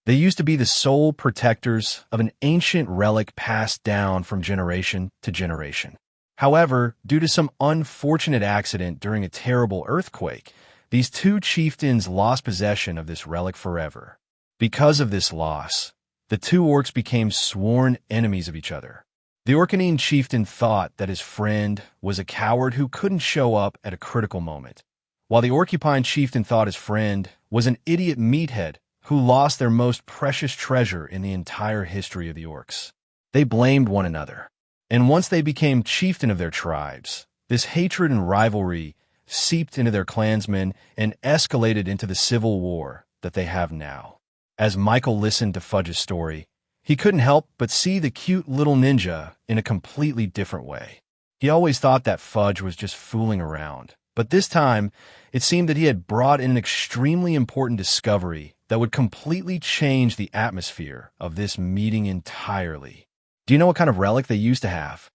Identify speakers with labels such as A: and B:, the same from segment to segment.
A: They used to be the sole protectors of an ancient relic passed down from generation to generation. However, due to some unfortunate accident during a terrible earthquake, these two chieftains lost possession of this relic forever. Because of this loss, the two orcs became sworn enemies of each other. The Orcanine chieftain thought that his friend was a coward who couldn't show up at a critical moment, while the Orcupine chieftain thought his friend was an idiot meathead who lost their most precious treasure in the entire history of the orcs. They blamed one another, and once they became chieftain of their tribes, this hatred and rivalry seeped into their clansmen and escalated into the civil war that they have now. As Michael listened to Fudge's story, he couldn't help but see the cute little ninja in a completely different way. He always thought that Fudge was just fooling around, but this time, it seemed that he had brought in an extremely important discovery that would completely change the atmosphere of this meeting entirely. Do you know what kind of relic they used to have?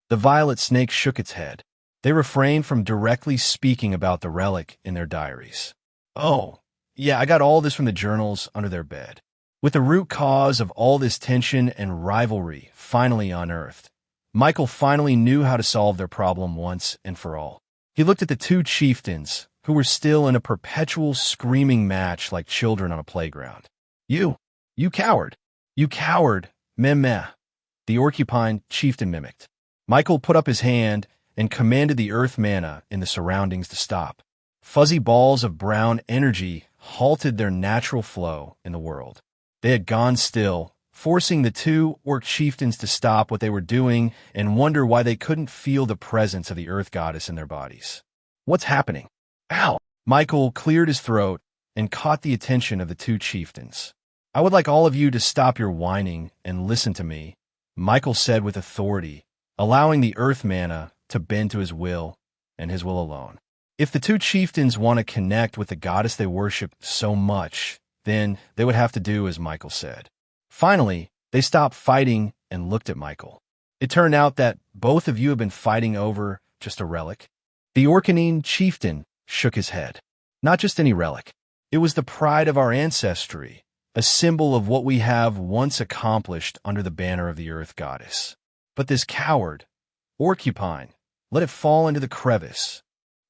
A: The violet snake shook its head. They refrained from directly speaking about the relic in their diaries. Oh, yeah, I got all this from the journals under their bed. With the root cause of all this tension and rivalry finally unearthed, Michael finally knew how to solve their problem once and for all. He looked at the two chieftains, who were still in a perpetual screaming match like children on a playground. You coward, meh, the Orcupine chieftain mimicked. Michael put up his hand and commanded the earth mana in the surroundings to stop. Fuzzy balls of brown energy halted their natural flow in the world. They had gone still, forcing the two orc chieftains to stop what they were doing and wonder why they couldn't feel the presence of the earth goddess in their bodies. What's happening? Ow! Michael cleared his throat and caught the attention of the two chieftains. I would like all of you to stop your whining and listen to me, Michael said with authority, allowing the earth mana to bend to his will and his will alone. If the two chieftains want to connect with the goddess they worship so much, then they would have to do as Michael said. Finally, they stopped fighting and looked at Michael. It turned out that both of you have been fighting over just a relic. The Orcanine chieftain shook his head. Not just any relic. It was the pride of our ancestry, a symbol of what we have once accomplished under the banner of the earth goddess. But this coward, Orcupine, let it fall into the crevice.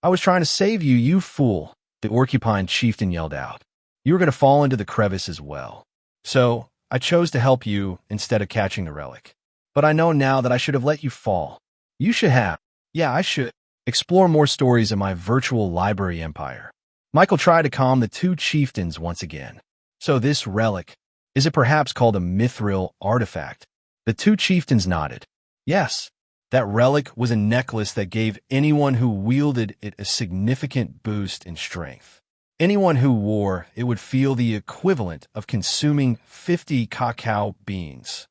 A: I was trying to save you, you fool, the Orcupine chieftain yelled out. You were going to fall into the crevice as well. So, I chose to help you instead of catching the relic. But I know now that I should have let you fall. You should have. Yeah, I should. Explore more stories in my virtual library empire. Michael tried to calm the two chieftains once again. So this relic, is it perhaps called a mithril artifact? The two chieftains nodded. Yes, that relic was a necklace that gave anyone who wielded it a significant boost in strength. Anyone who wore it would feel the equivalent of consuming 50 cacao beans.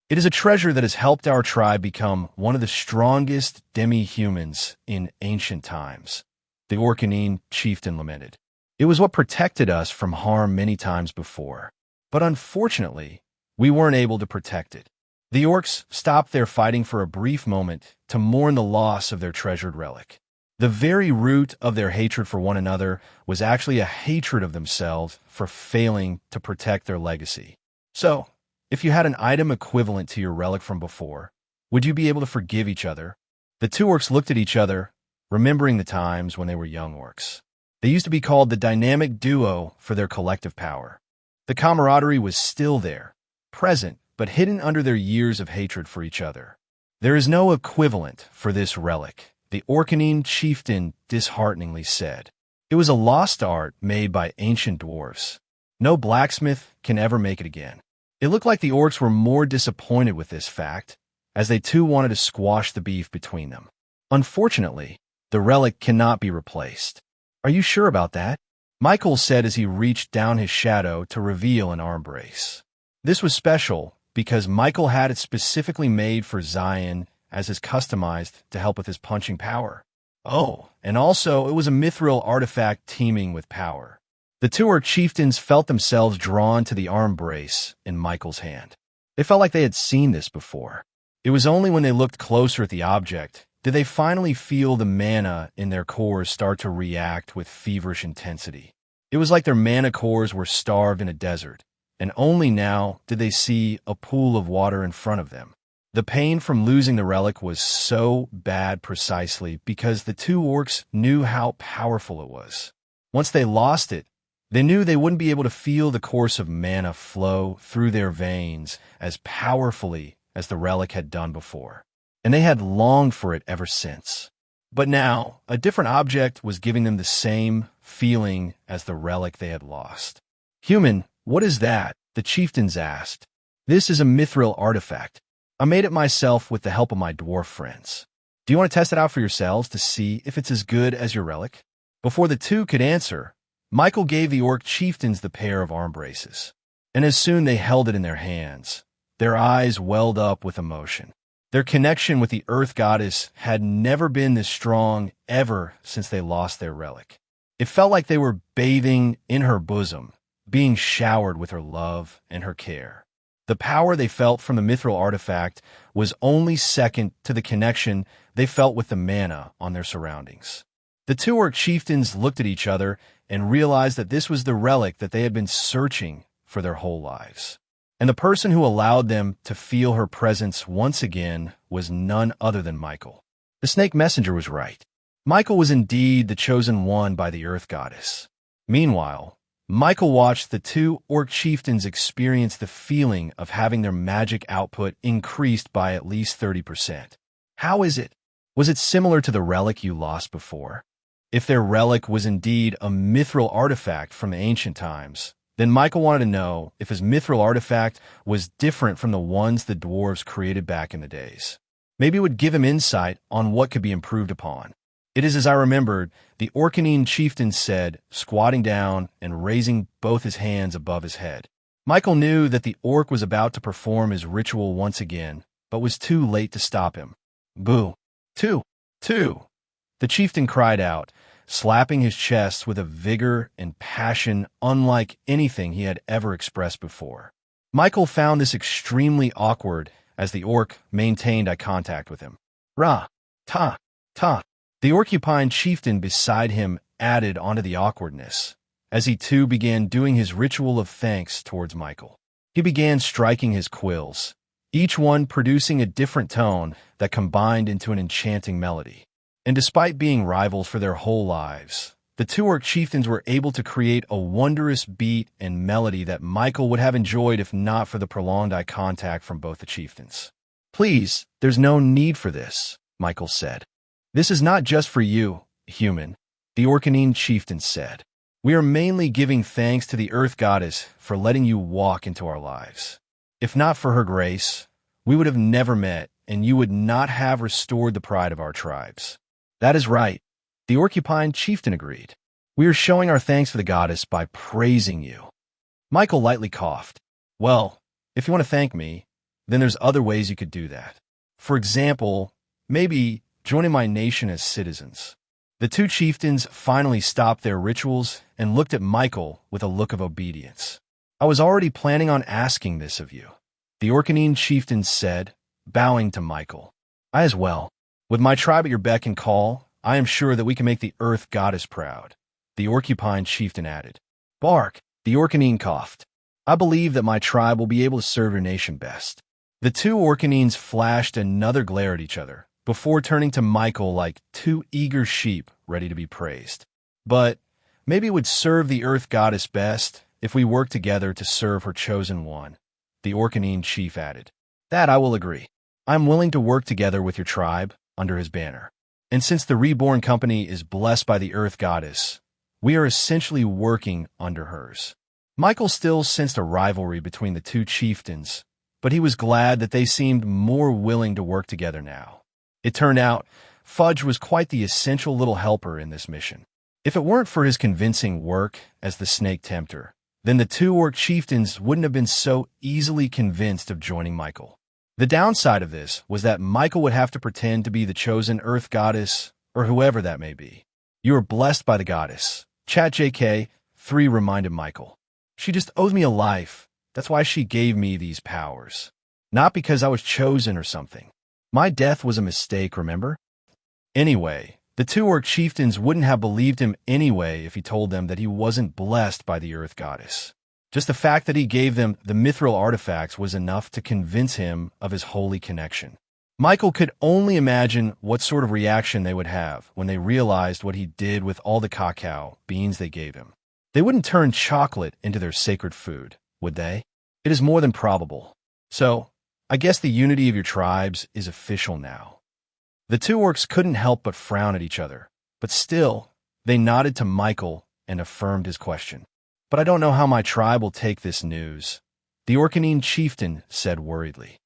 A: It is a treasure that has helped our tribe become one of the strongest demi-humans in ancient times, the Orcanine chieftain lamented. It was what protected us from harm many times before. But unfortunately, we weren't able to protect it. The orcs stopped their fighting for a brief moment to mourn the loss of their treasured relic. The very root of their hatred for one another was actually a hatred of themselves for failing to protect their legacy. So, if you had an item equivalent to your relic from before, would you be able to forgive each other? The two orcs looked at each other, remembering the times when they were young orcs. They used to be called the dynamic duo for their collective power. The camaraderie was still there, present, but hidden under their years of hatred for each other. There is no equivalent for this relic, the Orcanine chieftain dishearteningly said. It was a lost art made by ancient dwarves. No blacksmith can ever make it again. It looked like the orcs were more disappointed with this fact, as they too wanted to squash the beef between them. Unfortunately, the relic cannot be replaced. Are you sure about that? Michael said as he reached down his shadow to reveal an arm brace. This was special because Michael had it specifically made for Zion as is customized to help with his punching power. Oh, and also it was a mithril artifact teeming with power. The two orc chieftains felt themselves drawn to the arm brace in Michael's hand. They felt like they had seen this before. It was only when they looked closer at the object did they finally feel the mana in their cores start to react with feverish intensity. It was like their mana cores were starved in a desert, and only now did they see a pool of water in front of them. The pain from losing the relic was so bad precisely because the two orcs knew how powerful it was. Once they lost it, they knew they wouldn't be able to feel the course of mana flow through their veins as powerfully as the relic had done before, and they had longed for it ever since. But now, a different object was giving them the same feeling as the relic they had lost. "Human, what is that?" the chieftains asked. "This is a mithril artifact. I made it myself with the help of my dwarf friends. Do you want to test it out for yourselves to see if it's as good as your relic?" Before the two could answer, Michael gave the orc chieftains the pair of arm braces, and as soon they held it in their hands, their eyes welled up with emotion. Their connection with the Earth Goddess had never been this strong ever since they lost their relic. It felt like they were bathing in her bosom, being showered with her love and her care. The power they felt from the mithril artifact was only second to the connection they felt with the mana on their surroundings. The two orc chieftains looked at each other and realized that this was the relic that they had been searching for their whole lives. And the person who allowed them to feel her presence once again was none other than Michael. The snake messenger was right. Michael was indeed the chosen one by the Earth Goddess. Meanwhile, Michael watched the two orc chieftains experience the feeling of having their magic output increased by at least 30%. "How is it? Was it similar to the relic you lost before?" If their relic was indeed a mithril artifact from the ancient times, then Michael wanted to know if his mithril artifact was different from the ones the dwarves created back in the days. Maybe it would give him insight on what could be improved upon. "It is as I remembered," the Orcanine chieftain said, squatting down and raising both his hands above his head. Michael knew that the orc was about to perform his ritual once again, but was too late to stop him. "Boo! Two! The chieftain cried out, slapping his chest with a vigor and passion unlike anything he had ever expressed before. Michael found this extremely awkward as the orc maintained eye contact with him. "Ra! Ta! Ta!" The Orcupine chieftain beside him added onto the awkwardness, as he too began doing his ritual of thanks towards Michael. He began striking his quills, each one producing a different tone that combined into an enchanting melody. And despite being rivals for their whole lives, the two orc chieftains were able to create a wondrous beat and melody that Michael would have enjoyed if not for the prolonged eye contact from both the chieftains. "Please, there's no need for this," Michael said. "This is not just for you, human," the Orcanine chieftain said. "We are mainly giving thanks to the Earth Goddess for letting you walk into our lives. If not for her grace, we would have never met, and you would not have restored the pride of our tribes." "That is right," the Orcupine chieftain agreed. "We are showing our thanks for the goddess by praising you." Michael lightly coughed. "Well, if you want to thank me, then there's other ways you could do that. For example, maybe joining my nation as citizens." The two chieftains finally stopped their rituals and looked at Michael with a look of obedience. "I was already planning on asking this of you," the Orcanine chieftain said, bowing to Michael. "I as well. With my tribe at your beck and call, I am sure that we can make the Earth Goddess proud," the Orcupine chieftain added. "Bark," the Orcanine coughed. "I believe that my tribe will be able to serve your nation best." The two Orcanines flashed another glare at each other, before turning to Michael like two eager sheep ready to be praised. "But maybe it would serve the Earth Goddess best if we work together to serve her chosen one," the Orcanine chief added. "That I will agree. I am willing to work together with your tribe under his banner. And since the Reborn company is blessed by the Earth Goddess, we are essentially working under hers." Michael still sensed a rivalry between the two chieftains, but he was glad that they seemed more willing to work together now. It turned out Fudge was quite the essential little helper in this mission. If it weren't for his convincing work as the snake tempter, then the two orc chieftains wouldn't have been so easily convinced of joining Michael. The downside of this was that Michael would have to pretend to be the chosen Earth Goddess, or whoever that may be. "You are blessed by the goddess," Chat JK3 reminded Michael. "She just owes me a life. That's why she gave me these powers. Not because I was chosen or something. My death was a mistake, remember?" Anyway, the two orc chieftains wouldn't have believed him anyway if he told them that he wasn't blessed by the Earth Goddess. Just the fact that he gave them the mithril artifacts was enough to convince him of his holy connection. Michael could only imagine what sort of reaction they would have when they realized what he did with all the cacao beans they gave him. They wouldn't turn chocolate into their sacred food, would they? It is more than probable. So, I guess the unity of your tribes is official now. The two orcs couldn't help but frown at each other, but still, they nodded to Michael and affirmed his question. But I don't know how my tribe will take this news, the Orcanine chieftain said worriedly.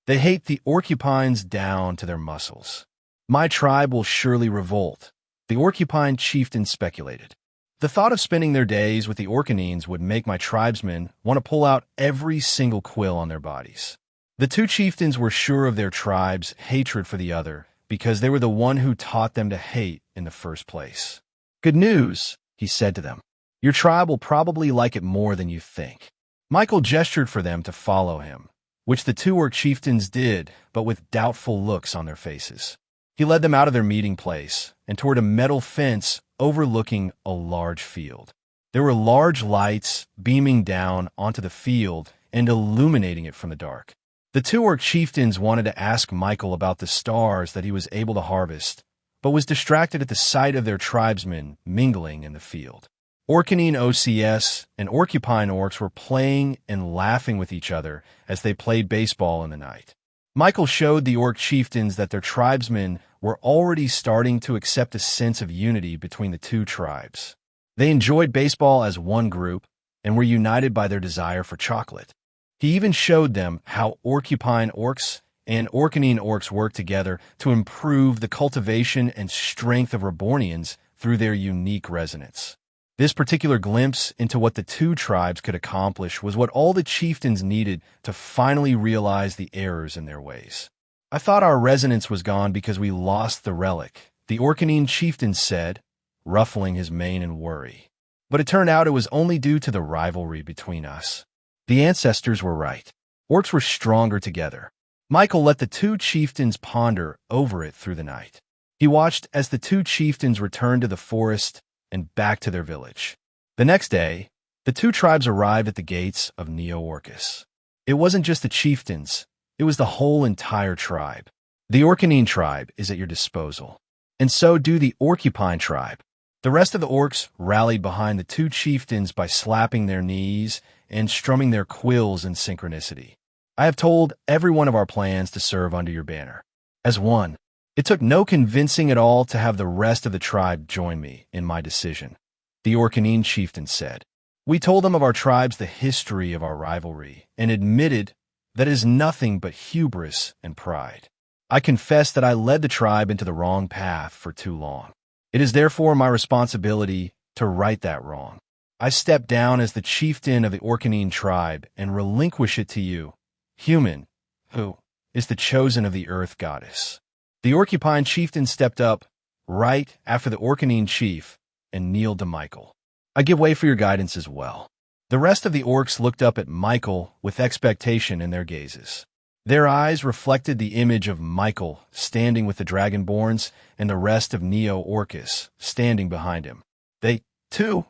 A: They hate the Orcupines down to their muscles. My tribe will surely revolt, the Orcupine chieftain speculated. The thought of spending their days with the Orcanines would make my tribesmen want to pull out every single quill on their bodies. The two chieftains were sure of their tribe's hatred for the other because they were the one who taught them to hate in the first place. Good news, he said to them. Your tribe will probably like it more than you think. Michael gestured for them to follow him, which the two orc chieftains did, but with doubtful looks on their faces. He led them out of their meeting place and toward a metal fence overlooking a large field. There were large lights beaming down onto the field and illuminating it from the dark. The two orc chieftains wanted to ask Michael about the stars that he was able to harvest, but was distracted at the sight of their tribesmen mingling in the field. Orcanine OCS and Orcupine orcs were playing and laughing with each other as they played baseball in the night. Michael showed the orc chieftains that their tribesmen were already starting to accept a sense of unity between the two tribes. They enjoyed baseball as one group and were united by their desire for chocolate. He even showed them how Orcupine orcs and Orcanine orcs work together to improve the cultivation and strength of Rebornians through their unique resonance. This particular glimpse into what the two tribes could accomplish was what all the chieftains needed to finally realize the errors in their ways. I thought our resonance was gone because we lost the relic, the Orcanine chieftain said, ruffling his mane in worry. But it turned out it was only due to the rivalry between us. The ancestors were right. Orcs were stronger together. Michael let the two chieftains ponder over it through the night. He watched as the two chieftains returned to the forest and back to their village. The next day, the two tribes arrived at the gates of Neo-Orcus. It wasn't just the chieftains, it was the whole entire tribe. The Orcanine tribe is at your disposal, and so do the Orcupine tribe. The rest of the orcs rallied behind the two chieftains by slapping their knees and strumming their quills in synchronicity. I have told every one of our plans to serve under your banner. As one, it took no convincing at all to have the rest of the tribe join me in my decision, the Orcanine chieftain said. We told them of our tribes the history of our rivalry and admitted that it is nothing but hubris and pride. I confess that I led the tribe into the wrong path for too long. It is therefore my responsibility to right that wrong. I step down as the chieftain of the Orcanine tribe and relinquish it to you, human, who is the chosen of the earth goddess. The Orcupine chieftain stepped up right after the Orcanine chief and kneeled to Michael. I give way for your guidance as well. The rest of the orcs looked up at Michael with expectation in their gazes. Their eyes reflected the image of Michael standing with the Dragonborns and the rest of Neo-Orcus standing behind him. They, too,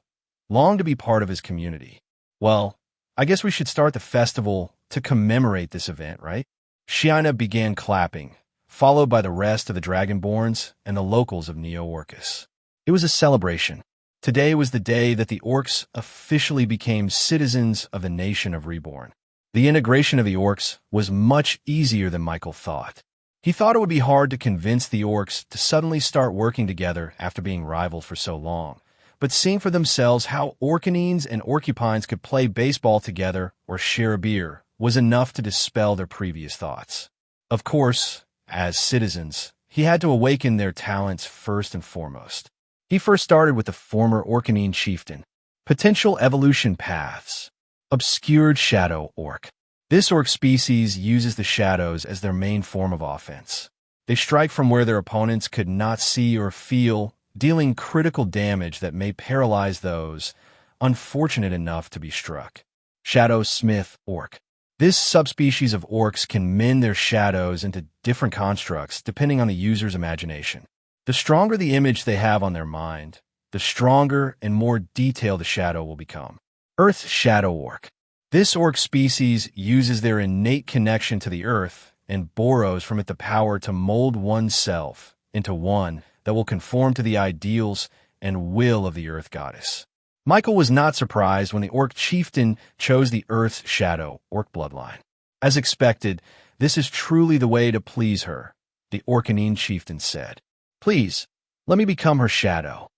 A: longed to be part of his community. Well, I guess we should start the festival to commemorate this event, right? Shiina began clapping, followed by the rest of the Dragonborns and the locals of Neo-Orcus. It was a celebration. Today was the day that the orcs officially became citizens of the nation of Reborn. The integration of the orcs was much easier than Michael thought. He thought it would be hard to convince the orcs to suddenly start working together after being rivaled for so long, but seeing for themselves how Orcanines and Orcupines could play baseball together or share a beer was enough to dispel their previous thoughts. Of course, as citizens, he had to awaken their talents first and foremost. He first started with the former Orcanine chieftain. Potential evolution paths. Obscured shadow orc. This orc species uses the shadows as their main form of offense. They strike from where their opponents could not see or feel, dealing critical damage that may paralyze those unfortunate enough to be struck. Shadow smith orc. This subspecies of orcs can mend their shadows into different constructs depending on the user's imagination. The stronger the image they have on their mind, the stronger and more detailed the shadow will become. Earth Shadow Orc. This orc species uses their innate connection to the earth and borrows from it the power to mold oneself into one that will conform to the ideals and will of the earth goddess. Michael was not surprised when the orc chieftain chose the Earth Shadow orc bloodline. As expected, this is truly the way to please her, the Orcanine chieftain said. Please, let me become her shadow.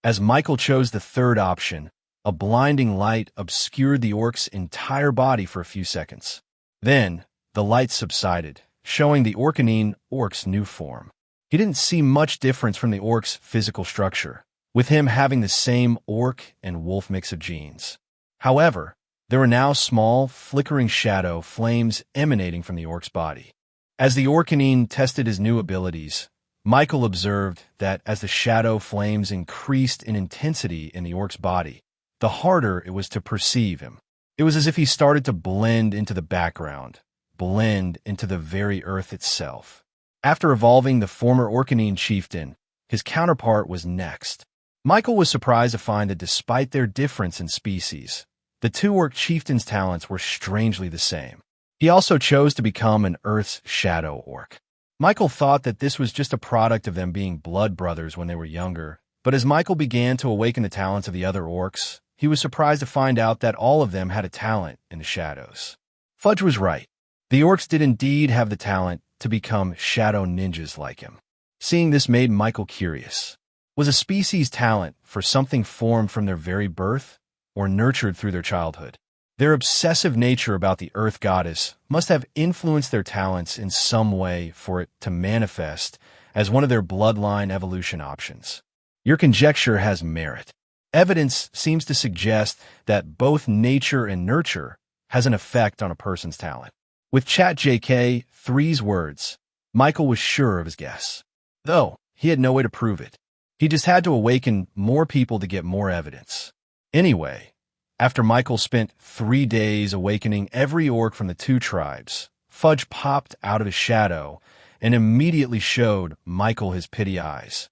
A: As Michael chose the third option, a blinding light obscured the orc's entire body for a few seconds. Then, the light subsided, showing the Orcanine orc's new form. He didn't see much difference from the orc's physical structure, with him having the same orc and wolf mix of genes. However, there were now small, flickering shadow flames emanating from the orc's body. As the Orcanine tested his new abilities, Michael observed that as the shadow flames increased in intensity in the orc's body, the harder it was to perceive him. It was as if he started to blend into the background, blend into the very earth itself. After evolving the former Orcanine chieftain, his counterpart was next. Michael was surprised to find that despite their difference in species, the two orc chieftains' talents were strangely the same. He also chose to become an Earth's Shadow orc. Michael thought that this was just a product of them being blood brothers when they were younger, but as Michael began to awaken the talents of the other orcs, he was surprised to find out that all of them had a talent in the shadows. Fudge was right. The orcs did indeed have the talent to become shadow ninjas like him. Seeing this made Michael curious. Was a species' talent for something formed from their very birth or nurtured through their childhood? Their obsessive nature about the earth goddess must have influenced their talents in some way for it to manifest as one of their bloodline evolution options. Your conjecture has merit. Evidence seems to suggest that both nature and nurture has an effect on a person's talent. With ChatJK 3's words, Michael was sure of his guess, though he had no way to prove it. He just had to awaken more people to get more evidence. Anyway, after Michael spent 3 days awakening every orc from the two tribes, Fudge popped out of his shadow and immediately showed Michael his pity eyes.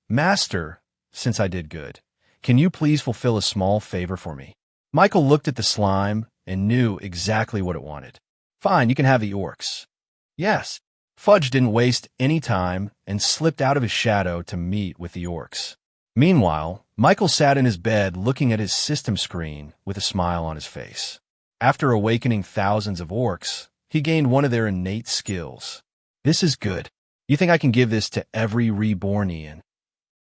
A: Master, since I did good, can you please fulfill a small favor for me? Michael looked at the slime and knew exactly what it wanted. Fine, you can have the orcs. Yes. Fudge didn't waste any time and slipped out of his shadow to meet with the orcs. Meanwhile, Michael sat in his bed looking at his system screen with a smile on his face. After awakening thousands of orcs, he gained one of their innate skills. This is good. You think I can give this to every Rebornian?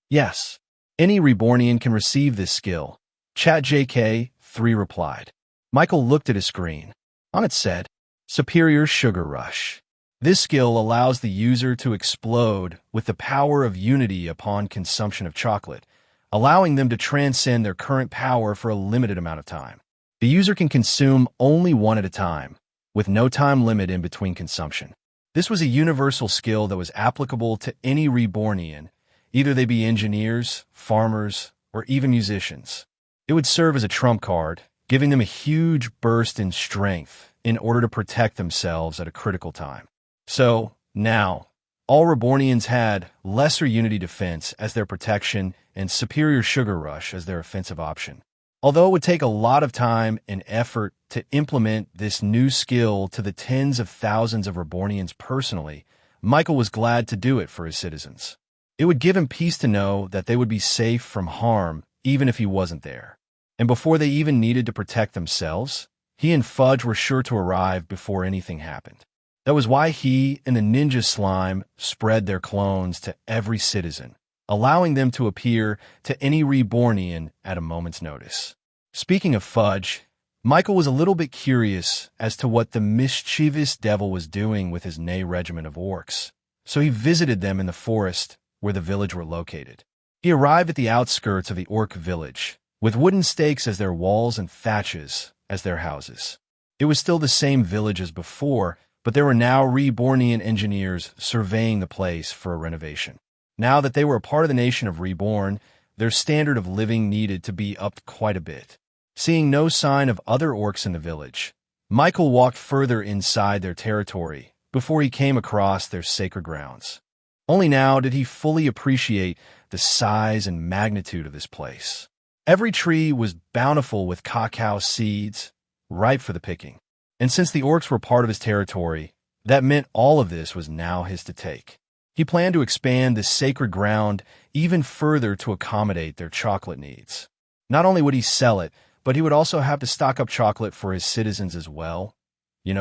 A: Yes. Any Rebornian can receive this skill. ChatJK 3 replied. Michael looked at his screen. On it said, Superior Sugar Rush. This skill allows the user to explode with the power of unity upon consumption of chocolate, allowing them to transcend their current power for a limited amount of time. The user can consume only one at a time, with no time limit in between consumption. This was a universal skill that was applicable to any Rebornian, either they be engineers, farmers, or even musicians. It would serve as a trump card, giving them a huge burst in strength in order to protect themselves at a critical time. So, now, all Rebornians had Lesser Unity Defense as their protection and Superior Sugar Rush as their offensive option. Although it would take a lot of time and effort to implement this new skill to the tens of thousands of Rebornians personally, Michael was glad to do it for his citizens. It would give him peace to know that they would be safe from harm even if he wasn't there. And before they even needed to protect themselves, he and Fudge were sure to arrive before anything happened. That was why he and the ninja slime spread their clones to every citizen, allowing them to appear to any Rebornian at a moment's notice. Speaking of Fudge, Michael was a little bit curious as to what the mischievous devil was doing with his Ney regiment of orcs, so he visited them in the forest where the village were located. He arrived at the outskirts of the orc village, with wooden stakes as their walls and thatches as their houses. It was still the same village as before, but there were now Rebornian engineers surveying the place for a renovation. Now that they were a part of the nation of Reborn, their standard of living needed to be upped quite a bit. Seeing no sign of other orcs in the village, Michael walked further inside their territory before he came across their sacred grounds. Only now did he fully appreciate the size and magnitude of this place. Every tree was bountiful with cacao seeds, ripe for the picking. And since the orcs were part of his territory, that meant all of this was now his to take. He planned to expand this sacred ground even further to accommodate their chocolate needs. Not only would he sell it, but he would also have to stock up chocolate for his citizens as well,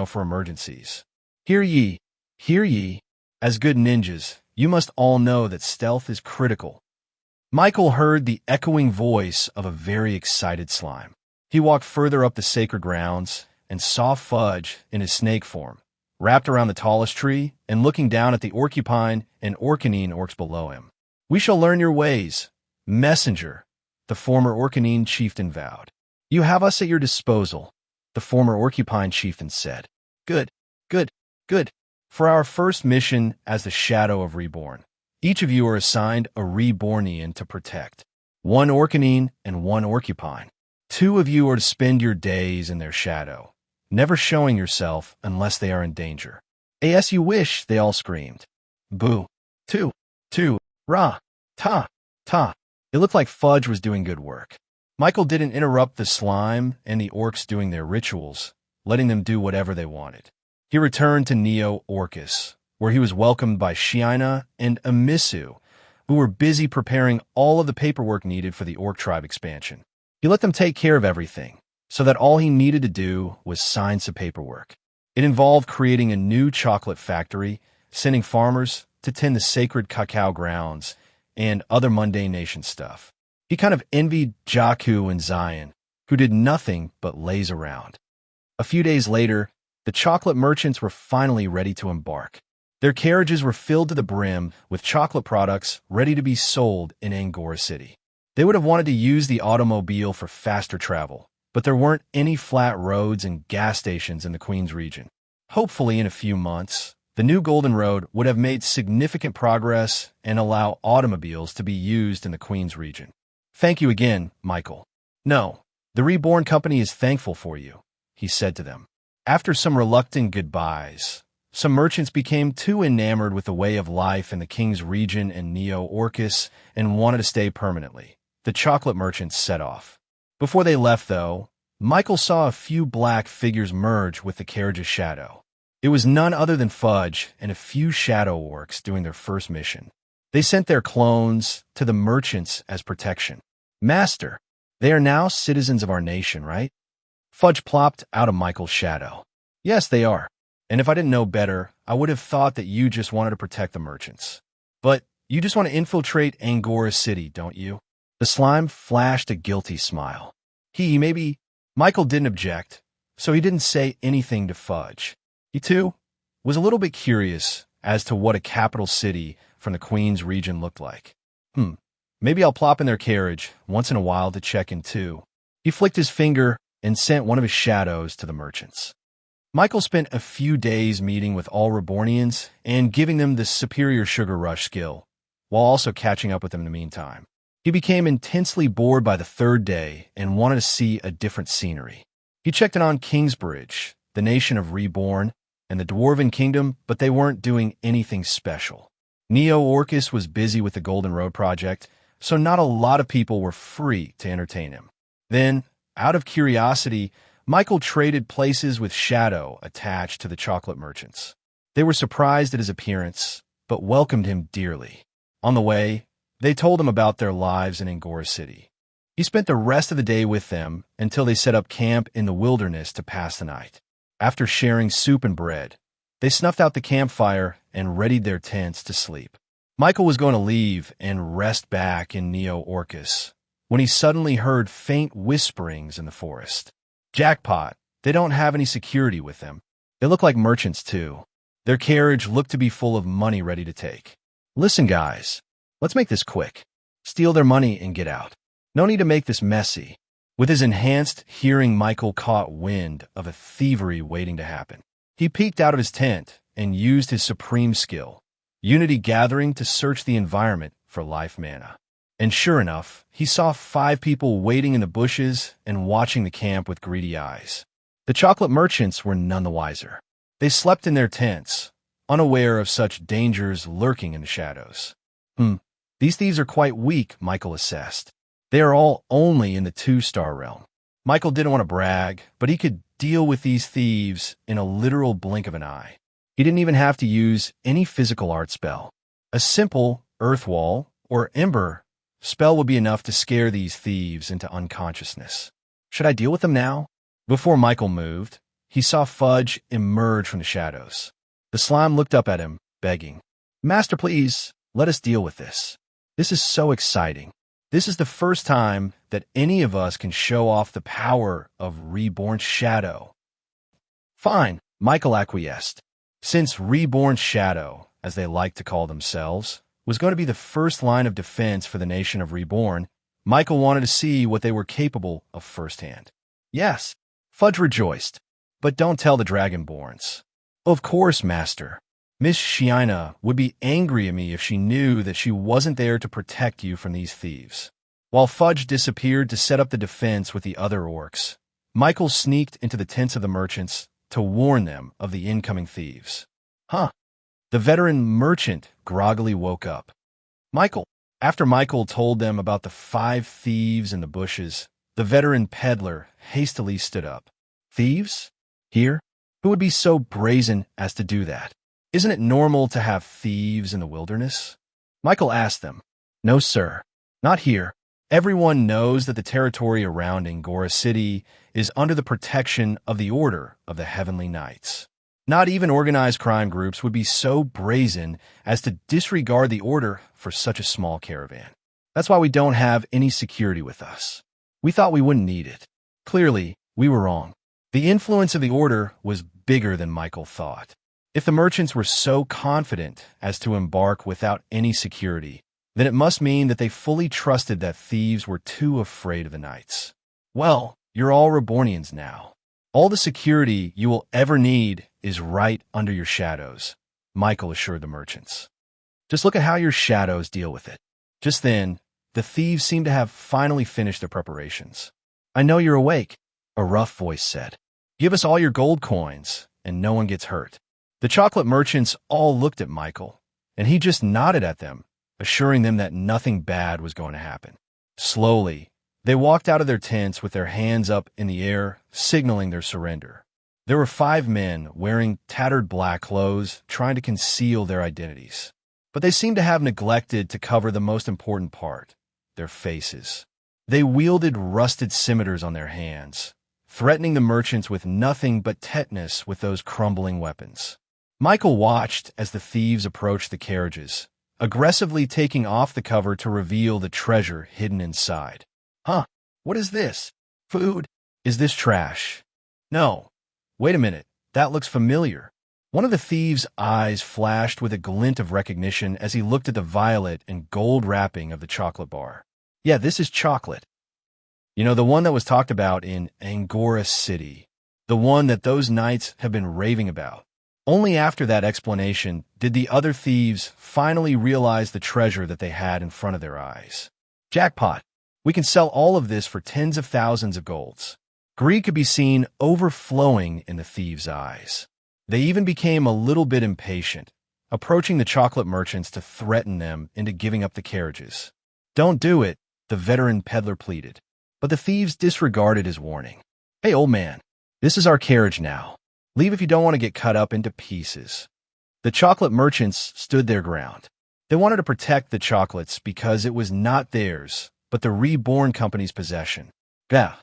A: for emergencies. Hear ye, hear ye. As good ninjas, you must all know that stealth is critical. Michael heard the echoing voice of a very excited slime. He walked further up the sacred grounds and saw Fudge in his snake form, wrapped around the tallest tree and looking down at the orcupine and orcanine orcs below him. "We shall learn your ways, messenger," the former orcanine chieftain vowed. "You have us at your disposal," the former orcupine chieftain said. Good, good, good. For our first mission as the Shadow of Reborn, each of you are assigned a Rebornian to protect. One orcanine and one orcupine. 2 of you are to spend your days in their shadow, never showing yourself unless they are in danger. "As you wish," they all screamed. Boo. Two, rah, ta, ta. It looked like Fudge was doing good work. Michael didn't interrupt the slime and the orcs doing their rituals, letting them do whatever they wanted. He returned to Neo Orcus, where he was welcomed by Shiina and Amisu, who were busy preparing all of the paperwork needed for the orc tribe expansion. He let them take care of everything, so that all he needed to do was sign some paperwork. It involved creating a new chocolate factory, sending farmers to tend the sacred cacao grounds, and other mundane nation stuff. He kind of envied Jakku and Zion, who did nothing but laze around. A few days later, the chocolate merchants were finally ready to embark. Their carriages were filled to the brim with chocolate products ready to be sold in Angora City. They would have wanted to use the automobile for faster travel, but there weren't any flat roads and gas stations in the Queen's region. Hopefully, in a few months, the new Golden Road would have made significant progress and allow automobiles to be used in the Queen's region. "Thank you again, Michael." "No, the Reborn Company is thankful for you," he said to them. After some reluctant goodbyes, some merchants became too enamored with the way of life in the King's region and Neo Orcus and wanted to stay permanently. The chocolate merchants set off. Before they left, though, Michael saw a few black figures merge with the carriage's shadow. It was none other than Fudge and a few shadow orcs doing their first mission. They sent their clones to the merchants as protection. "Master, they are now citizens of our nation, right?" Fudge plopped out of Michael's shadow. "Yes, they are. And if I didn't know better, I would have thought that you just wanted to protect the merchants. But you just want to infiltrate Angora City, don't you?" The slime flashed a guilty smile. Michael didn't object, so he didn't say anything to Fudge. He, too, was a little bit curious as to what a capital city from the Queen's region looked like. Maybe I'll plop in their carriage once in a while to check in, too. He flicked his finger and sent one of his shadows to the merchants. Michael spent a few days meeting with all Rebornians and giving them the superior sugar rush skill, while also catching up with them in the meantime. He became intensely bored by the 3rd day and wanted to see a different scenery. He checked in on Kingsbridge, the nation of Reborn, and the Dwarven Kingdom, but they weren't doing anything special. Neo Orcus was busy with the Golden Road project, so not a lot of people were free to entertain him. Then, out of curiosity, Michael traded places with Shadow attached to the chocolate merchants. They were surprised at his appearance, but welcomed him dearly. On the way, they told him about their lives in Angora City. He spent the rest of the day with them until they set up camp in the wilderness to pass the night. After sharing soup and bread, they snuffed out the campfire and readied their tents to sleep. Michael was going to leave and rest back in Neo Orcus when he suddenly heard faint whisperings in the forest. Jackpot, they don't have any security with them. They look like merchants, too. Their carriage looked to be full of money ready to take. "Listen, guys, let's make this quick. Steal their money and get out. No need to make this messy." With his enhanced hearing, Michael caught wind of a thievery waiting to happen. He peeked out of his tent and used his supreme skill, Unity Gathering, to search the environment for life mana. And sure enough, he saw 5 people waiting in the bushes and watching the camp with greedy eyes. The chocolate merchants were none the wiser. They slept in their tents, unaware of such dangers lurking in the shadows. These thieves are quite weak," Michael assessed. They are all only in the 2-star realm. Michael didn't want to brag, but he could deal with these thieves in a literal blink of an eye. He didn't even have to use any physical art spell. A simple earth wall or ember spell would be enough to scare these thieves into unconsciousness. Should I deal with them now? Before Michael moved, he saw Fudge emerge from the shadows. The slime looked up at him, begging, "Master, please, let us deal with this. This is so exciting. This is the first time that any of us can show off the power of Reborn Shadow." Fine, Michael acquiesced. Since Reborn Shadow, as they like to call themselves, was going to be the first line of defense for the nation of Reborn, Michael wanted to see what they were capable of firsthand. Yes, Fudge rejoiced, but don't tell the Dragonborns. Of course, Master. Miss Shiina would be angry at me if she knew that she wasn't there to protect you from these thieves. While Fudge disappeared to set up the defense with the other orcs, Michael sneaked into the tents of the merchants to warn them of the incoming thieves. Huh. The veteran merchant groggily woke up. After Michael told them about the 5 thieves in the bushes, the veteran peddler hastily stood up. Thieves? Here? Who would be so brazen as to do that? Isn't it normal to have thieves in the wilderness? Michael asked them. No, sir. Not here. Everyone knows that the territory around Angora City is under the protection of the Order of the Heavenly Knights. Not even organized crime groups would be so brazen as to disregard the order for such a small caravan. That's why we don't have any security with us. We thought we wouldn't need it. Clearly, we were wrong. The influence of the order was bigger than Michael thought. If the merchants were so confident as to embark without any security, then it must mean that they fully trusted that thieves were too afraid of the knights. Well, you're all Rebornians now. All the security you will ever need is right under your shadows, Michael assured the merchants. Just look at how your shadows deal with it. Just then, the thieves seemed to have finally finished their preparations. I know you're awake, a rough voice said. Give us all your gold coins, and no one gets hurt. The chocolate merchants all looked at Michael, and he just nodded at them, assuring them that nothing bad was going to happen. Slowly, they walked out of their tents with their hands up in the air, signaling their surrender. There were 5 men wearing tattered black clothes, trying to conceal their identities. But they seemed to have neglected to cover the most important part, their faces. They wielded rusted scimitars on their hands, threatening the merchants with nothing but tetanus with those crumbling weapons. Michael watched as the thieves approached the carriages, aggressively taking off the cover to reveal the treasure hidden inside. Huh, what is this? Food? Is this trash? No. Wait a minute, that looks familiar. One of the thieves' eyes flashed with a glint of recognition as he looked at the violet and gold wrapping of the chocolate bar. Yeah, this is chocolate. You know, the one that was talked about in Angora City. The one that those knights have been raving about. Only after that explanation did the other thieves finally realize the treasure that they had in front of their eyes. Jackpot! We can sell all of this for tens of thousands of golds. Greed could be seen overflowing in the thieves' eyes. They even became a little bit impatient, approaching the chocolate merchants to threaten them into giving up the carriages. Don't do it, the veteran peddler pleaded. But the thieves disregarded his warning. Hey, old man, this is our carriage now. Leave if you don't want to get cut up into pieces. The chocolate merchants stood their ground. They wanted to protect the chocolates because it was not theirs, but the Reborn Company's possession. Yeah.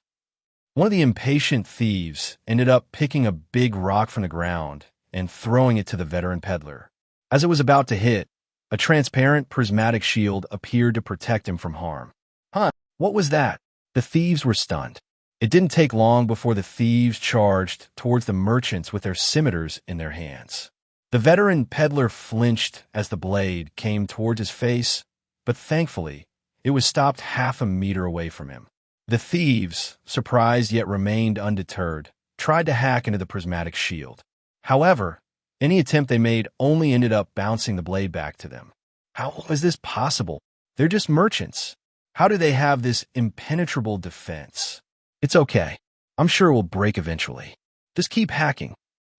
A: One of the impatient thieves ended up picking a big rock from the ground and throwing it to the veteran peddler. As it was about to hit, a transparent prismatic shield appeared to protect him from harm. Huh, what was that? The thieves were stunned. It didn't take long before the thieves charged towards the merchants with their scimitars in their hands. The veteran peddler flinched as the blade came towards his face, but thankfully, it was stopped half a meter away from him. The thieves, surprised yet remained undeterred, tried to hack into the prismatic shield. However, any attempt they made only ended up bouncing the blade back to them. How is this possible? They're just merchants. How do they have this impenetrable defense? It's okay. I'm sure it will break eventually. Just keep hacking.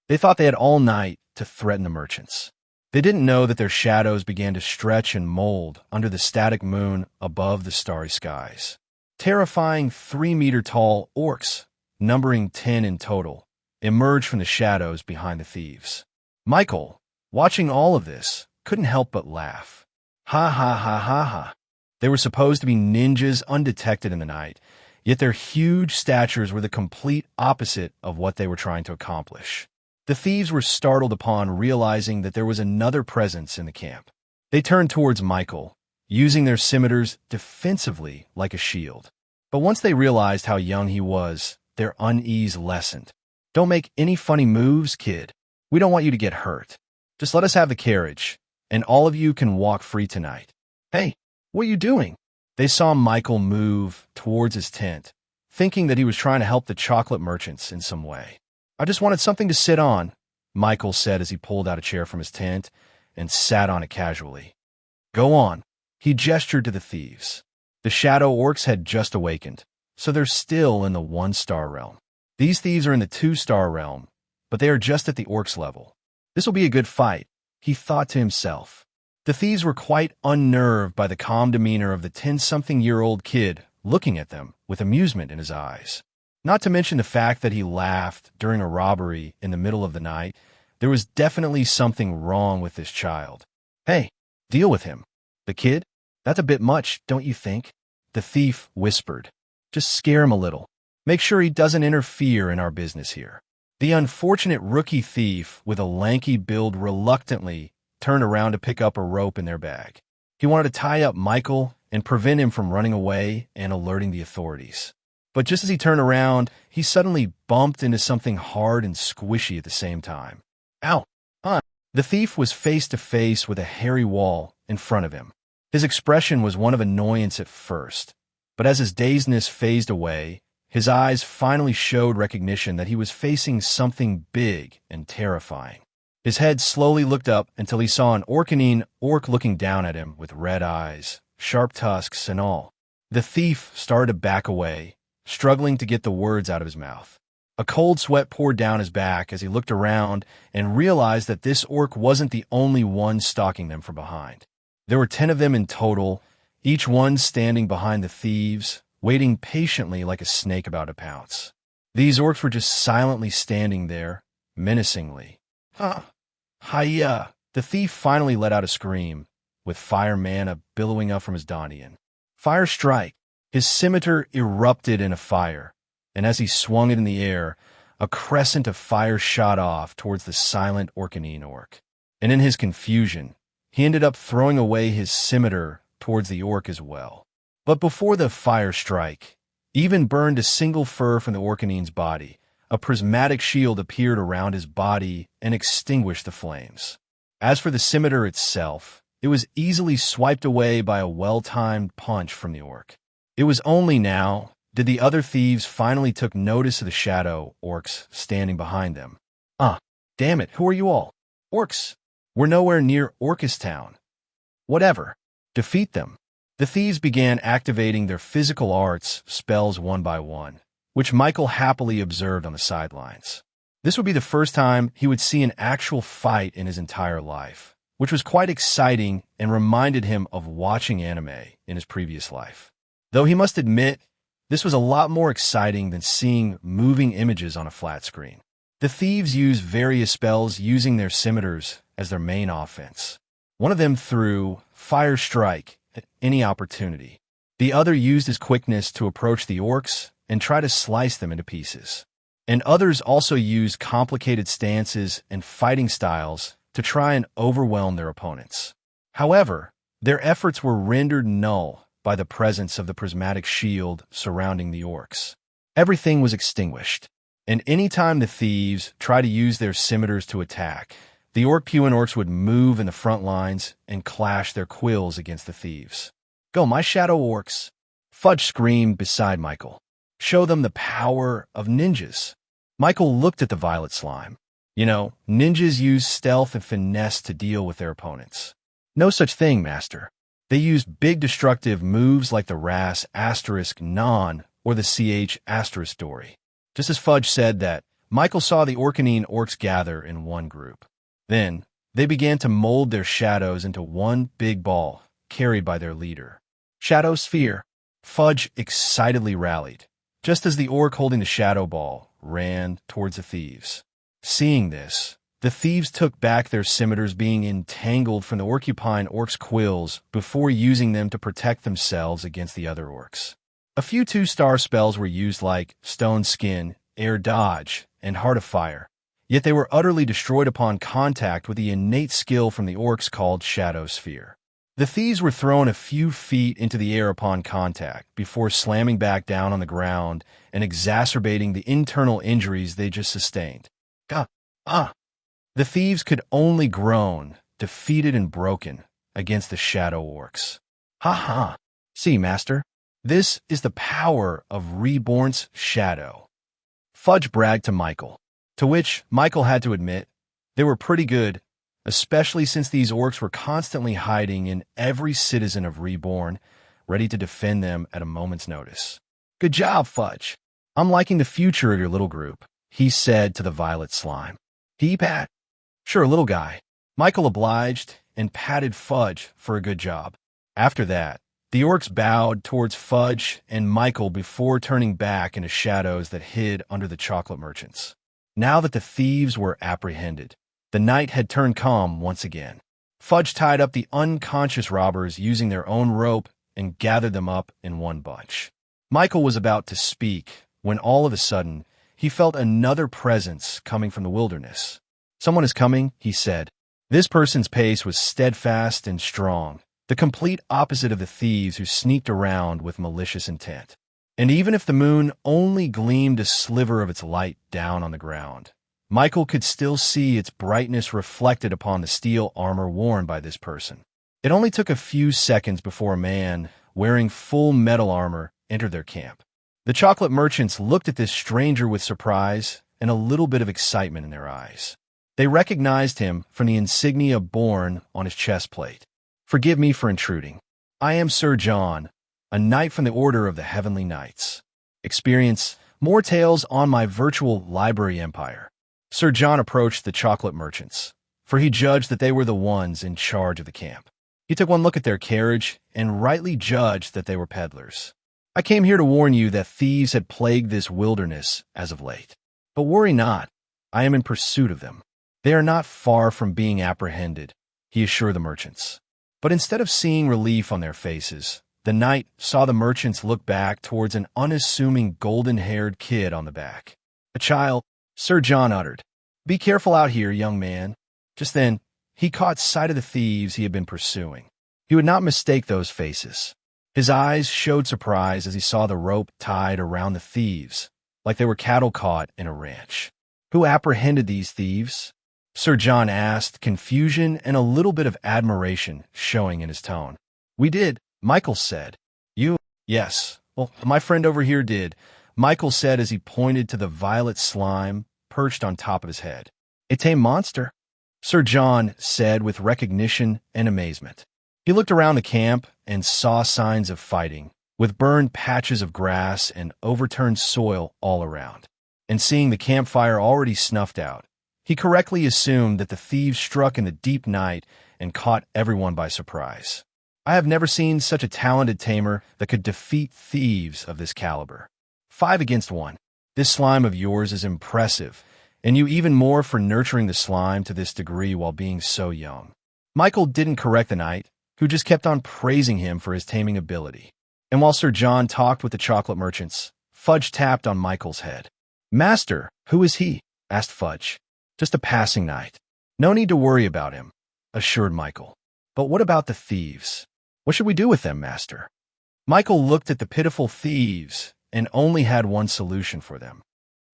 A: They thought they had all night to threaten the merchants. They didn't know that their shadows began to stretch and mold under the static moon above the starry skies. Terrifying 3-meter-tall orcs, numbering 10 in total, emerged from the shadows behind the thieves. Michael, watching all of this, couldn't help but laugh. Ha ha ha ha ha. They were supposed to be ninjas undetected in the night, yet their huge statures were the complete opposite of what they were trying to accomplish. The thieves were startled upon realizing that there was another presence in the camp. They turned towards Michael, using their scimitars defensively like a shield. But once they realized how young he was, their unease lessened. Don't make any funny moves, kid. We don't want you to get hurt. Just let us have the carriage, and all of you can walk free tonight. Hey, what are you doing? They saw Michael move towards his tent, thinking that he was trying to help the chocolate merchants in some way. I just wanted something to sit on, Michael said as he pulled out a chair from his tent and sat on it casually. Go on. He gestured to the thieves. The shadow orcs had just awakened, so they're still in the 1-star realm. These thieves are in the 2-star realm, but they are just at the orcs level. This will be a good fight, he thought to himself. The thieves were quite unnerved by the calm demeanor of the 10-something-year-old kid looking at them with amusement in his eyes. Not to mention the fact that he laughed during a robbery in the middle of the night. There was definitely something wrong with this child. Hey, deal with him. The kid? That's a bit much, don't you think? The thief whispered. Just scare him a little. Make sure he doesn't interfere in our business here. The unfortunate rookie thief with a lanky build reluctantly turned around to pick up a rope in their bag. He wanted to tie up Michael and prevent him from running away and alerting the authorities. But just as he turned around, he suddenly bumped into something hard and squishy at the same time. Ow! The thief was face to face with a hairy wall in front of him. His expression was one of annoyance at first, but as his dazedness phased away, his eyes finally showed recognition that he was facing something big and terrifying. His head slowly looked up until he saw an Orcanine orc looking down at him with red eyes, sharp tusks, and all. The thief started to back away, struggling to get the words out of his mouth. A cold sweat poured down his back as he looked around and realized that this orc wasn't the only one stalking them from behind. There were 10 of them in total, each one standing behind the thieves, waiting patiently like a snake about to pounce. These orcs were just silently standing there, menacingly. Hi-ya! The thief finally let out a scream, with fire mana billowing up from his Dondian. Fire strike! His scimitar erupted in a fire, and as he swung it in the air, a crescent of fire shot off towards the silent Orcanine orc. And in his confusion, he ended up throwing away his scimitar towards the orc as well. But before the fire strike even burned a single fur from the Orcanine's body, a prismatic shield appeared around his body and extinguished the flames. As for the scimitar itself, it was easily swiped away by a well-timed punch from the orc. It was only now did the other thieves finally took notice of the shadow orcs standing behind them. Damn it, who are you all? Orcs. We're nowhere near Orcus Town. Whatever. Defeat them. The thieves began activating their physical arts spells one by one, which Michael happily observed on the sidelines. This would be the first time he would see an actual fight in his entire life, which was quite exciting and reminded him of watching anime in his previous life. Though he must admit, this was a lot more exciting than seeing moving images on a flat screen. The thieves used various spells using their scimitars as their main offense. One of them threw Fire Strike at any opportunity. The other used his quickness to approach the orcs and try to slice them into pieces. And others also used complicated stances and fighting styles to try and overwhelm their opponents. However, their efforts were rendered null by the presence of the prismatic shield surrounding the orcs. Everything was extinguished, and any time the thieves tried to use their scimitars to attack, the Orc-Puan orcs would move in the front lines and clash their quills against the thieves. Go, my shadow orcs! Fudge screamed beside Michael. Show them the power of ninjas. Michael looked at the violet slime. You know, ninjas use stealth and finesse to deal with their opponents. No such thing, master. They use big destructive moves like the Ras * non or the Ch * Dory. Just as Fudge said that, Michael saw the Orcanine orcs gather in one group. Then, they began to mold their shadows into one big ball, carried by their leader. Shadow Sphere. Fudge excitedly rallied, just as the orc holding the shadow ball ran towards the thieves. Seeing this, the thieves took back their scimitars, being entangled from the orcupine orc's quills before using them to protect themselves against the other orcs. A few 2-star spells were used like Stone Skin, Air Dodge, and Heart of Fire, yet they were utterly destroyed upon contact with the innate skill from the orcs called Shadow Sphere. The thieves were thrown a few feet into the air upon contact before slamming back down on the ground and exacerbating the internal injuries they just sustained. The thieves could only groan, defeated and broken, against the shadow orcs. Ha ha! See, master, this is the power of Reborn's shadow. Fudge bragged to Michael, to which Michael had to admit they were pretty good, especially since these orcs were constantly hiding in every citizen of Reborn, ready to defend them at a moment's notice. Good job, Fudge. I'm liking the future of your little group, he said to the violet slime. He pat. Sure, little guy. Michael obliged and patted Fudge for a good job. After that, the orcs bowed towards Fudge and Michael before turning back into shadows that hid under the chocolate merchants. Now that the thieves were apprehended, the night had turned calm once again. Fudge tied up the unconscious robbers using their own rope and gathered them up in one bunch. Michael was about to speak when all of a sudden he felt another presence coming from the wilderness. Someone is coming, he said. This person's pace was steadfast and strong, the complete opposite of the thieves who sneaked around with malicious intent. And even if the moon only gleamed a sliver of its light down on the ground, Michael could still see its brightness reflected upon the steel armor worn by this person. It only took a few seconds before a man wearing full metal armor entered their camp. The chocolate merchants looked at this stranger with surprise and a little bit of excitement in their eyes. They recognized him from the insignia borne on his chest plate. Forgive me for intruding. I am Sir John, a knight from the Order of the Heavenly Knights. Experience more tales on my virtual library empire. Sir John approached the chocolate merchants, for he judged that they were the ones in charge of the camp. He took one look at their carriage and rightly judged that they were peddlers. I came here to warn you that thieves had plagued this wilderness as of late. But worry not, I am in pursuit of them. They are not far from being apprehended, he assured the merchants. But instead of seeing relief on their faces, the knight saw the merchants look back towards an unassuming golden-haired kid on the back. A child, Sir John uttered. Be careful out here, young man. Just then, he caught sight of the thieves he had been pursuing. He would not mistake those faces. His eyes showed surprise as he saw the rope tied around the thieves, like they were cattle caught in a ranch. Who apprehended these thieves? Sir John asked, confusion and a little bit of admiration showing in his tone. We did, Michael said. You? Yes. Well, my friend over here did, Michael said as he pointed to the violet slime perched on top of his head. A tame monster, Sir John said with recognition and amazement. He looked around the camp and saw signs of fighting, with burned patches of grass and overturned soil all around. And seeing the campfire already snuffed out, he correctly assumed that the thieves struck in the deep night and caught everyone by surprise. I have never seen such a talented tamer that could defeat thieves of this caliber. 5 against 1. This slime of yours is impressive, and you even more for nurturing the slime to this degree while being so young. Michael didn't correct the knight, who just kept on praising him for his taming ability. And while Sir John talked with the chocolate merchants, Fudge tapped on Michael's head. Master, who is he? Asked Fudge. Just a passing knight. No need to worry about him, assured Michael. But what about the thieves? What should we do with them, master? Michael looked at the pitiful thieves and only had one solution for them.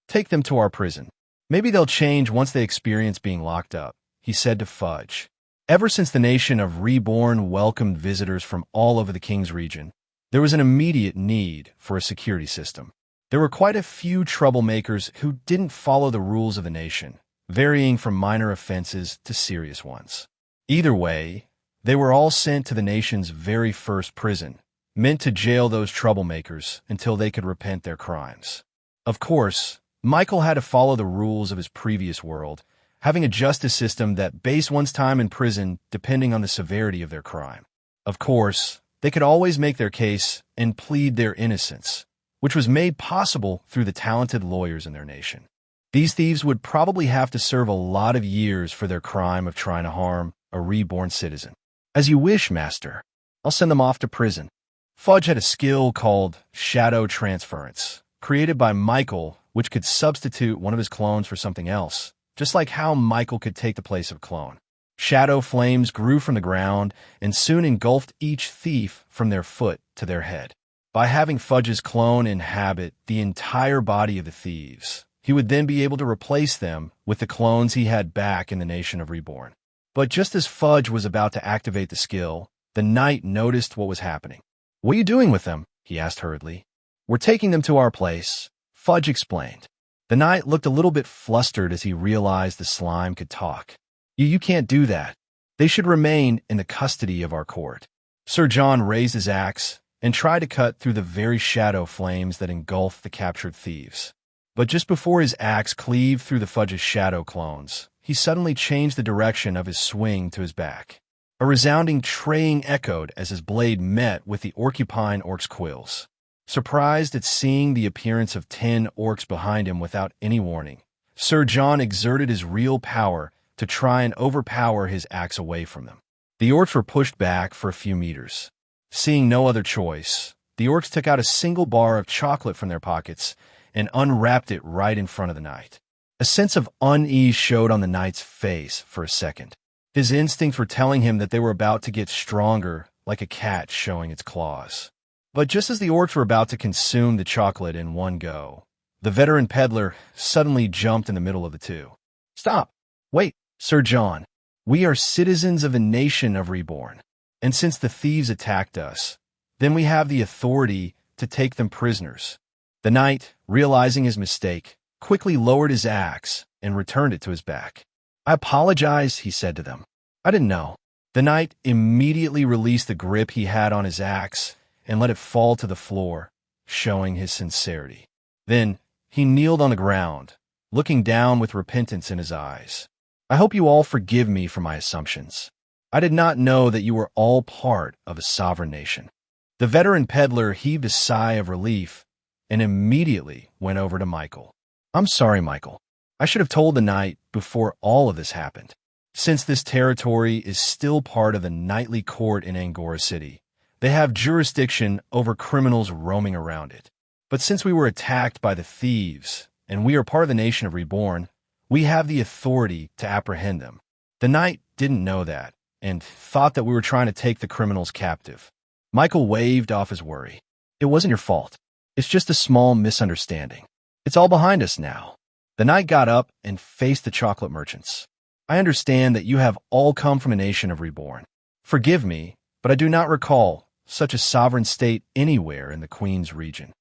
A: Take them to our prison. Maybe they'll change once they experience being locked up, he said to Fudge. Ever since the nation of Reborn welcomed visitors from all over the King's region, there was an immediate need for a security system. There were quite a few troublemakers who didn't follow the rules of the nation, varying from minor offenses to serious ones. Either way, they were all sent to the nation's very first prison, meant to jail those troublemakers until they could repent their crimes. Of course, Michael had to follow the rules of his previous world, having a justice system that based one's time in prison depending on the severity of their crime. Of course, they could always make their case and plead their innocence, which was made possible through the talented lawyers in their nation. These thieves would probably have to serve a lot of years for their crime of trying to harm a reborn citizen. As you wish, master. I'll send them off to prison. Fudge had a skill called shadow transference, created by Michael, which could substitute one of his clones for something else, just like how Michael could take the place of a clone. Shadow flames grew from the ground and soon engulfed each thief from their foot to their head. By having Fudge's clone inhabit the entire body of the thieves, he would then be able to replace them with the clones he had back in the nation of Reborn. But just as Fudge was about to activate the skill, the knight noticed what was happening. "What are you doing with them?" he asked hurriedly. "We're taking them to our place," Fudge explained. The knight looked a little bit flustered as he realized the slime could talk. You can't do that. They should remain in the custody of our court." Sir John raised his axe and tried to cut through the very shadow flames that engulfed the captured thieves. But just before his axe cleaved through the Fudge's shadow clones, he suddenly changed the direction of his swing to his back. A resounding traying echoed as his blade met with the orcupine orc's quills. Surprised at seeing the appearance of 10 orcs behind him without any warning, Sir John exerted his real power to try and overpower his axe away from them. The orcs were pushed back for a few meters. Seeing no other choice, the orcs took out a single bar of chocolate from their pockets and unwrapped it right in front of the knight. A sense of unease showed on the knight's face for a second. His instincts were telling him that they were about to get stronger, like a cat showing its claws. But just as the orcs were about to consume the chocolate in one go, the veteran peddler suddenly jumped in the middle of the two. "Stop! Wait, Sir John. We are citizens of a nation of Reborn, and since the thieves attacked us, then we have the authority to take them prisoners." The knight, realizing his mistake, quickly lowered his axe and returned it to his back. "I apologize," he said to them. "I didn't know." The knight immediately released the grip he had on his axe and let it fall to the floor, showing his sincerity. Then he kneeled on the ground, looking down with repentance in his eyes. "I hope you all forgive me for my assumptions. I did not know that you were all part of a sovereign nation." The veteran peddler heaved a sigh of relief and immediately went over to Michael. "I'm sorry, Michael. I should have told the knight before all of this happened. Since this territory is still part of the knightly court in Angora City, they have jurisdiction over criminals roaming around it. But since we were attacked by the thieves, and we are part of the nation of Reborn, we have the authority to apprehend them." The knight didn't know that, and thought that we were trying to take the criminals captive. Michael waved off his worry. "It wasn't your fault. It's just a small misunderstanding. It's all behind us now." The knight got up and faced the chocolate merchants. "I understand that you have all come from a nation of Reborn. Forgive me, but I do not recall such a sovereign state anywhere in the Queen's region."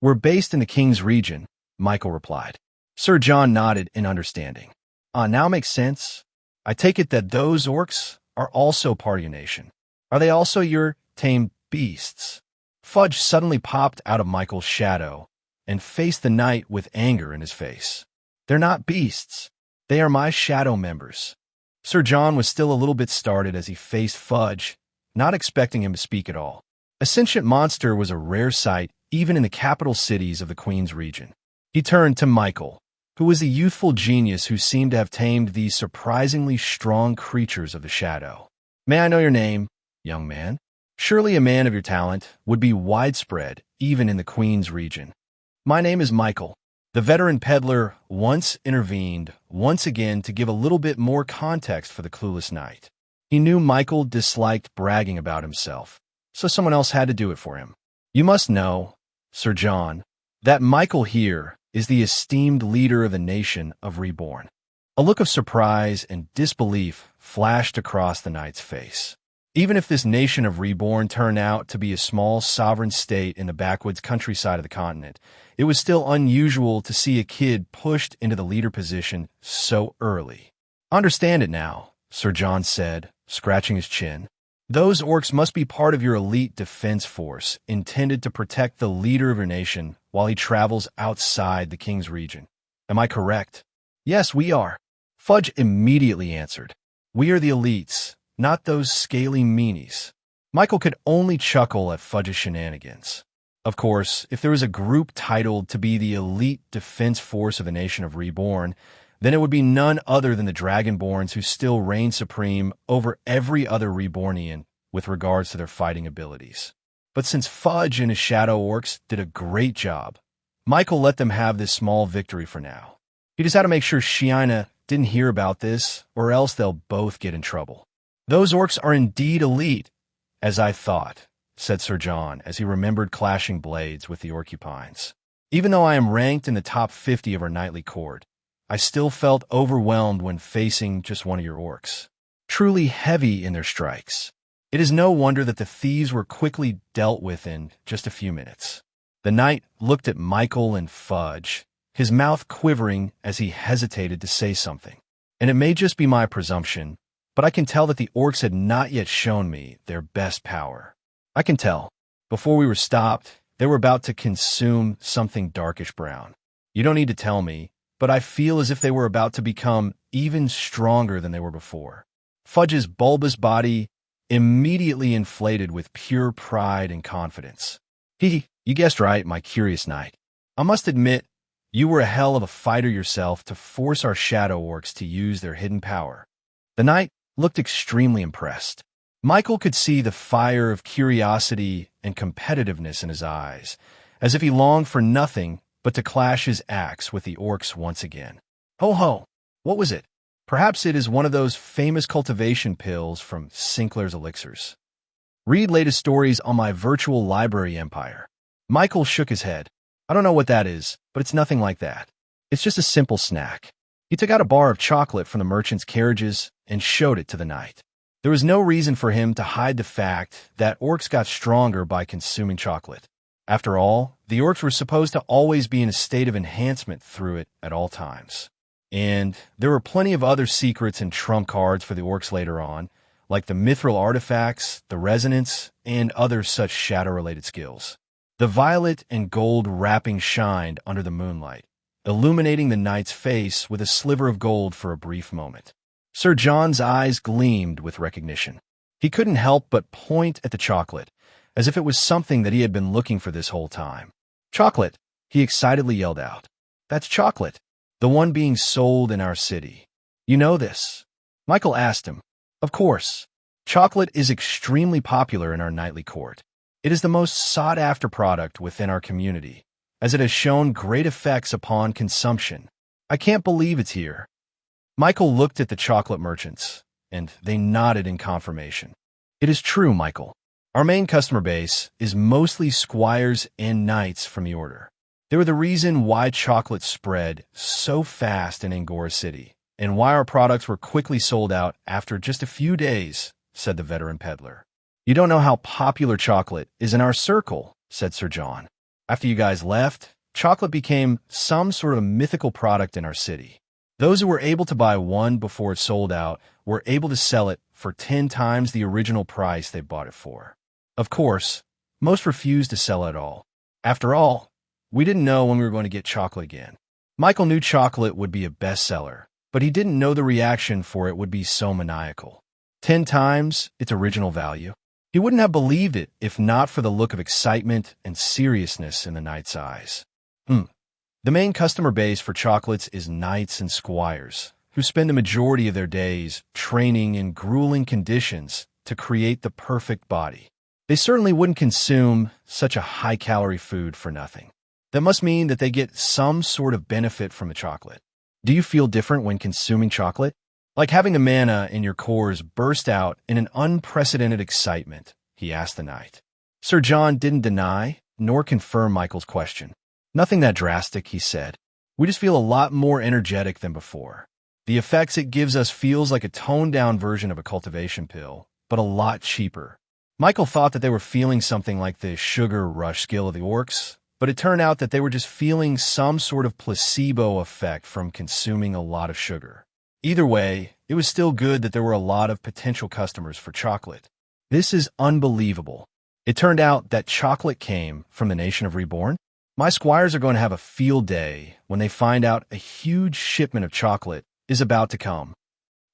A: "We're based in the King's region," Michael replied. Sir John nodded in understanding. Now makes sense. I take it that those orcs are also part of your nation. Are they also your tame beasts?" Fudge suddenly popped out of Michael's shadow and faced the knight with anger in his face. "They're not beasts. They are my shadow members." Sir John was still a little bit startled as he faced Fudge, not expecting him to speak at all. A sentient monster was a rare sight even in the capital cities of the Queen's region. He turned to Michael, who was a youthful genius who seemed to have tamed these surprisingly strong creatures of the shadow. "May I know your name, young man? Surely a man of your talent would be widespread even in the Queen's region." "My name is Michael." The veteran peddler once intervened once again to give a little bit more context for the clueless knight. He knew Michael disliked bragging about himself, so someone else had to do it for him. "You must know, Sir John, that Michael here is the esteemed leader of the nation of Reborn." A look of surprise and disbelief flashed across the knight's face. Even if this nation of Reborn turned out to be a small sovereign state in the backwoods countryside of the continent, it was still unusual to see a kid pushed into the leader position so early. "Understand it now," Sir John said, scratching his chin. "Those orcs must be part of your elite defense force, intended to protect the leader of your nation while he travels outside the King's region. Am I correct?" "Yes, we are," Fudge immediately answered. "We are the elites, not those scaly meanies." Michael could only chuckle at Fudge's shenanigans. Of course, if there was a group titled to be the elite defense force of the nation of Reborn, then it would be none other than the Dragonborns who still reign supreme over every other Rebornian with regards to their fighting abilities. But since Fudge and his Shadow Orcs did a great job, Michael let them have this small victory for now. He just had to make sure Shiina didn't hear about this, or else they'll both get in trouble. "Those orcs are indeed elite, as I thought," said Sir John as he remembered clashing blades with the Orcupines. "Even though I am ranked in the top 50 of our knightly court, I still felt overwhelmed when facing just one of your orcs. Truly heavy in their strikes. It is no wonder that the thieves were quickly dealt with in just a few minutes." The knight looked at Michael and Fudge, his mouth quivering as he hesitated to say something. "And it may just be my presumption, but I can tell that the orcs had not yet shown me their best power. I can tell. Before we were stopped, they were about to consume something darkish brown. You don't need to tell me, but I feel as if they were about to become even stronger than they were before." Fudge's bulbous body immediately inflated with pure pride and confidence. You guessed right, my curious knight. I must admit, you were a hell of a fighter yourself to force our Shadow Orcs to use their hidden power." The knight looked extremely impressed. Michael could see the fire of curiosity and competitiveness in his eyes, as if he longed for nothing but to clash his axe with the orcs once again. "Ho ho! What was it? Perhaps it is one of those famous cultivation pills from Sinclair's Elixirs. Read latest stories on my virtual library empire." Michael shook his head. "I don't know what that is, but it's nothing like that. It's just a simple snack." He took out a bar of chocolate from the merchant's carriages and showed it to the knight. There was no reason for him to hide the fact that orcs got stronger by consuming chocolate. After all, the orcs were supposed to always be in a state of enhancement through it at all times. And there were plenty of other secrets and trump cards for the orcs later on, like the mithril artifacts, the resonance, and other such shadow-related skills. The violet and gold wrapping shined under the moonlight, illuminating the knight's face with a sliver of gold for a brief moment. Sir John's eyes gleamed with recognition. He couldn't help but point at the chocolate, as if it was something that he had been looking for this whole time. "Chocolate!" he excitedly yelled out. "That's chocolate, the one being sold in our city. You know this?" Michael asked him. "Of course. Chocolate is extremely popular in our knightly court. It is the most sought-after product within our community, as it has shown great effects upon consumption. I can't believe it's here." Michael looked at the chocolate merchants, and they nodded in confirmation. "It is true, Michael. Our main customer base is mostly squires and knights from the order. They were the reason why chocolate spread so fast in Angora City, and why our products were quickly sold out after just a few days," said the veteran peddler. "You don't know how popular chocolate is in our circle," said Sir John. "After you guys left, chocolate became some sort of mythical product in our city. Those who were able to buy one before it sold out were able to sell it for 10 times the original price they bought it for. Of course, most refused to sell at all. After all, we didn't know when we were going to get chocolate again. Michael knew chocolate would be a bestseller, but he didn't know the reaction for it would be so maniacal. 10 times its original value. He wouldn't have believed it if not for the look of excitement and seriousness in the knight's eyes. The main customer base for chocolates is knights and squires, who spend the majority of their days training in grueling conditions to create the perfect body. They certainly wouldn't consume such a high-calorie food for nothing. That must mean that they get some sort of benefit from the chocolate. Do you feel different when consuming chocolate? Like having the mana in your cores burst out in an unprecedented excitement, he asked the knight. Sir John didn't deny nor confirm Michael's question. Nothing that drastic, he said. We just feel a lot more energetic than before. The effects it gives us feels like a toned-down version of a cultivation pill, but a lot cheaper. Michael thought that they were feeling something like the sugar rush skill of the orcs, but it turned out that they were just feeling some sort of placebo effect from consuming a lot of sugar. Either way, it was still good that there were a lot of potential customers for chocolate. This is unbelievable. It turned out that chocolate came from the nation of Reborn. My squires are going to have a field day when they find out a huge shipment of chocolate is about to come.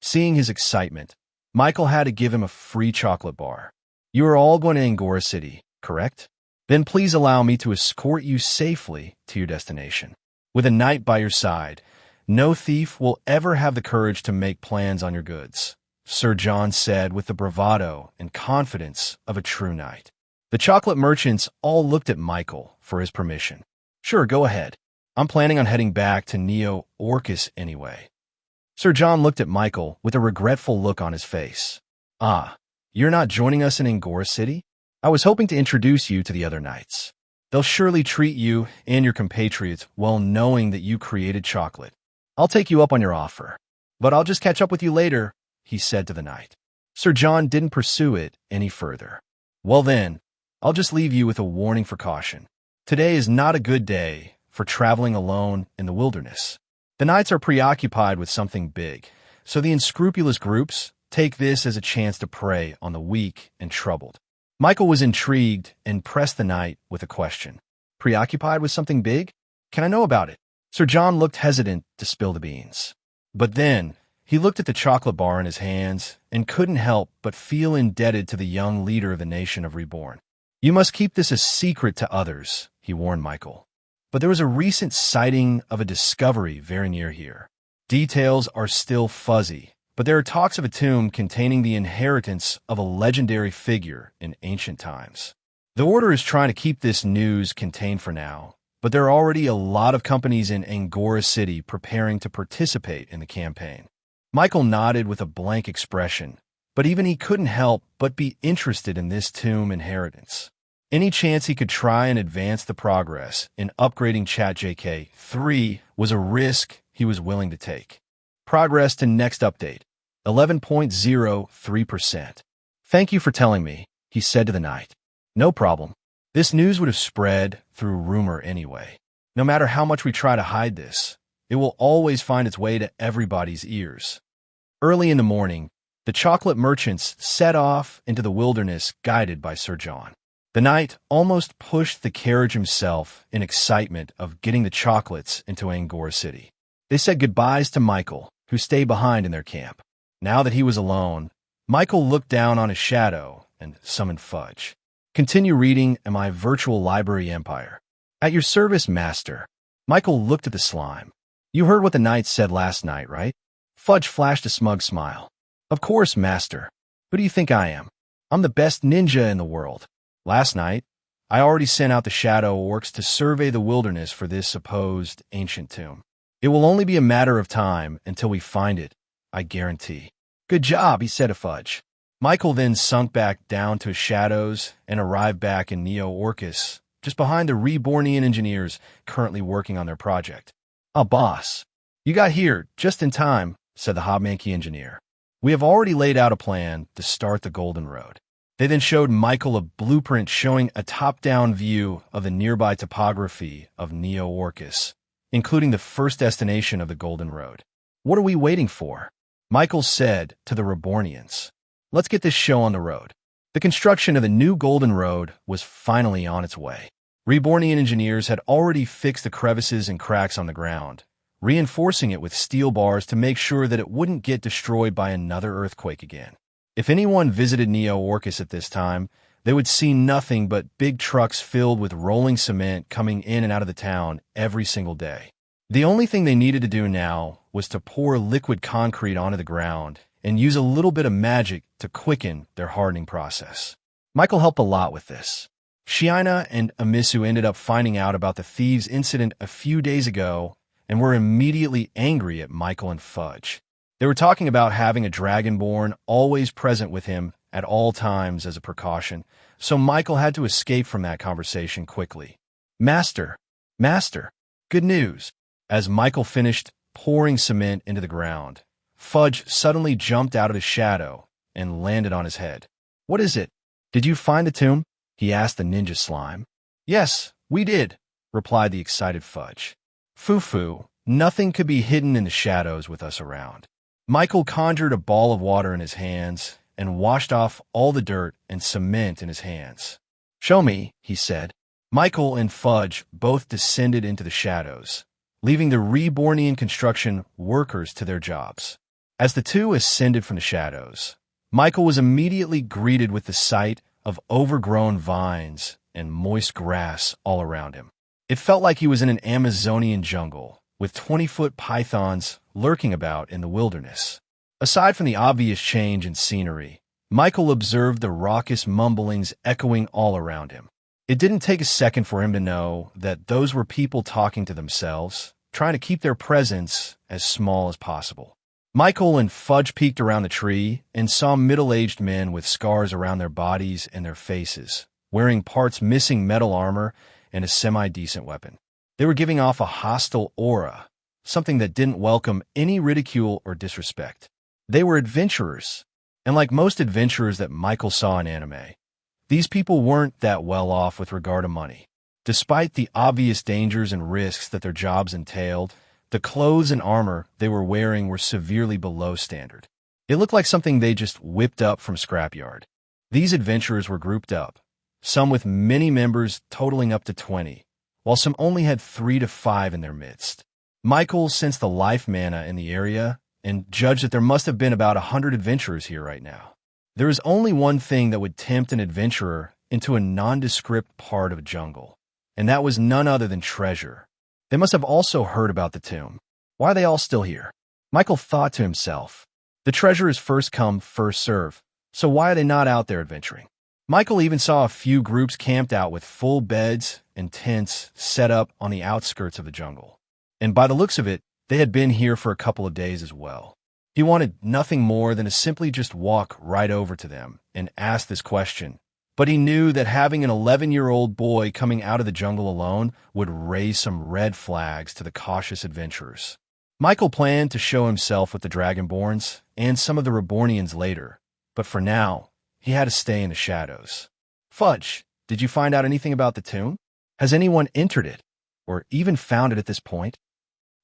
A: Seeing his excitement, Michael had to give him a free chocolate bar. You are all going to Angora City, correct? Then please allow me to escort you safely to your destination. With a knight by your side, no thief will ever have the courage to make plans on your goods, Sir John said with the bravado and confidence of a true knight. The chocolate merchants all looked at Michael for his permission. Sure, go ahead. I'm planning on heading back to Neo Orcus anyway. Sir John looked at Michael with a regretful look on his face. Ah, you're not joining us in Angora City? I was hoping to introduce you to the other knights. They'll surely treat you and your compatriots well knowing that you created chocolate. I'll take you up on your offer. But I'll just catch up with you later, he said to the knight. Sir John didn't pursue it any further. Well then, I'll just leave you with a warning for caution. Today is not a good day for traveling alone in the wilderness. The knights are preoccupied with something big, so the unscrupulous groups take this as a chance to prey on the weak and troubled. Michael was intrigued and pressed the knight with a question. Preoccupied with something big? Can I know about it? Sir John looked hesitant to spill the beans. But then, he looked at the chocolate bar in his hands and couldn't help but feel indebted to the young leader of the nation of Reborn. You must keep this a secret to others, he warned Michael. But there was a recent sighting of a discovery very near here. Details are still fuzzy, but there are talks of a tomb containing the inheritance of a legendary figure in ancient times. The Order is trying to keep this news contained for now, but there are already a lot of companies in Angora City preparing to participate in the campaign. Michael nodded with a blank expression, but even he couldn't help but be interested in this tomb inheritance. Any chance he could try and advance the progress in upgrading ChatJK3 was a risk he was willing to take. Progress to next update, 11.03%. Thank you for telling me, he said to the knight. No problem. This news would have spread through rumor anyway. No matter how much we try to hide this, it will always find its way to everybody's ears. Early in the morning, the chocolate merchants set off into the wilderness guided by Sir John. The knight almost pushed the carriage himself in excitement of getting the chocolates into Angora City. They said goodbyes to Michael, who stayed behind in their camp. Now that he was alone, Michael looked down on his shadow and summoned Fudge. Continue reading in my virtual library empire. At your service, master. Michael looked at the slime. You heard what the knight said last night, right? Fudge flashed a smug smile. Of course, master. Who do you think I am? I'm the best ninja in the world. Last night, I already sent out the shadow orcs to survey the wilderness for this supposed ancient tomb. It will only be a matter of time until we find it, I guarantee. Good job, he said to Fudge. Michael then sunk back down to his shadows and arrived back in Neo Orcus, just behind the Rebornian engineers currently working on their project. Ah, boss. You got here just in time, said the Hobmanky engineer. We have already laid out a plan to start the Golden Road. They then showed Michael a blueprint showing a top-down view of the nearby topography of Neo Orcus, including the first destination of the Golden Road. What are we waiting for? Michael said to the Rebornians. Let's get this show on the road. The construction of the new Golden Road was finally on its way. Rebornian engineers had already fixed the crevices and cracks on the ground, reinforcing it with steel bars to make sure that it wouldn't get destroyed by another earthquake again. If anyone visited Neo Orcus at this time, they would see nothing but big trucks filled with rolling cement coming in and out of the town every single day. The only thing they needed to do now was to pour liquid concrete onto the ground and use a little bit of magic to quicken their hardening process. Michael helped a lot with this. Shiina and Amisu ended up finding out about the thieves' incident a few days ago and were immediately angry at Michael and Fudge. They were talking about having a Dragonborn always present with him at all times as a precaution, so Michael had to escape from that conversation quickly. Master, good news. As Michael finished pouring cement into the ground, Fudge suddenly jumped out of his shadow and landed on his head. What is it? Did you find the tomb? He asked the ninja slime. Yes, we did, replied the excited Fudge. Foo-foo, nothing could be hidden in the shadows with us around. Michael conjured a ball of water in his hands and washed off all the dirt and cement in his hands. Show me, he said. Michael and Fudge both descended into the shadows, leaving the Rebornian construction workers to their jobs. As the two ascended from the shadows, Michael was immediately greeted with the sight of overgrown vines and moist grass all around him. It felt like he was in an Amazonian jungle, with 20-foot pythons lurking about in the wilderness. Aside from the obvious change in scenery, Michael observed the raucous mumblings echoing all around him. It didn't take a second for him to know that those were people talking to themselves, trying to keep their presence as small as possible. Michael and Fudge peeked around the tree and saw middle-aged men with scars around their bodies and their faces, wearing parts missing metal armor and a semi-decent weapon. They were giving off a hostile aura, something that didn't welcome any ridicule or disrespect. They were adventurers, and like most adventurers that Michael saw in anime, these people weren't that well off with regard to money. Despite the obvious dangers and risks that their jobs entailed, the clothes and armor they were wearing were severely below standard. It looked like something they just whipped up from scrapyard. These adventurers were grouped up, some with many members totaling up to 20, while some only had 3 to 5 in their midst. Michael sensed the life mana in the area and judged that there must have been about 100 adventurers here right now. There is only one thing that would tempt an adventurer into a nondescript part of a jungle, and that was none other than treasure. They must have also heard about the tomb. Why are they all still here? Michael thought to himself. The treasure is first come, first serve, so why are they not out there adventuring? Michael even saw a few groups camped out with full beds and tents set up on the outskirts of the jungle. And by the looks of it, they had been here for a couple of days as well. He wanted nothing more than to simply just walk right over to them and ask this question. But he knew that having an 11-year-old boy coming out of the jungle alone would raise some red flags to the cautious adventurers. Michael planned to show himself with the Dragonborns and some of the Rebornians later, but for now, he had to stay in the shadows. Fudge, did you find out anything about the tomb? Has anyone entered it, or even found it at this point?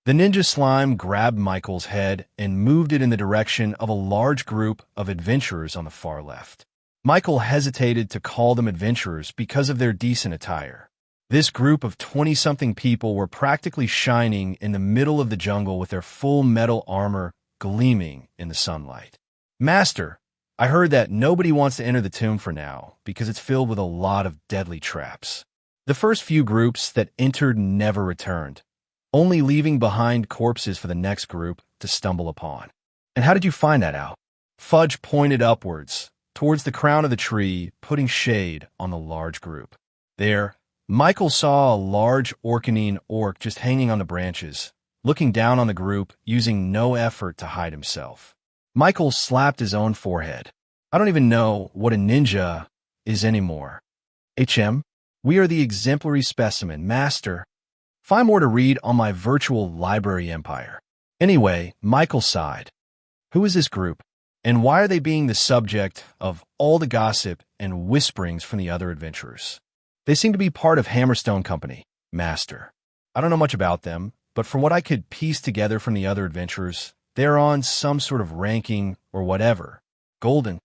A: The ninja slime grabbed Michael's head and moved it in the direction of a large group of adventurers on the far left. Michael hesitated to call them adventurers because of their decent attire. This group of 20-something people were practically shining in the middle of the jungle with their full metal armor gleaming in the sunlight. Master, I heard that nobody wants to enter the tomb for now because it's filled with a lot of deadly traps. The first few groups that entered never returned, only leaving behind corpses for the next group to stumble upon. And how did you find that out? Fudge pointed upwards, towards the crown of the tree, putting shade on the large group. There, Michael saw a large Orcanine orc just hanging on the branches, looking down on the group, using no effort to hide himself. Michael slapped his own forehead. I don't even know what a ninja is anymore. HM, we are the exemplary specimen, Master. Find more to read on my virtual library empire. Anyway, Michael sighed. Who is this group? And why are they being the subject of all the gossip and whisperings from the other adventurers? They seem to be part of Hammerstone Company, Master. I don't know much about them, but from what I could piece together from the other adventurers, they're on some sort of ranking or whatever. Golden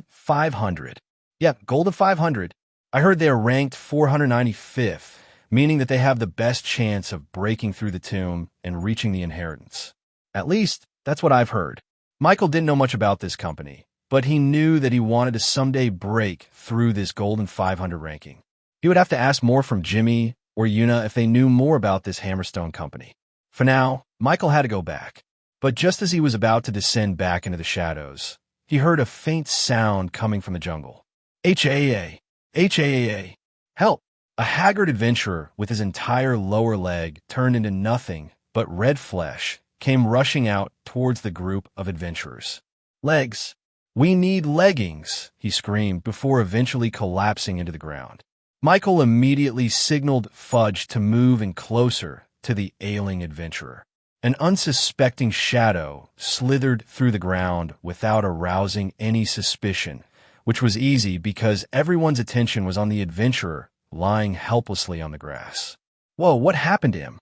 A: 500. Yep, Golden 500. I heard they're ranked 495th, meaning that they have the best chance of breaking through the tomb and reaching the inheritance. At least, that's what I've heard. Michael didn't know much about this company, but he knew that he wanted to someday break through this Golden 500 ranking. He would have to ask more from Jimmy or Yuna if they knew more about this Hammerstone Company. For now, Michael had to go back. But just as he was about to descend back into the shadows, he heard a faint sound coming from the jungle. HAA! HAA! Help! A haggard adventurer with his entire lower leg turned into nothing but red flesh came rushing out towards the group of adventurers. Legs! We need leggings! He screamed before eventually collapsing into the ground. Michael immediately signaled Fudge to move in closer to the ailing adventurer. An unsuspecting shadow slithered through the ground without arousing any suspicion, which was easy because everyone's attention was on the adventurer lying helplessly on the grass. Whoa, what happened to him?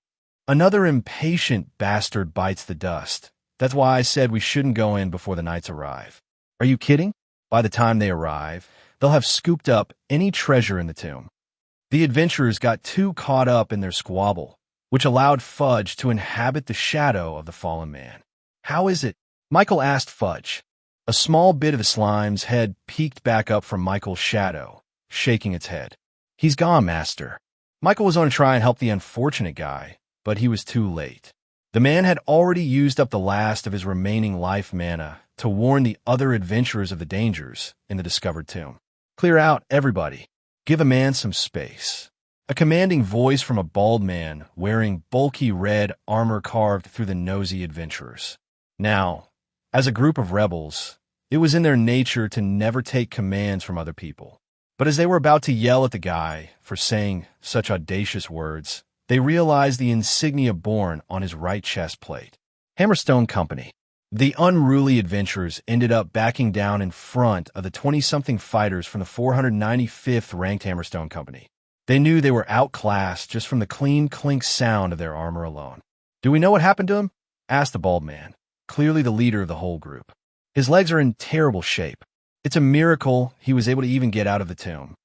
A: Another impatient bastard bites the dust. That's why I said we shouldn't go in before the knights arrive. Are you kidding? By the time they arrive, they'll have scooped up any treasure in the tomb. The adventurers got too caught up in their squabble, which allowed Fudge to inhabit the shadow of the fallen man. How is it? Michael asked Fudge. A small bit of the slime's head peeked back up from Michael's shadow, shaking its head. "He's gone, Master." Michael was going to try and help the unfortunate guy, but he was too late. The man had already used up the last of his remaining life mana to warn the other adventurers of the dangers in the discovered tomb. "Clear out, everybody. Give a man some space." A commanding voice from a bald man wearing bulky red armor carved through the nosy adventurers. Now, as a group of rebels, it was in their nature to never take commands from other people. But as they were about to yell at the guy for saying such audacious words, they realized the insignia born on his right chest plate. Hammerstone Company. The unruly adventurers ended up backing down in front of the 20-something fighters from the 495th ranked Hammerstone Company. They knew they were outclassed just from the clean clink sound of their armor alone. "Do we know what happened to him?" asked the bald man, clearly the leader of the whole group. "His legs are in terrible shape. It's a miracle he was able to even get out of the tomb."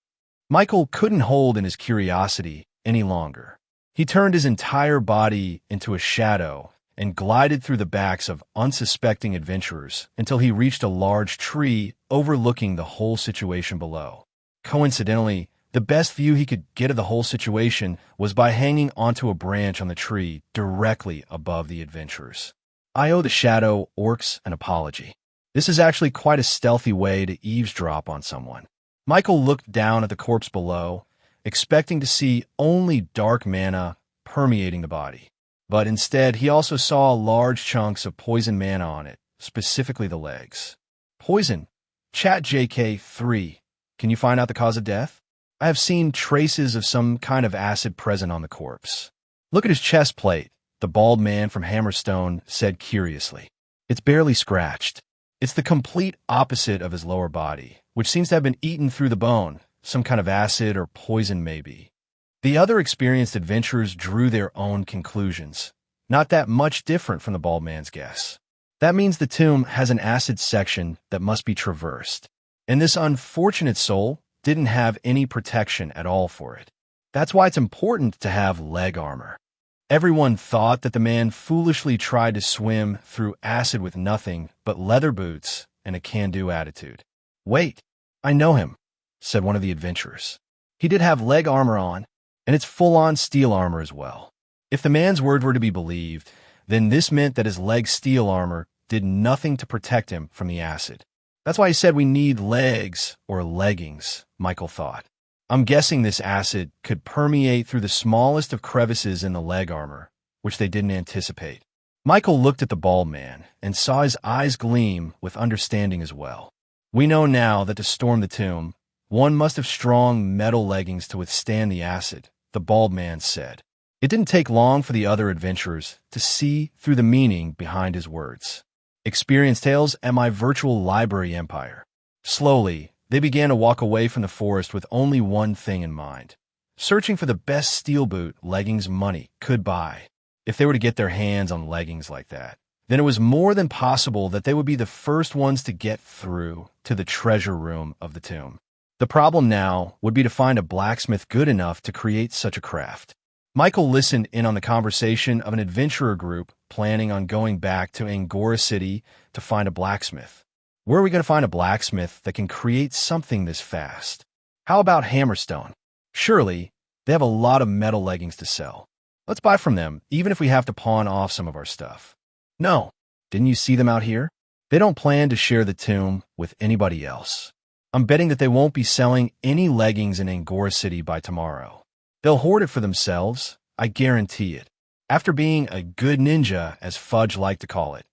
A: Michael couldn't hold in his curiosity any longer. He turned his entire body into a shadow and glided through the backs of unsuspecting adventurers until he reached a large tree overlooking the whole situation below. Coincidentally, the best view he could get of the whole situation was by hanging onto a branch on the tree directly above the adventurers. "I owe the shadow orcs an apology. This is actually quite a stealthy way to eavesdrop on someone." Michael looked down at the corpse below, expecting to see only dark mana permeating the body. But instead, he also saw large chunks of poison mana on it, specifically the legs. "Poison. Chat JK3. Can you find out the cause of death? I have seen traces of some kind of acid present on the corpse." "Look at his chest plate," the bald man from Hammerstone said curiously. "It's barely scratched. It's the complete opposite of his lower body, which seems to have been eaten through the bone, some kind of acid or poison maybe." The other experienced adventurers drew their own conclusions, not that much different from the bald man's guess. That means the tomb has an acid section that must be traversed, and this unfortunate soul didn't have any protection at all for it. That's why it's important to have leg armor. Everyone thought that the man foolishly tried to swim through acid with nothing but leather boots and a can-do attitude. "Wait, I know him," said one of the adventurers. "He did have leg armor on, and it's full-on steel armor as well." If the man's word were to be believed, then this meant that his leg steel armor did nothing to protect him from the acid. That's why he said we need legs or leggings, Michael thought. I'm guessing this acid could permeate through the smallest of crevices in the leg armor, which they didn't anticipate. Michael looked at the bald man and saw his eyes gleam with understanding as well. "We know now that to storm the tomb, one must have strong metal leggings to withstand the acid," the bald man said. It didn't take long for the other adventurers to see through the meaning behind his words. Experience tales at my virtual library empire. Slowly, they began to walk away from the forest with only one thing in mind: searching for the best steel boot leggings money could buy. If they were to get their hands on leggings like that, then it was more than possible that they would be the first ones to get through to the treasure room of the tomb. The problem now would be to find a blacksmith good enough to create such a craft. Michael listened in on the conversation of an adventurer group planning on going back to Angora City to find a blacksmith. Where are we going to find a blacksmith that can create something this fast? How about Hammerstone? Surely, they have a lot of metal leggings to sell. Let's buy from them, even if we have to pawn off some of our stuff. No, didn't you see them out here? They don't plan to share the tomb with anybody else. I'm betting that they won't be selling any leggings in Angora City by tomorrow. They'll hoard it for themselves, I guarantee it. After being a good ninja, as Fudge liked to call it,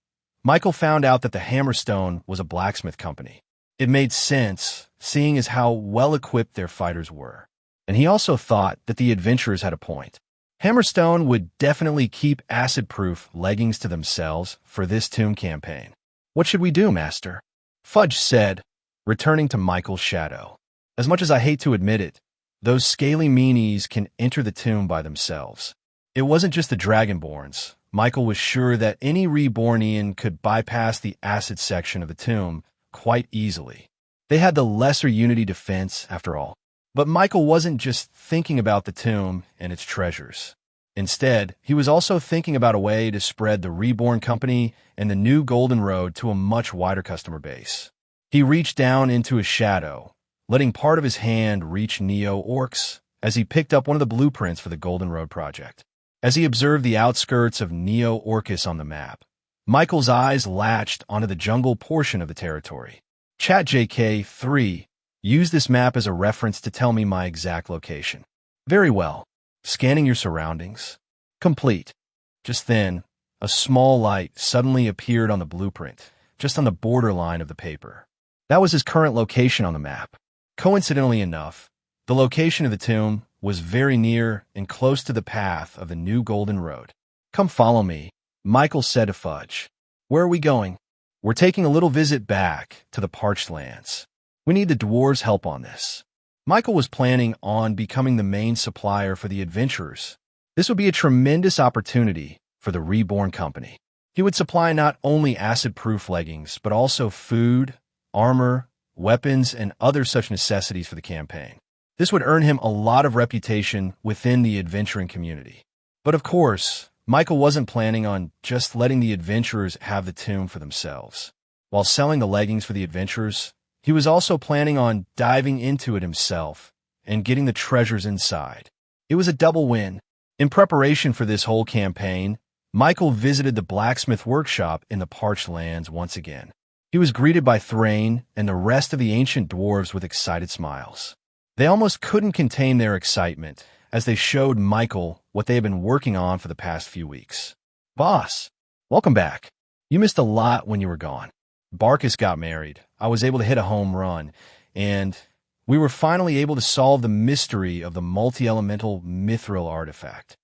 A: Michael found out that the Hammerstone was a blacksmith company. It made sense, seeing as how well-equipped their fighters were. And he also thought that the adventurers had a point. Hammerstone would definitely keep acid-proof leggings to themselves for this tomb campaign. "What should we do, Master?" Fudge said, returning to Michael's shadow. "As much as I hate to admit it, those scaly meanies can enter the tomb by themselves." It wasn't just the Dragonborns. Michael was sure that any Rebornian could bypass the acid section of the tomb quite easily. They had the lesser unity defense, after all. But Michael wasn't just thinking about the tomb and its treasures. Instead, he was also thinking about a way to spread the Reborn company and the new Golden Road to a much wider customer base. He reached down into his shadow, letting part of his hand reach Neo-Orcs as he picked up one of the blueprints for the Golden Road project. As he observed the outskirts of Neo-Orcus on the map, Michael's eyes latched onto the jungle portion of the territory. ChatJK3, use this map as a reference to tell me my exact location. Very well. Scanning your surroundings. Complete. Just then, a small light suddenly appeared on the blueprint, just on the borderline of the paper. That was his current location on the map. Coincidentally enough, the location of the tomb was very near and close to the path of the new Golden Road. Come follow me, Michael said to Fudge. Where are we going? We're taking a little visit back to the parched lands. We need the dwarves' help on this. Michael was planning on becoming the main supplier for the adventurers. This would be a tremendous opportunity for the Reborn company. He would supply not only acid-proof leggings, but also food, armor, weapons, and other such necessities for the campaign. This would earn him a lot of reputation within the adventuring community. But of course, Michael wasn't planning on just letting the adventurers have the tomb for themselves. While selling the leggings for the adventurers, he was also planning on diving into it himself and getting the treasures inside. It was a double win. In preparation for this whole campaign, Michael visited the blacksmith workshop in the parched lands once again. He was greeted by Thrain and the rest of the ancient dwarves with excited smiles. They almost couldn't contain their excitement as they showed Michael what they had been working on for the past few weeks. Boss, welcome back. You missed a lot when you were gone. Barkus got married. I was able to hit a home run, and we were finally able to solve the mystery of the multi-elemental mithril artifact.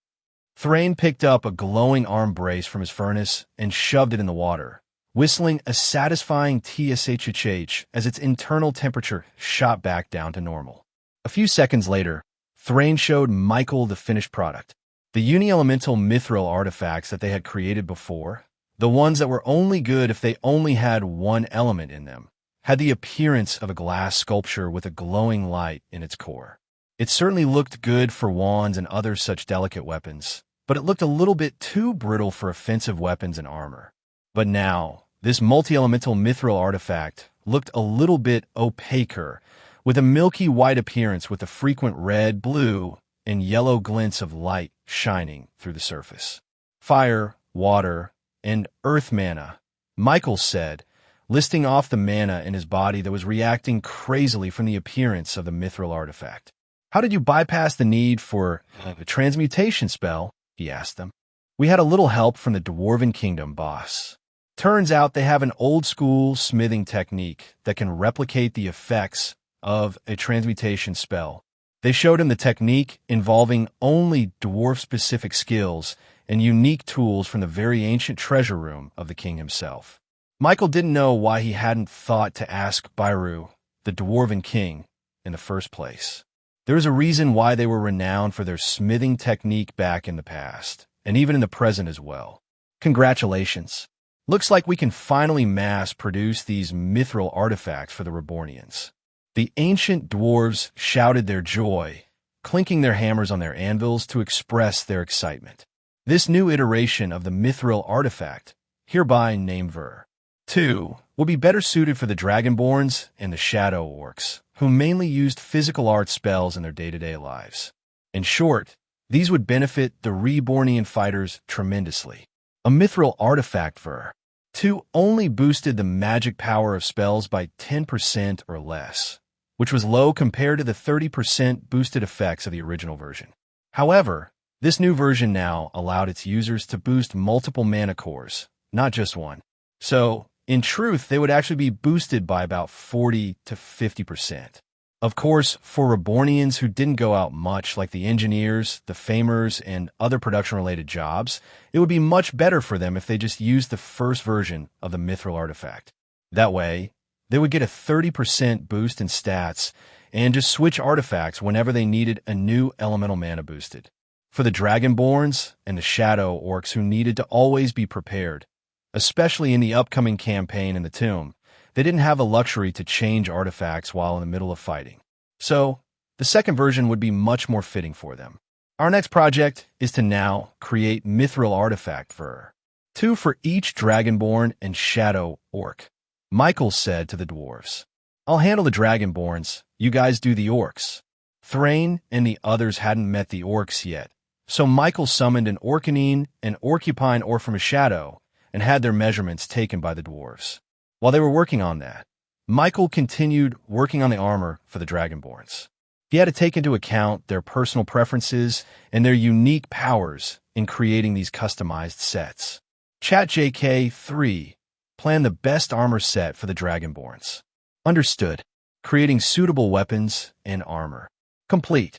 A: Thrain picked up a glowing arm brace from his furnace and shoved it in the water, whistling a satisfying tshhh as its internal temperature shot back down to normal. A few seconds later, Thrain showed Michael the finished product. The uni-elemental mithril artifacts that they had created before, the ones that were only good if they only had one element in them, had the appearance of a glass sculpture with a glowing light in its core. It certainly looked good for wands and other such delicate weapons, but it looked a little bit too brittle for offensive weapons and armor. But now, this multi-elemental mithril artifact looked a little bit opaquer, with a milky white appearance with the frequent red, blue, and yellow glints of light shining through the surface. Fire, water, and earth mana, Michael said, listing off the mana in his body that was reacting crazily from the appearance of the mithril artifact. How did you bypass the need for a transmutation spell? He asked them. We had a little help from the Dwarven Kingdom, boss. Turns out they have an old-school smithing technique that can replicate the effects of a transmutation spell. They showed him the technique involving only dwarf-specific skills and unique tools from the very ancient treasure room of the king himself. Michael didn't know why he hadn't thought to ask Byru, the Dwarven King, in the first place. There was a reason why they were renowned for their smithing technique back in the past, and even in the present as well. Congratulations. Looks like we can finally mass-produce these mithril artifacts for the Rebornians. The ancient dwarves shouted their joy, clinking their hammers on their anvils to express their excitement. This new iteration of the mithril artifact, hereby named Ver 2, will be better suited for the Dragonborns and the Shadow Orcs, who mainly used physical art spells in their day-to-day lives. In short, these would benefit the Rebornian fighters tremendously. A mithril artifact Ver 2 only boosted the magic power of spells by 10% or less, which was low compared to the 30% boosted effects of the original version. However, this new version now allowed its users to boost multiple mana cores, not just one. So, in truth, they would actually be boosted by about 40 to 50%. Of course, for Rebornians who didn't go out much, like the engineers, the famers, and other production-related jobs, it would be much better for them if they just used the first version of the mithril artifact. That way, they would get a 30% boost in stats and just switch artifacts whenever they needed a new elemental mana boosted. For the Dragonborns and the Shadow Orcs who needed to always be prepared, especially in the upcoming campaign in the tomb, they didn't have the luxury to change artifacts while in the middle of fighting. So, the second version would be much more fitting for them. Our next project is to now create mithril artifact fur. 2 for each dragonborn and shadow orc. Michael said to the dwarves. I'll handle the dragonborns, you guys do the orcs. Thrain and the others hadn't met the orcs yet, so Michael summoned an orcanine and orcupine or from a shadow and had their measurements taken by the dwarves. While they were working on that, Michael continued working on the armor for the dragonborns. He had to take into account their personal preferences and their unique powers in creating these customized sets. ChatJK3 planned the best armor set for the dragonborns. Understood. Creating suitable weapons and armor. Complete.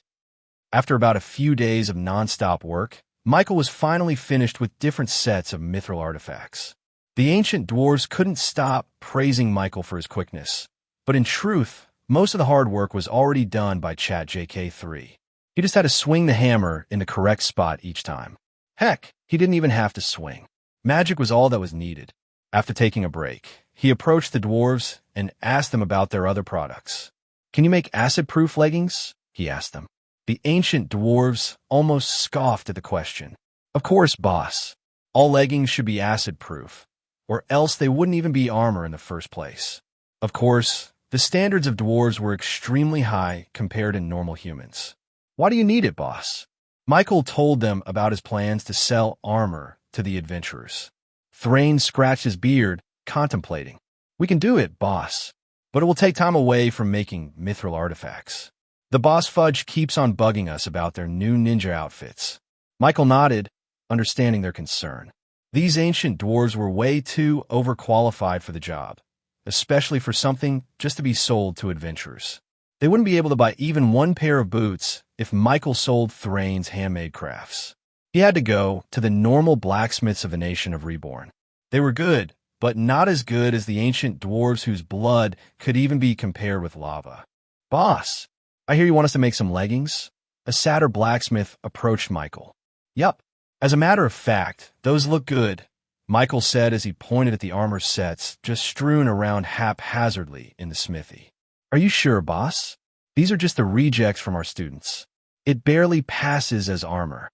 A: After about a few days of non-stop work, Michael was finally finished with different sets of mithril artifacts. The ancient dwarves couldn't stop praising Michael for his quickness, but in truth, most of the hard work was already done by ChatJK3. He just had to swing the hammer in the correct spot each time. Heck, he didn't even have to swing. Magic was all that was needed. After taking a break, he approached the dwarves and asked them about their other products. Can you make acid-proof leggings? He asked them. The ancient dwarves almost scoffed at the question. Of course, boss. All leggings should be acid-proof, or else they wouldn't even be armor in the first place. Of course, the standards of dwarves were extremely high compared to normal humans. Why do you need it, boss? Michael told them about his plans to sell armor to the adventurers. Thrain scratched his beard, contemplating. We can do it, boss, but it will take time away from making mithril artifacts. The boss fudge keeps on bugging us about their new ninja outfits. Michael nodded, understanding their concern. These ancient dwarves were way too overqualified for the job, especially for something just to be sold to adventurers. They wouldn't be able to buy even one pair of boots if Michael sold Thrain's handmade crafts. He had to go to the normal blacksmiths of the nation of Reborn. They were good, but not as good as the ancient dwarves whose blood could even be compared with lava. Boss, I hear you want us to make some leggings? A sadder blacksmith approached Michael. Yup. As a matter of fact, those look good, Michael said as he pointed at the armor sets just strewn around haphazardly in the smithy. Are you sure, boss? These are just the rejects from our students. It barely passes as armor.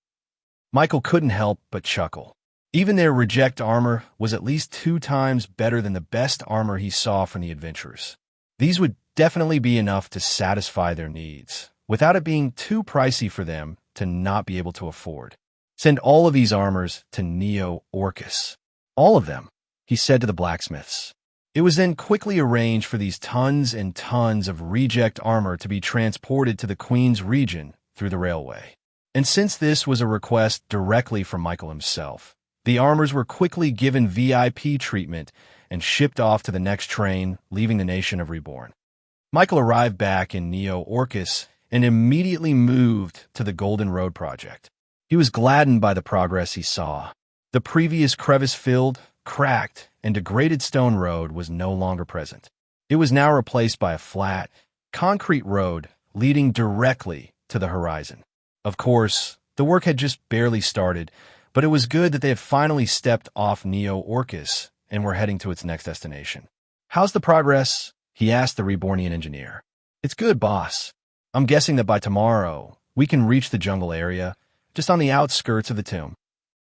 A: Michael couldn't help but chuckle. Even their reject armor was at least 2 times better than the best armor he saw from the adventurers. These would definitely be enough to satisfy their needs, without it being too pricey for them to not be able to afford. Send all of these armors to Neo Orcus. All of them, he said to the blacksmiths. It was then quickly arranged for these tons and tons of reject armor to be transported to the Queen's region through the railway. And since this was a request directly from Michael himself, the armors were quickly given VIP treatment and shipped off to the next train, leaving the nation of Reborn. Michael arrived back in Neo Orcus and immediately moved to the Golden Road project. He was gladdened by the progress he saw. The previous crevice-filled, cracked, and degraded stone road was no longer present. It was now replaced by a flat, concrete road leading directly to the horizon. Of course, the work had just barely started, but it was good that they had finally stepped off Neo Orcus and were heading to its next destination. How's the progress? He asked the Rebornian engineer. It's good, boss. I'm guessing that by tomorrow, we can reach the jungle area, just on the outskirts of the tomb.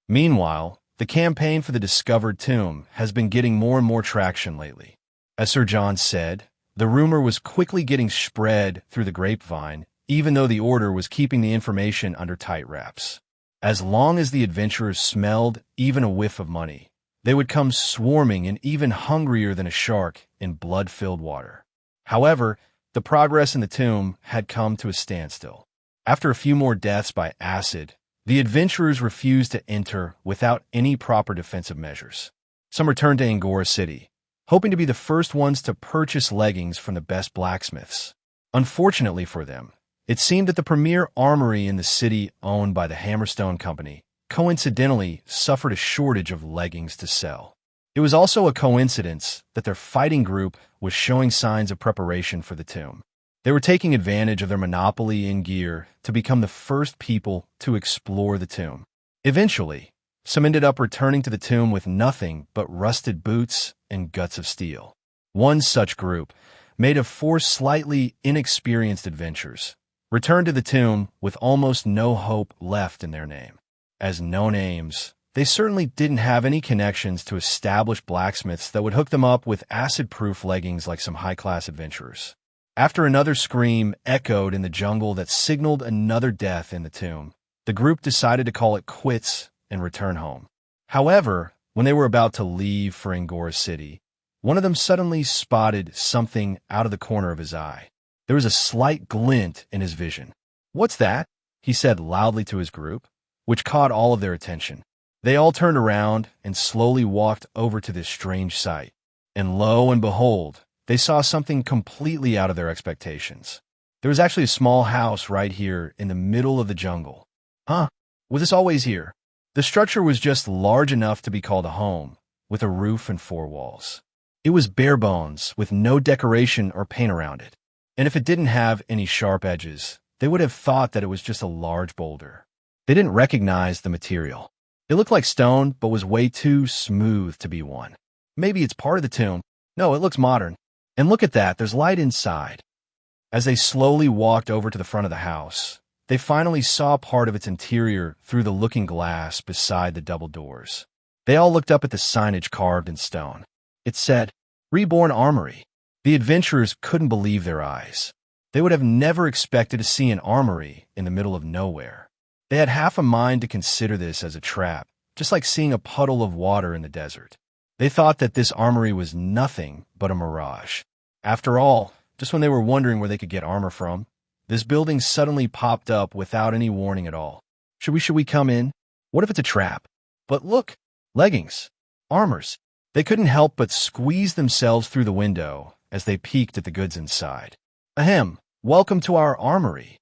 A: Meanwhile, the campaign for the discovered tomb has been getting more and more traction lately. As Sir John said, the rumor was quickly getting spread through the grapevine, even though the Order was keeping the information under tight wraps. As long as the adventurers smelled even a whiff of money, they would come swarming and even hungrier than a shark in blood-filled water. However, the progress in the tomb had come to a standstill. After a few more deaths by acid, the adventurers refused to enter without any proper defensive measures. Some returned to Angora City, hoping to be the first ones to purchase leggings from the best blacksmiths. Unfortunately for them, it seemed that the premier armory in the city owned by the Hammerstone Company coincidentally suffered a shortage of leggings to sell. It was also a coincidence that their fighting group was showing signs of preparation for the tomb. They were taking advantage of their monopoly in gear to become the first people to explore the tomb. Eventually, some ended up returning to the tomb with nothing but rusted boots and guts of steel. One such group, made of 4 slightly inexperienced adventurers, returned to the tomb with almost no hope left in their name. As no-names, they certainly didn't have any connections to established blacksmiths that would hook them up with acid-proof leggings like some high-class adventurers. After another scream echoed in the jungle that signaled another death in the tomb, the group decided to call it quits and return home. However, when they were about to leave for Angora City, one of them suddenly spotted something out of the corner of his eye. There was a slight glint in his vision. "What's that?" he said loudly to his group, which caught all of their attention. They all turned around and slowly walked over to this strange sight. And lo and behold, they saw something completely out of their expectations. There was actually a small house right here in the middle of the jungle. Huh? Was this always here? The structure was just large enough to be called a home, with a roof and 4 walls. It was bare bones, with no decoration or paint around it. And if it didn't have any sharp edges, they would have thought that it was just a large boulder. They didn't recognize the material. It looked like stone, but was way too smooth to be one. Maybe it's part of the tomb. No, it looks modern. And look at that, there's light inside. As they slowly walked over to the front of the house, they finally saw part of its interior through the looking glass beside the double doors. They all looked up at the signage carved in stone. It said, "Reborn Armory." The adventurers couldn't believe their eyes. They would have never expected to see an armory in the middle of nowhere. They had half a mind to consider this as a trap, just like seeing a puddle of water in the desert. They thought that this armory was nothing but a mirage. After all, just when they were wondering where they could get armor from, this building suddenly popped up without any warning at all. Should we come in? What if it's a trap? But look, leggings, armors. They couldn't help but squeeze themselves through the window as they peeked at the goods inside. Ahem, welcome to our armory.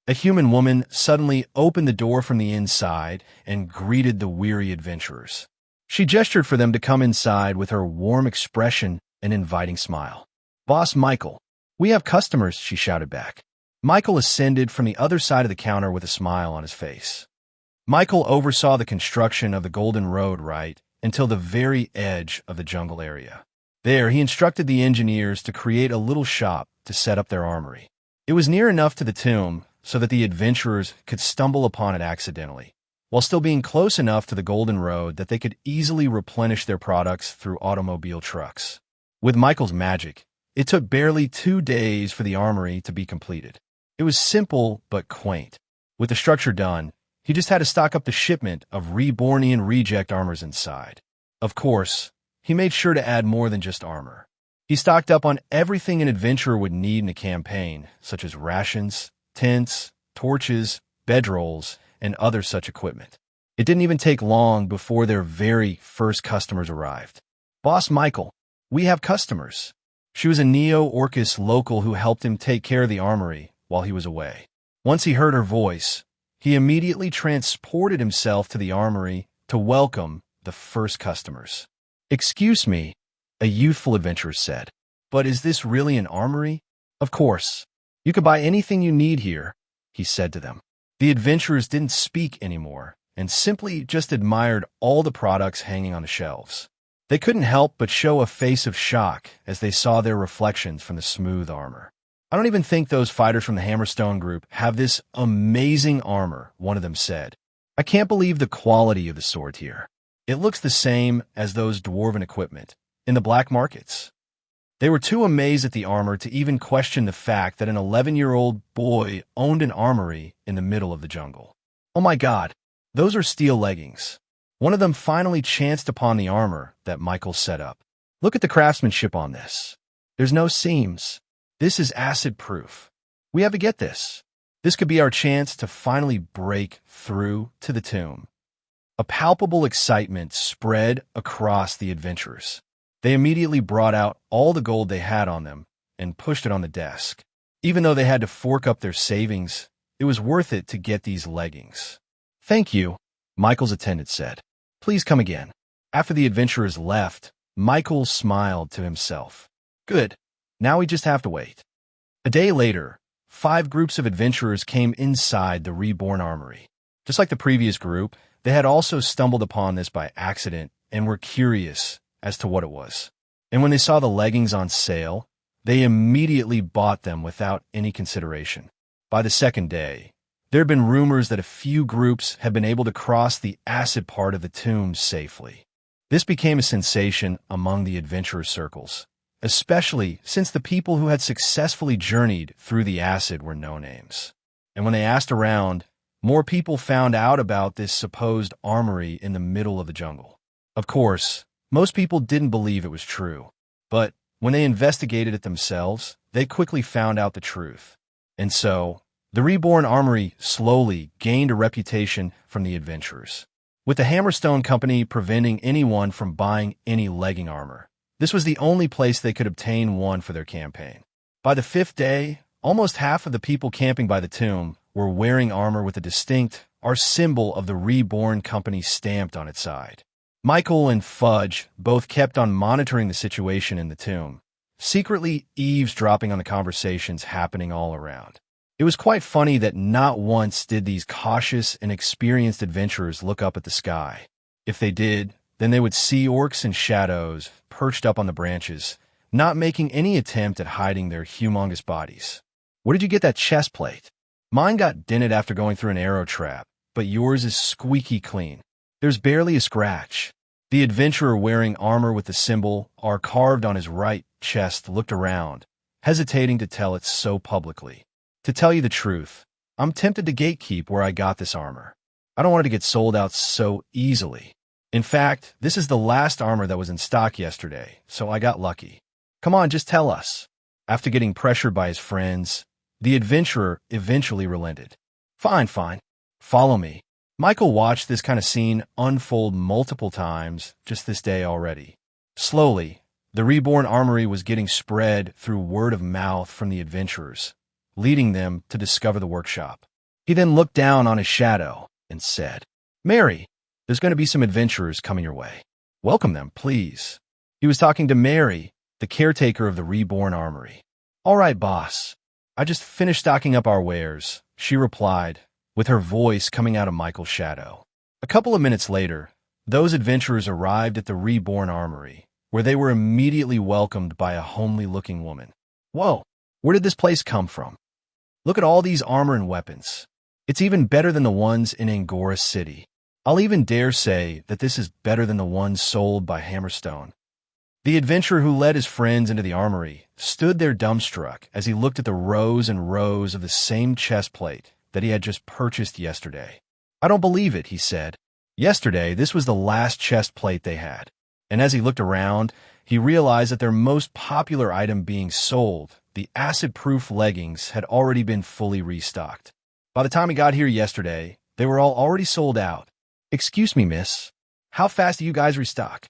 A: A human woman suddenly opened the door from the inside and greeted the weary adventurers. She gestured for them to come inside with her warm expression and inviting smile. "Boss Michael, we have customers," she shouted back. Michael ascended from the other side of the counter with a smile on his face. Michael oversaw the construction of the Golden Road right until the very edge of the jungle area. There, he instructed the engineers to create a little shop to set up their armory. It was near enough to the tomb so that the adventurers could stumble upon it accidentally, while still being close enough to the Golden Road that they could easily replenish their products through automobile trucks. With Michael's magic, it took barely 2 days for the armory to be completed. It was simple but quaint. With the structure done, he just had to stock up the shipment of Rebornian reject armors inside. Of course, he made sure to add more than just armor. He stocked up on everything an adventurer would need in a campaign, such as rations, tents, torches, bedrolls, and other such equipment. It didn't even take long before their very first customers arrived. "Boss Michael, we have customers." She was a Neo-Orcus local who helped him take care of the armory while he was away. Once he heard her voice, he immediately transported himself to the armory to welcome the first customers. "Excuse me," a youthful adventurer said, "but is this really an armory?" "Of course. You can buy anything you need here," he said to them. The adventurers didn't speak anymore and simply just admired all the products hanging on the shelves. They couldn't help but show a face of shock as they saw their reflections from the smooth armor. "I don't even think those fighters from the Hammerstone group have this amazing armor," one of them said. "I can't believe the quality of the sword here. It looks the same as those dwarven equipment in the black markets." They were too amazed at the armor to even question the fact that an 11-year-old boy owned an armory in the middle of the jungle. "Oh my God, those are steel leggings." One of them finally chanced upon the armor that Michael set up. "Look at the craftsmanship on this. There's no seams. This is acid-proof. We have to get this. This could be our chance to finally break through to the tomb." A palpable excitement spread across the adventurers. They immediately brought out all the gold they had on them and pushed it on the desk. Even though they had to fork up their savings, it was worth it to get these leggings. "Thank you," Michael's attendant said. "Please come again." After the adventurers left, Michael smiled to himself. "Good. Now we just have to wait." A day later, 5 groups of adventurers came inside the Reborn Armory. Just like the previous group, they had also stumbled upon this by accident and were curious as to what it was. And when they saw the leggings on sale, they immediately bought them without any consideration. By the second day, there had been rumors that a few groups had been able to cross the acid part of the tombs safely. This became a sensation among the adventurer circles, especially since the people who had successfully journeyed through the acid were no-names. And when they asked around, more people found out about this supposed armory in the middle of the jungle. Of course, most people didn't believe it was true, but when they investigated it themselves, they quickly found out the truth. And so, the Reborn Armory slowly gained a reputation from the adventurers, with the Hammerstone Company preventing anyone from buying any legging armor. This was the only place they could obtain one for their campaign. By the 5th day, almost half of the people camping by the tomb were wearing armor with a distinct symbol of the Reborn Company stamped on its side. Michael and Fudge both kept on monitoring the situation in the tomb, secretly eavesdropping on the conversations happening all around. It was quite funny that not once did these cautious and experienced adventurers look up at the sky. If they did, then they would see orcs and shadows perched up on the branches, not making any attempt at hiding their humongous bodies. Where did you get that chest plate? Mine got dented after going through an arrow trap, but yours is squeaky clean. There's barely a scratch. The adventurer wearing armor with the symbol R carved on his right chest looked around, hesitating to tell it so publicly. To tell you the truth, I'm tempted to gatekeep where I got this armor. I don't want it to get sold out so easily. In fact, this is the last armor that was in stock yesterday, so I got lucky. Come on, just tell us. After getting pressured by his friends, the adventurer eventually relented. Fine. Follow me. Michael watched this kind of scene unfold multiple times just this day already. Slowly, the Reborn Armory was getting spread through word of mouth from the adventurers, leading them to discover the workshop. He then looked down on his shadow and said, "Mary, there's going to be some adventurers coming your way. Welcome them, please." He was talking to Mary, the caretaker of the Reborn Armory. "All right, boss. I just finished stocking up our wares," she replied, with her voice coming out of Michael's shadow. A couple of minutes later, those adventurers arrived at the Reborn Armory, where they were immediately welcomed by a homely-looking woman. "Whoa, where did this place come from? Look at all these armor and weapons. It's even better than the ones in Angora City. I'll even dare say that this is better than the ones sold by Hammerstone." The adventurer who led his friends into the armory stood there dumbstruck as he looked at the rows and rows of the same chest plate that he had just purchased yesterday. "I don't believe it," he said. Yesterday, this was the last chest plate they had. And as he looked around, he realized that their most popular item being sold, the acid-proof leggings, had already been fully restocked. By the time he got here yesterday, they were all already sold out. "Excuse me, miss. How fast do you guys restock?"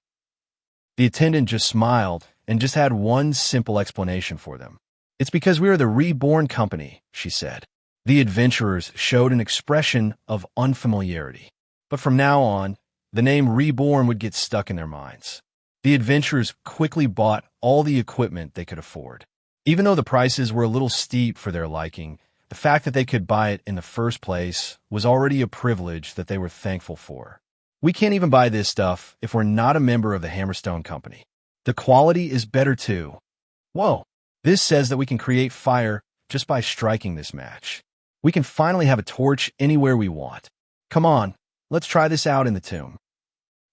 A: The attendant just smiled and just had one simple explanation for them. "It's because we are the Reborn Company," she said. The adventurers showed an expression of unfamiliarity. But from now on, the name Reborn would get stuck in their minds. The adventurers quickly bought all the equipment they could afford. Even though the prices were a little steep for their liking, the fact that they could buy it in the first place was already a privilege that they were thankful for. "We can't even buy this stuff if we're not a member of the Hammerstone Company. The quality is better too. Whoa, this says that we can create fire just by striking this match. We can finally have a torch anywhere we want. Come on, let's try this out in the tomb."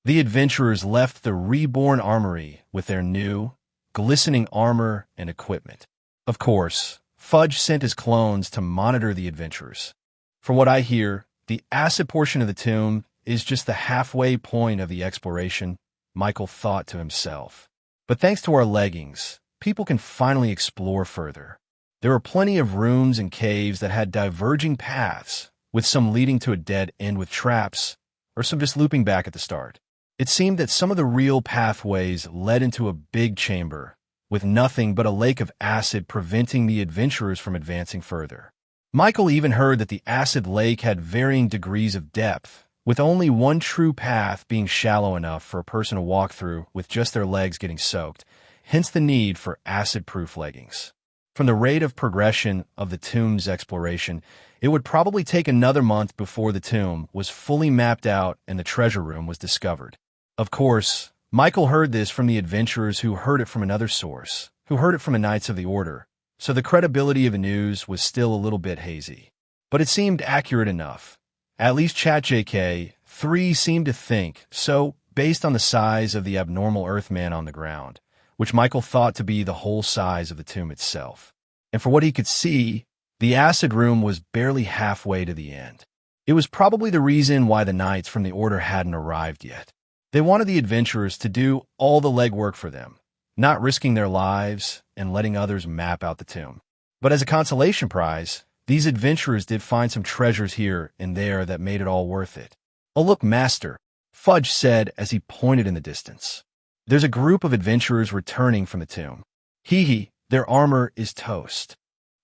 A: The adventurers left the Reborn Armory with their new, glistening armor and equipment. Of course, Fudge sent his clones to monitor the adventurers. For what I hear, the acid portion of the tomb is just the halfway point of the exploration, Michael thought to himself. But thanks to our leggings, people can finally explore further. There were plenty of rooms and caves that had diverging paths, with some leading to a dead end with traps, or some just looping back at the start. It seemed that some of the real pathways led into a big chamber, with nothing but a lake of acid preventing the adventurers from advancing further. Michael even heard that the acid lake had varying degrees of depth, with only one true path being shallow enough for a person to walk through with just their legs getting soaked, hence the need for acid-proof leggings. From the rate of progression of the tomb's exploration, it would probably take another month before the tomb was fully mapped out and the treasure room was discovered. Of course, Michael heard this from the adventurers who heard it from another source, who heard it from the Knights of the Order, so the credibility of the news was still a little bit hazy. But it seemed accurate enough. At least ChatJK-3 seemed to think so, based on the size of the abnormal Earthman on the ground, which Michael thought to be the whole size of the tomb itself. And for what he could see, the acid room was barely halfway to the end. It was probably the reason why the knights from the Order hadn't arrived yet. They wanted the adventurers to do all the legwork for them, not risking their lives and letting others map out the tomb. But as a consolation prize, these adventurers did find some treasures here and there that made it all worth it. "Oh, look, Master," Fudge said as he pointed in the distance. "There's a group of adventurers returning from the tomb. Hee, their armor is toast."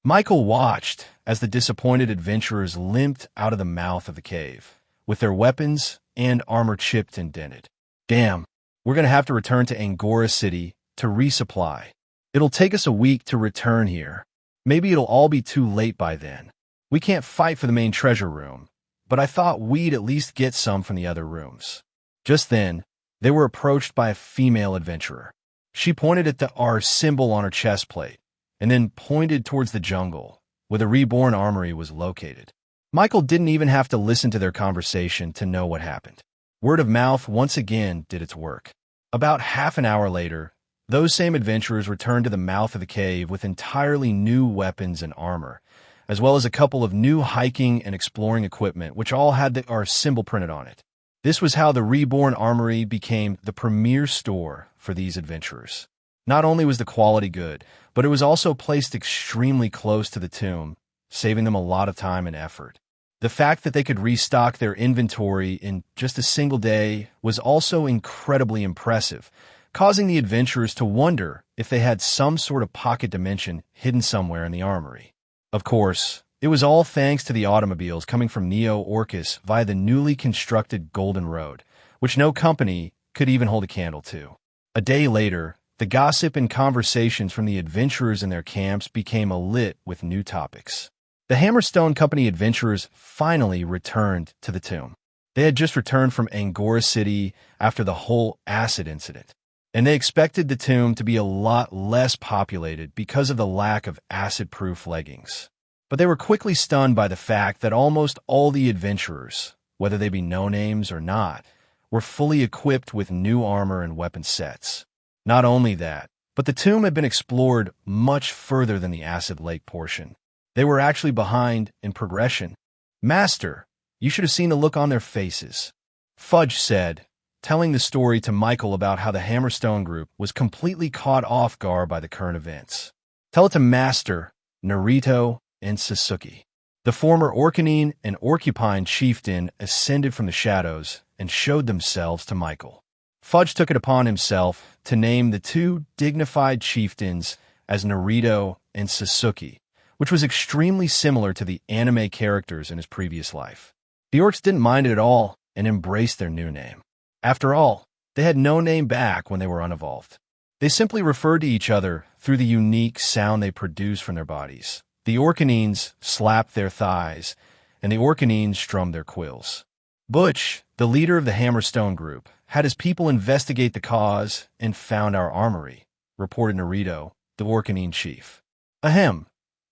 A: Michael watched as the disappointed adventurers limped out of the mouth of the cave, with their weapons and armor chipped and dented. "Damn, we're going to have to return to Angora City to resupply. It'll take us a week to return here. Maybe it'll all be too late by then. We can't fight for the main treasure room, but I thought we'd at least get some from the other rooms." Just then, they were approached by a female adventurer. She pointed at the R symbol on her chest plate, and then pointed towards the jungle, where the Reborn armory was located. Michael didn't even have to listen to their conversation to know what happened. Word of mouth once again did its work. About half an hour later, those same adventurers returned to the mouth of the cave with entirely new weapons and armor, as well as a couple of new hiking and exploring equipment, which all had the R symbol printed on it. This was how the Reborn Armory became the premier store for these adventurers. Not only was the quality good, but it was also placed extremely close to the tomb, saving them a lot of time and effort. The fact that they could restock their inventory in just a single day was also incredibly impressive, causing the adventurers to wonder if they had some sort of pocket dimension hidden somewhere in the armory. Of course, it was all thanks to the automobiles coming from Neo Orcus via the newly constructed Golden Road, which no company could even hold a candle to. A day later, the gossip and conversations from the adventurers in their camps became alit with new topics. The Hammerstone Company adventurers finally returned to the tomb. They had just returned from Angora City after the whole acid incident, and they expected the tomb to be a lot less populated because of the lack of acid-proof leggings. But they were quickly stunned by the fact that almost all the adventurers, whether they be no-names or not, were fully equipped with new armor and weapon sets. Not only that, but the tomb had been explored much further than the Acid Lake portion. They were actually behind in progression. "Master, you should have seen the look on their faces," Fudge said, telling the story to Michael about how the Hammerstone group was completely caught off guard by the current events. "Tell it to Master, Naruto, and Sasuke." The former Orcanine and Orcupine chieftain ascended from the shadows and showed themselves to Michael. Fudge took it upon himself to name the two dignified chieftains as Naruto and Sasuke, which was extremely similar to the anime characters in his previous life. The orcs didn't mind it at all and embraced their new name. After all, they had no name back when they were unevolved. They simply referred to each other through the unique sound they produced from their bodies. The Orcanines slapped their thighs, and the Orcanines strummed their quills. Butch, the leader of the Hammerstone group, had his people investigate the cause and found our armory, reported Naruto, the Orcanine chief. "Ahem,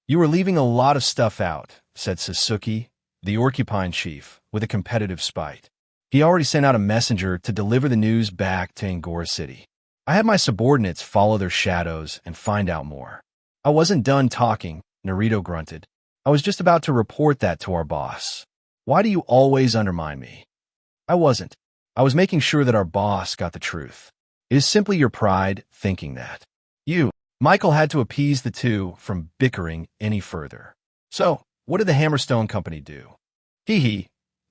A: you were leaving a lot of stuff out," said Sasuke, the Orcupine chief, with a competitive spite. He already sent out a messenger to deliver the news back to Angora City. "I had my subordinates follow their shadows and find out more." "I wasn't done talking," Naruto grunted. "I was just about to report that to our boss." "Why do you always undermine me?" "I wasn't. I was making sure that our boss got the truth. It is simply your pride thinking that." Michael had to appease the two from bickering any further. "So, what did the Hammerstone Company do?"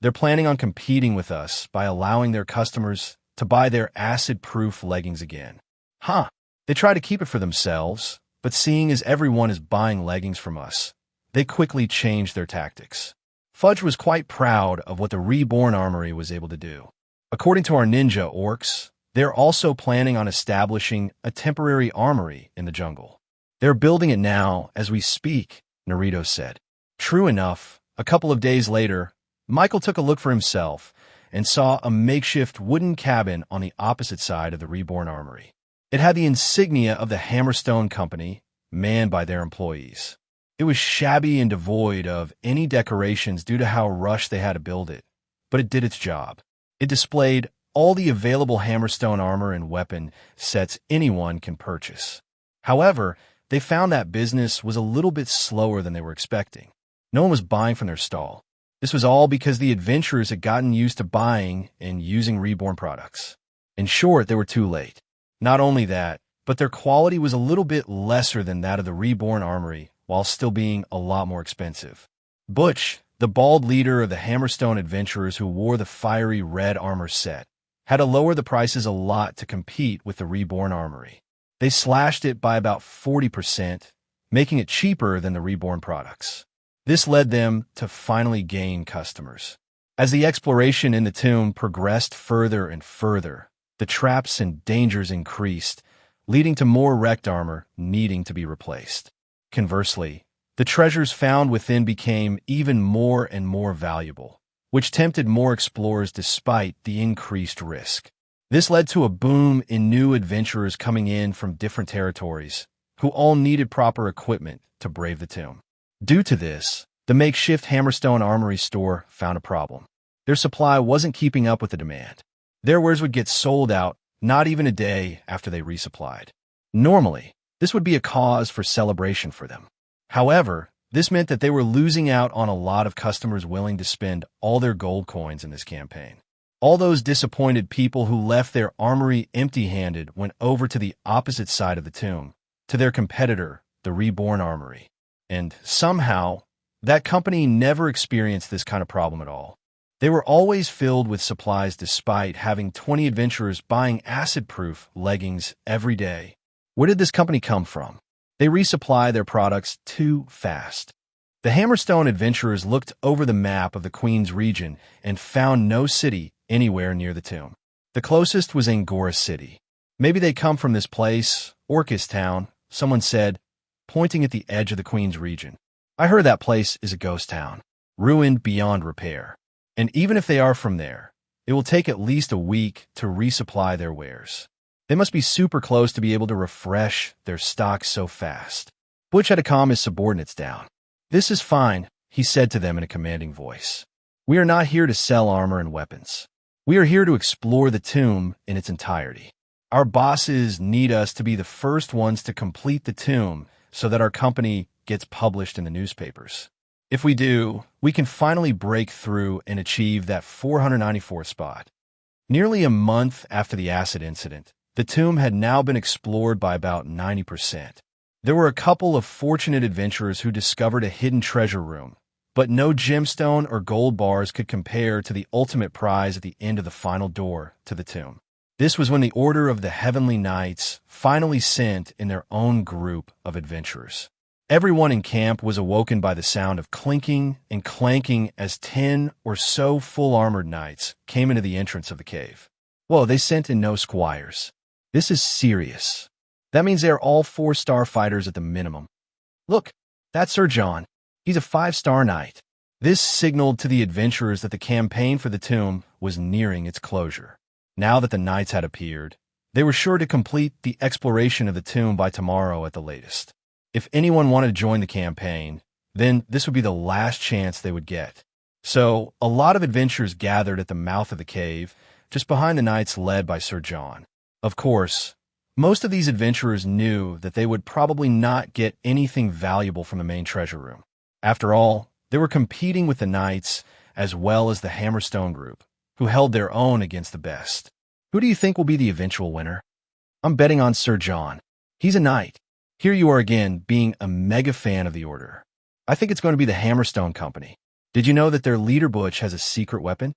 A: They're planning on competing with us by allowing their customers to buy their acid-proof leggings again." "Huh. They try to keep it for themselves, but seeing as everyone is buying leggings from us, they quickly changed their tactics." Fudge was quite proud of what the Reborn Armory was able to do. "According to our ninja orcs, they're also planning on establishing a temporary armory in the jungle. They're building it now as we speak," Naruto said. True enough, a couple of days later, Michael took a look for himself and saw a makeshift wooden cabin on the opposite side of the Reborn Armory. It had the insignia of the Hammerstone Company manned by their employees. It was shabby and devoid of any decorations due to how rushed they had to build it, but it did its job. It displayed all the available Hammerstone armor and weapon sets anyone can purchase. However, they found that business was a little bit slower than they were expecting. No one was buying from their stall. This was all because the adventurers had gotten used to buying and using Reborn products. In short, they were too late. Not only that, but their quality was a little bit lesser than that of the Reborn armory, while still being a lot more expensive. Butch, the bald leader of the Hammerstone adventurers who wore the fiery red armor set, had to lower the prices a lot to compete with the Reborn armory. They slashed it by about 40%, making it cheaper than the Reborn products. This led them to finally gain customers. As the exploration in the tomb progressed further and further, the traps and dangers increased, leading to more wrecked armor needing to be replaced. Conversely, the treasures found within became even more and more valuable, which tempted more explorers despite the increased risk. This led to a boom in new adventurers coming in from different territories, who all needed proper equipment to brave the tomb. Due to this, the makeshift Hammerstone Armory store found a problem. Their supply wasn't keeping up with the demand. Their wares would get sold out not even a day after they resupplied. Normally, this would be a cause for celebration for them. However, this meant that they were losing out on a lot of customers willing to spend all their gold coins in this campaign. All those disappointed people who left their armory empty-handed went over to the opposite side of the tomb, to their competitor, the Reborn Armory. And somehow, that company never experienced this kind of problem at all. They were always filled with supplies despite having 20 adventurers buying acid-proof leggings every day. Where did this company come from? They resupply their products too fast. The Hammerstone adventurers looked over the map of the Queen's region and found no city anywhere near the tomb. The closest was Angora City. Maybe they come from this place, Orcus Town, someone said, pointing at the edge of the Queen's region. I heard that place is a ghost town, ruined beyond repair. And even if they are from there, it will take at least a week to resupply their wares. They must be super close to be able to refresh their stocks so fast. Butch had to calm his subordinates down. This is fine, he said to them in a commanding voice. We are not here to sell armor and weapons. We are here to explore the tomb in its entirety. Our bosses need us to be the first ones to complete the tomb so that our company gets published in the newspapers. If we do, we can finally break through and achieve that 494th spot. Nearly a month after the acid incident, the tomb had now been explored by about 90%. There were a couple of fortunate adventurers who discovered a hidden treasure room, but no gemstone or gold bars could compare to the ultimate prize at the end of the final door to the tomb. This was when the Order of the Heavenly Knights finally sent in their own group of adventurers. Everyone in camp was awoken by the sound of clinking and clanking as 10 or so full-armored knights came into the entrance of the cave. Whoa, they sent in no squires. This is serious. That means they are all 4-star fighters at the minimum. Look, that's Sir John. He's a 5-star knight. This signaled to the adventurers that the campaign for the tomb was nearing its closure. Now that the knights had appeared, they were sure to complete the exploration of the tomb by tomorrow at the latest. If anyone wanted to join the campaign, then this would be the last chance they would get. So, a lot of adventurers gathered at the mouth of the cave, just behind the knights led by Sir John. Of course, most of these adventurers knew that they would probably not get anything valuable from the main treasure room. After all, they were competing with the knights as well as the Hammerstone group, who held their own against the best. Who do you think will be the eventual winner? I'm betting on Sir John. He's a knight. Here you are again, being a mega fan of the Order. I think it's going to be the Hammerstone Company. Did you know that their leader Butch has a secret weapon?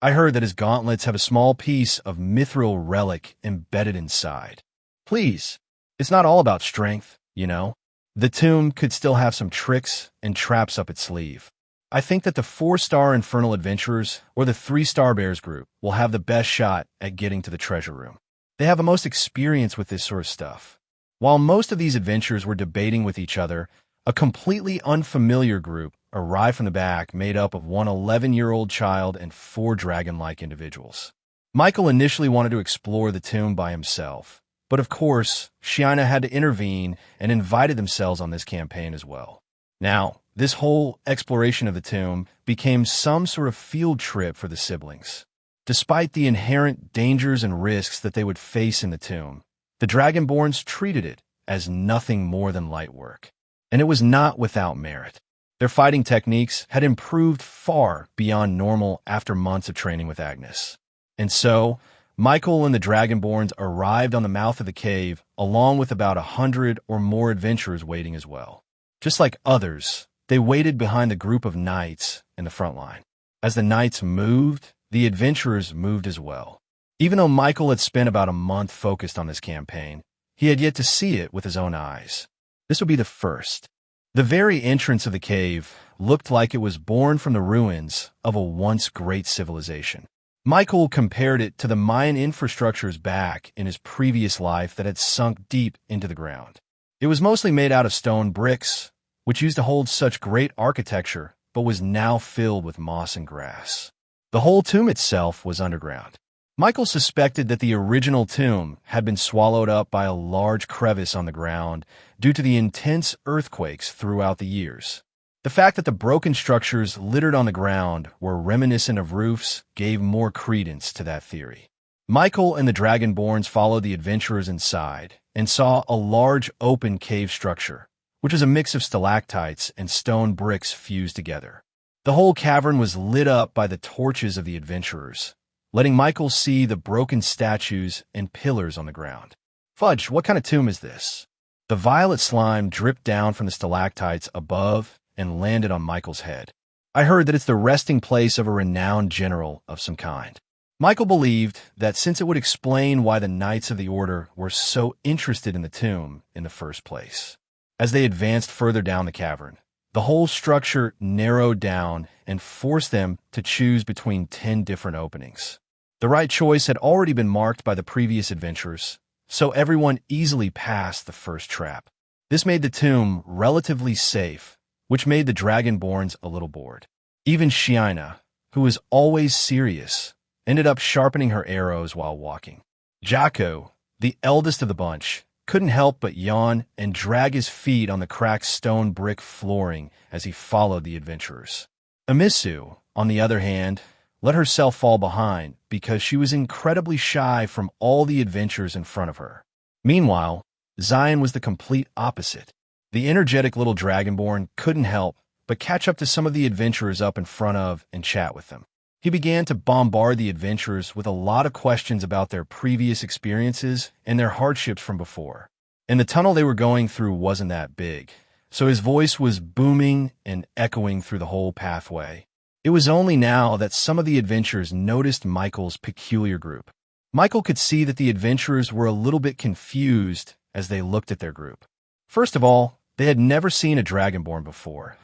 A: I heard that his gauntlets have a small piece of mithril relic embedded inside. Please, it's not all about strength, you know. The tomb could still have some tricks and traps up its sleeve. I think that the 4-star Infernal Adventurers or the 3-star Bears group will have the best shot at getting to the treasure room. They have the most experience with this sort of stuff. While most of these adventurers were debating with each other, a completely unfamiliar group arrived from the back made up of one 11-year-old child and 4 dragon-like individuals. Michael initially wanted to explore the tomb by himself, But of course, Shiina had to intervene and invited themselves on this campaign as well. Now, this whole exploration of the tomb became some sort of field trip for the siblings. Despite the inherent dangers and risks that they would face in the tomb, the Dragonborns treated it as nothing more than light work. And it was not without merit. Their fighting techniques had improved far beyond normal after months of training with Agnes. And so, Michael and the Dragonborns arrived on the mouth of the cave along with about 100 or more adventurers waiting as well. Just like others, they waited behind the group of knights in the front line. As the knights moved, the adventurers moved as well. Even though Michael had spent about a month focused on this campaign, he had yet to see it with his own eyes. This would be the first. The very entrance of the cave looked like it was born from the ruins of a once great civilization. Michael compared it to the Mayan infrastructures back in his previous life that had sunk deep into the ground. It was mostly made out of stone bricks, which used to hold such great architecture, but was now filled with moss and grass. The whole tomb itself was underground. Michael suspected that the original tomb had been swallowed up by a large crevice on the ground due to the intense earthquakes throughout the years. The fact that the broken structures littered on the ground were reminiscent of roofs gave more credence to that theory. Michael and the Dragonborns followed the adventurers inside and saw a large open cave structure, which was a mix of stalactites and stone bricks fused together. The whole cavern was lit up by the torches of the adventurers, letting Michael see the broken statues and pillars on the ground. Fudge, what kind of tomb is this? The violet slime dripped down from the stalactites above and landed on Michael's head. I heard that it's the resting place of a renowned general of some kind. Michael believed that since it would explain why the Knights of the Order were so interested in the tomb in the first place. As they advanced further down the cavern, the whole structure narrowed down and forced them to choose between 10 different openings. The right choice had already been marked by the previous adventurers, so everyone easily passed the first trap. This made the tomb relatively safe, which made the Dragonborns a little bored. Even Shiina, who was always serious, ended up sharpening her arrows while walking. Jocko, the eldest of the bunch, couldn't help but yawn and drag his feet on the cracked stone brick flooring as he followed the adventurers. Amisu, on the other hand, let herself fall behind because she was incredibly shy from all the adventures in front of her. Meanwhile, Zion was the complete opposite. The energetic little Dragonborn couldn't help but catch up to some of the adventurers up in front of and chat with them. He began to bombard the adventurers with a lot of questions about their previous experiences and their hardships from before. And the tunnel they were going through wasn't that big, so his voice was booming and echoing through the whole pathway. It was only now that some of the adventurers noticed Michael's peculiar group. Michael could see that the adventurers were a little bit confused as they looked at their group. First of all, they had never seen a Dragonborn before.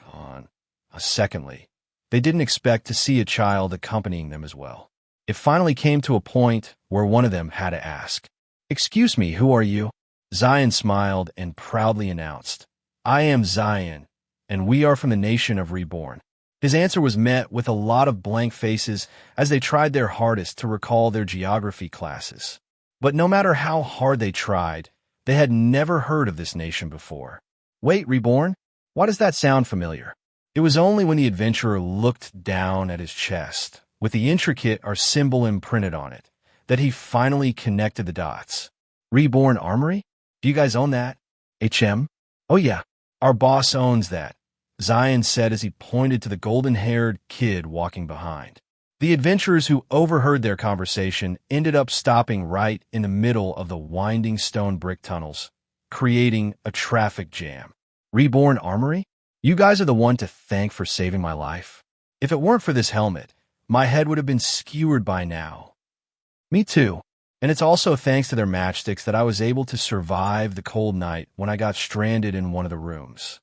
A: Secondly, they didn't expect to see a child accompanying them as well. It finally came to a point where one of them had to ask, "Excuse me, who are you?" Zion smiled and proudly announced, "I am Zion, and we are from the nation of Reborn." His answer was met with a lot of blank faces as they tried their hardest to recall their geography classes. But no matter how hard they tried, they had never heard of this nation before. Wait, Reborn? Why does that sound familiar? It was only when the adventurer looked down at his chest, with the intricate R symbol imprinted on it, that he finally connected the dots. Reborn Armory? Do you guys own that? HM? Oh yeah, our boss owns that, Zion said as he pointed to the golden-haired kid walking behind. The adventurers who overheard their conversation ended up stopping right in the middle of the winding stone brick tunnels, creating a traffic jam. Reborn Armory? You guys are the one to thank for saving my life. If it weren't for this helmet, my head would have been skewered by now. Me too. And it's also thanks to their matchsticks that I was able to survive the cold night when I got stranded in one of the rooms.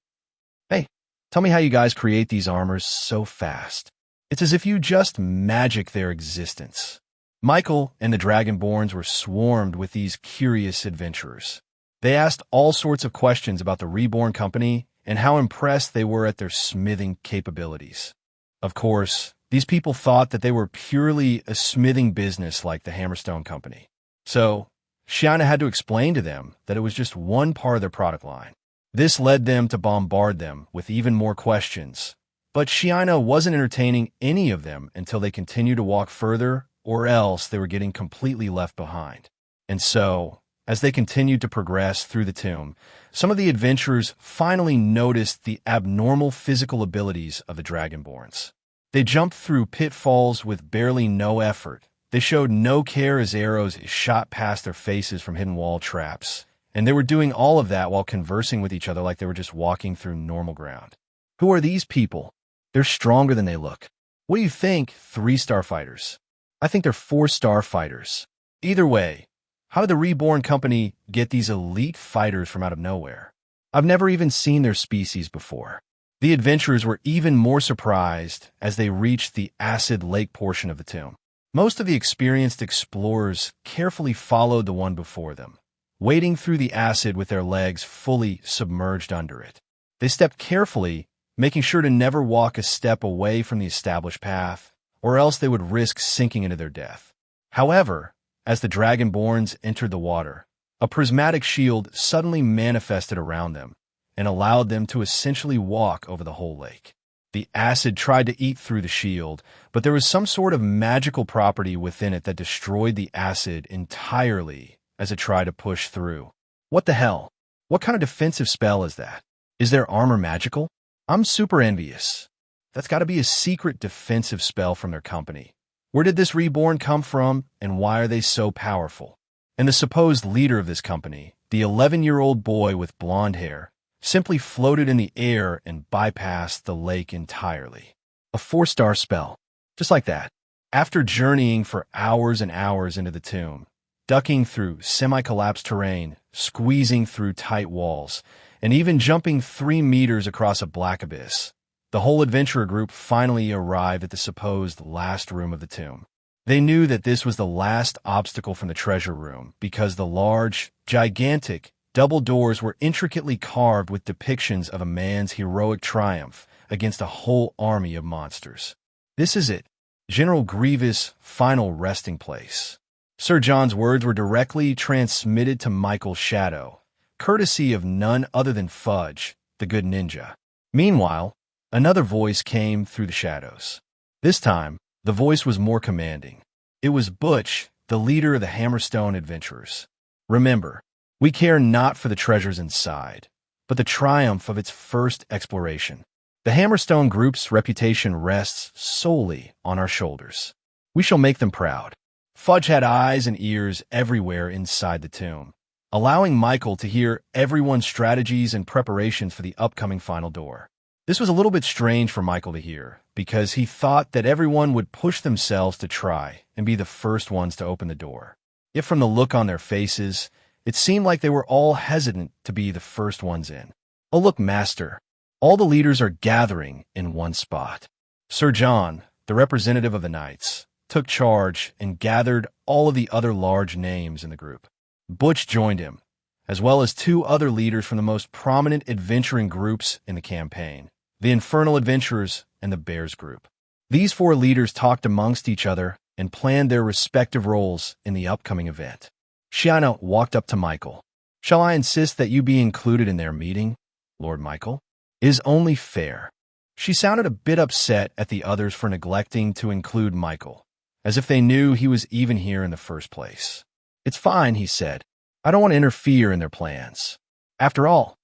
A: Hey, tell me how you guys create these armors so fast. It's as if you just magic their existence. Michael and the Dragonborns were swarmed with these curious adventurers. They asked all sorts of questions about the Reborn Company and how impressed they were at their smithing capabilities. Of course, these people thought that they were purely a smithing business like the Hammerstone Company. So, Shiana had to explain to them that it was just one part of their product line. This led them to bombard them with even more questions. But Shiana wasn't entertaining any of them until they continued to walk further, or else they were getting completely left behind. And so, as they continued to progress through the tomb, some of the adventurers finally noticed the abnormal physical abilities of the Dragonborns. They jumped through pitfalls with barely no effort. They showed no care as arrows shot past their faces from hidden wall traps. And they were doing all of that while conversing with each other like they were just walking through normal ground. Who are these people? They're stronger than they look. What do you think, 3-star fighters? I think they're 4-star fighters. Either way, how did the Reborn company get these elite fighters from out of nowhere? I've never even seen their species before. The adventurers were even more surprised as they reached the acid lake portion of the tomb. Most of the experienced explorers carefully followed the one before them, wading through the acid with their legs fully submerged under it. They stepped carefully, making sure to never walk a step away from the established path, or else they would risk sinking into their death. However, as the Dragonborns entered the water, a prismatic shield suddenly manifested around them and allowed them to essentially walk over the whole lake. The acid tried to eat through the shield, but there was some sort of magical property within it that destroyed the acid entirely as it tried to push through. What the hell? What kind of defensive spell is that? Is their armor magical? I'm super envious. That's got to be a secret defensive spell from their company. Where did this Reborn come from, and why are they so powerful? And the supposed leader of this company, the 11-year-old boy with blonde hair, simply floated in the air and bypassed the lake entirely. A 4-star spell. Just like that. After journeying for hours and hours into the tomb, ducking through semi-collapsed terrain, squeezing through tight walls, and even jumping 3 meters across a black abyss, the whole adventurer group finally arrived at the supposed last room of the tomb. They knew that this was the last obstacle from the treasure room because the large, gigantic, double doors were intricately carved with depictions of a man's heroic triumph against a whole army of monsters. This is it, General Grievous' final resting place. Sir John's words were directly transmitted to Michael's shadow, courtesy of none other than Fudge, the good ninja. Meanwhile, another voice came through the shadows. This time, the voice was more commanding. It was Butch, the leader of the Hammerstone Adventurers. Remember, we care not for the treasures inside, but the triumph of its first exploration. The Hammerstone Group's reputation rests solely on our shoulders. We shall make them proud. Fudge had eyes and ears everywhere inside the tomb, allowing Michael to hear everyone's strategies and preparations for the upcoming final door. This was a little bit strange for Michael to hear, because he thought that everyone would push themselves to try and be the first ones to open the door. Yet from the look on their faces, it seemed like they were all hesitant to be the first ones in. Oh look, Master, all the leaders are gathering in one spot. Sir John, the representative of the Knights, took charge and gathered all of the other large names in the group. Butch joined him, as well as 2 other leaders from the most prominent adventuring groups in the campaign, the Infernal Adventurers and the Bears Group. These 4 leaders talked amongst each other and planned their respective roles in the upcoming event. Shiana walked up to Michael. Shall I insist that you be included in their meeting, Lord Michael? It is only fair. She sounded a bit upset at the others for neglecting to include Michael, as if they knew he was even here in the first place. It's fine, he said. I don't want to interfere in their plans. After all,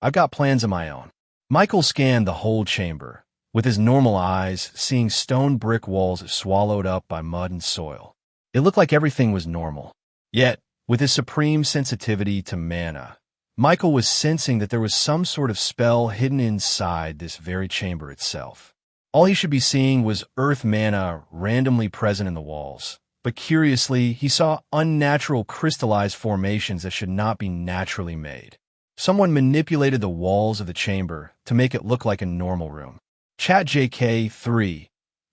A: I've got plans of my own. Michael scanned the whole chamber, with his normal eyes seeing stone brick walls swallowed up by mud and soil. It looked like everything was normal. Yet, with his supreme sensitivity to mana, Michael was sensing that there was some sort of spell hidden inside this very chamber itself. All he should be seeing was earth mana randomly present in the walls, but curiously, he saw unnatural crystallized formations that should not be naturally made. Someone manipulated the walls of the chamber to make it look like a normal room. ChatJK3,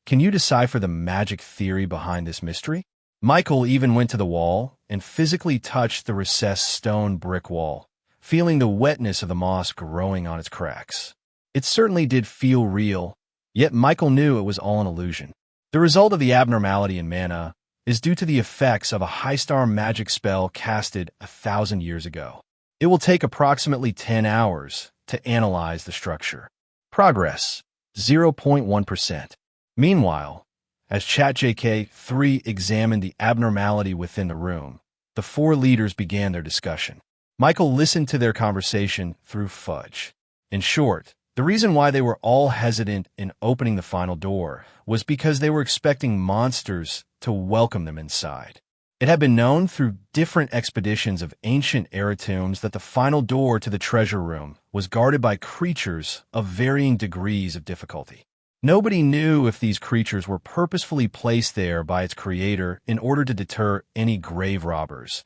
A: can you decipher the magic theory behind this mystery? Michael even went to the wall and physically touched the recessed stone brick wall, feeling the wetness of the moss growing on its cracks. It certainly did feel real, yet Michael knew it was all an illusion. The result of the abnormality in mana is due to the effects of a high-star magic spell casted 1,000 years ago. It will take approximately 10 hours to analyze the structure. Progress, 0.1%. Meanwhile, as ChatJK-3 examined the abnormality within the room, the four leaders began their discussion. Michael listened to their conversation through fudge. In short, the reason why they were all hesitant in opening the final door was because they were expecting monsters to welcome them inside. It had been known through different expeditions of ancient era tombs that the final door to the treasure room was guarded by creatures of varying degrees of difficulty. Nobody knew if these creatures were purposefully placed there by its creator in order to deter any grave robbers,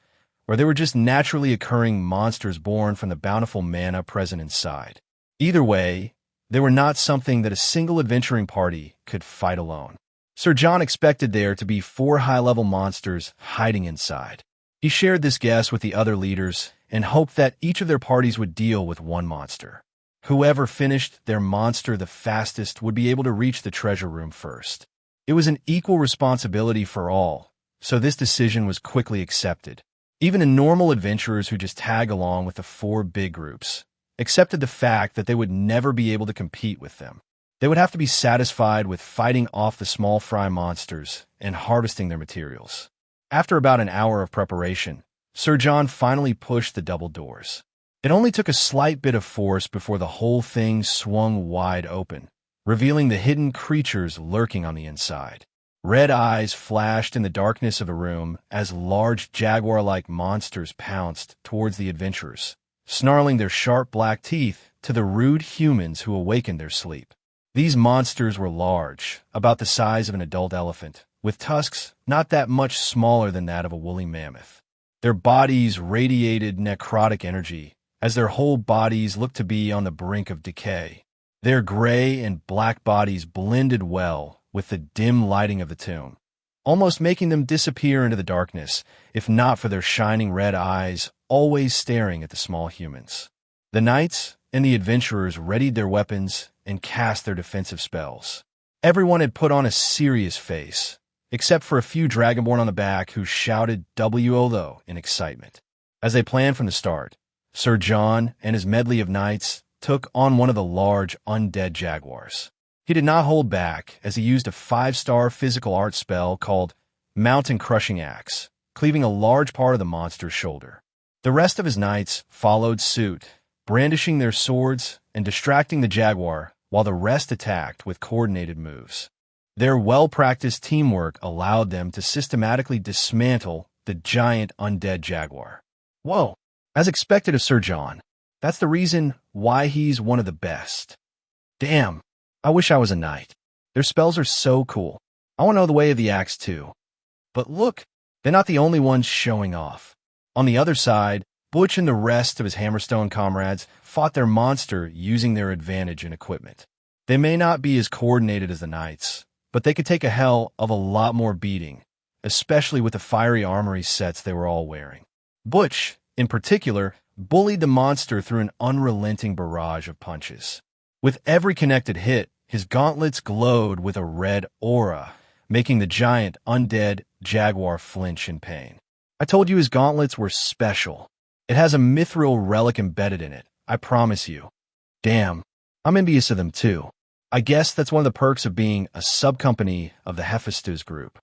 A: or they were just naturally occurring monsters born from the bountiful mana present inside. Either way, they were not something that a single adventuring party could fight alone. Sir John expected there to be 4 high-level monsters hiding inside. He shared this guess with the other leaders and hoped that each of their parties would deal with one monster. Whoever finished their monster the fastest would be able to reach the treasure room first. It was an equal responsibility for all, so this decision was quickly accepted. Even the normal adventurers who just tag along with the 4 big groups accepted the fact that they would never be able to compete with them. They would have to be satisfied with fighting off the small fry monsters and harvesting their materials. After about an hour of preparation, Sir John finally pushed the double doors. It only took a slight bit of force before the whole thing swung wide open, revealing the hidden creatures lurking on the inside. Red eyes flashed in the darkness of the room as large jaguar-like monsters pounced towards the adventurers, snarling their sharp black teeth to the rude humans who awakened their sleep. These monsters were large, about the size of an adult elephant, with tusks not that much smaller than that of a woolly mammoth. Their bodies radiated necrotic energy, as their whole bodies looked to be on the brink of decay. Their gray and black bodies blended well with the dim lighting of the tomb, almost making them disappear into the darkness, if not for their shining red eyes always staring at the small humans. The knights and the adventurers readied their weapons and cast their defensive spells. Everyone had put on a serious face, except for a few dragonborn on the back who shouted WOLO in excitement. As they planned from the start, Sir John and his medley of knights took on one of the large undead jaguars. He did not hold back as he used a 5-star physical art spell called Mountain Crushing Axe, cleaving a large part of the monster's shoulder. The rest of his knights followed suit, brandishing their swords and distracting the jaguar while the rest attacked with coordinated moves. Their well-practiced teamwork allowed them to systematically dismantle the giant undead jaguar. Whoa! As expected of Sir John, that's the reason why he's one of the best. Damn, I wish I was a knight. Their spells are so cool. I want to know the way of the axe too. But look, they're not the only ones showing off. On the other side, Butch and the rest of his Hammerstone comrades fought their monster using their advantage in equipment. They may not be as coordinated as the knights, but they could take a hell of a lot more beating, especially with the fiery armory sets they were all wearing. Butch, in particular, bullied the monster through an unrelenting barrage of punches. With every connected hit, his gauntlets glowed with a red aura, making the giant undead jaguar flinch in pain. I told you his gauntlets were special. It has a mithril relic embedded in it, I promise you. Damn, I'm envious of them too. I guess that's one of the perks of being a sub-company of the Hephaestus group.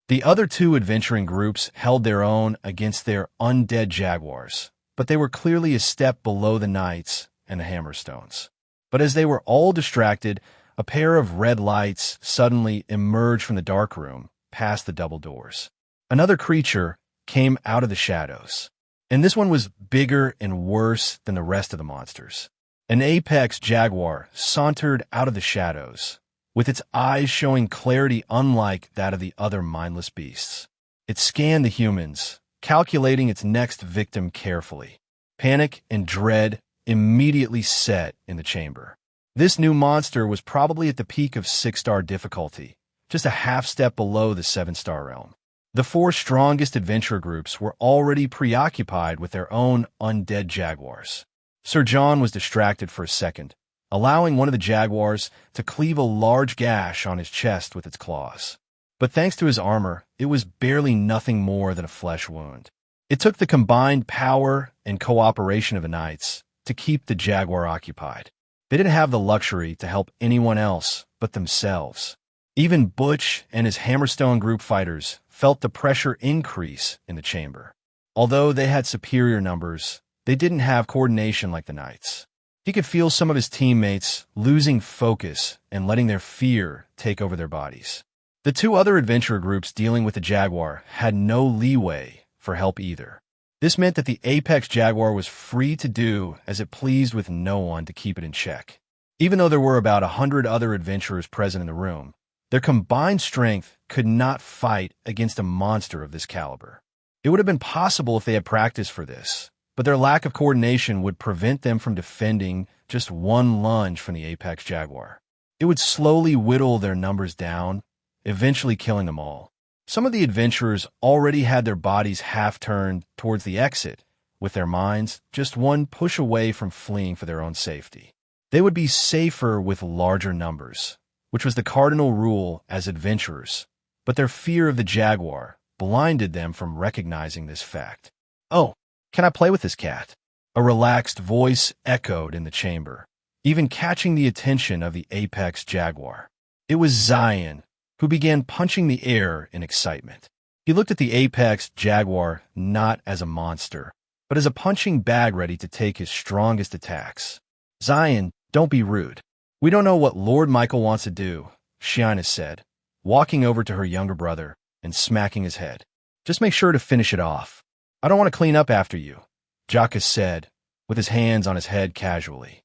A: The other 2 adventuring groups held their own against their undead jaguars, but they were clearly a step below the knights and the Hammerstones. But as they were all distracted, a pair of red lights suddenly emerged from the dark room past the double doors. Another creature came out of the shadows, and this one was bigger and worse than the rest of the monsters. An apex jaguar sauntered out of the shadows, with its eyes showing clarity unlike that of the other mindless beasts. It scanned the humans, calculating its next victim carefully. Panic and dread immediately set in the chamber. This new monster was probably at the peak of 6-star difficulty, just a half step below the 7-star realm. The 4 strongest adventure groups were already preoccupied with their own undead jaguars. Sir John was distracted for a second, allowing one of the jaguars to cleave a large gash on his chest with its claws. But thanks to his armor, it was barely nothing more than a flesh wound. It took the combined power and cooperation of the knights to keep the jaguar occupied. They didn't have the luxury to help anyone else but themselves. Even Butch and his Hammerstone group fighters felt the pressure increase in the chamber. Although they had superior numbers, they didn't have coordination like the knights. He could feel some of his teammates losing focus and letting their fear take over their bodies. The two other adventurer groups dealing with the jaguar had no leeway for help either. This meant that the apex jaguar was free to do as it pleased with no one to keep it in check. Even though there were about 100 other adventurers present in the room, their combined strength could not fight against a monster of this caliber. It would have been possible if they had practiced for this, but their lack of coordination would prevent them from defending just one lunge from the apex jaguar. It would slowly whittle their numbers down, eventually killing them all. Some of the adventurers already had their bodies half turned towards the exit, with their minds just one push away from fleeing for their own safety. They would be safer with larger numbers, which was the cardinal rule as adventurers, but their fear of the jaguar blinded them from recognizing this fact. "Oh, can I play with this cat?" A relaxed voice echoed in the chamber, even catching the attention of the apex jaguar. It was Zion, who began punching the air in excitement. He looked at the apex jaguar not as a monster, but as a punching bag ready to take his strongest attacks. "Zion, don't be rude. We don't know what Lord Michael wants to do," Shiana said, walking over to her younger brother and smacking his head. "Just make sure to finish it off. I don't want to clean up after you," Jaka said, with his hands on his head casually.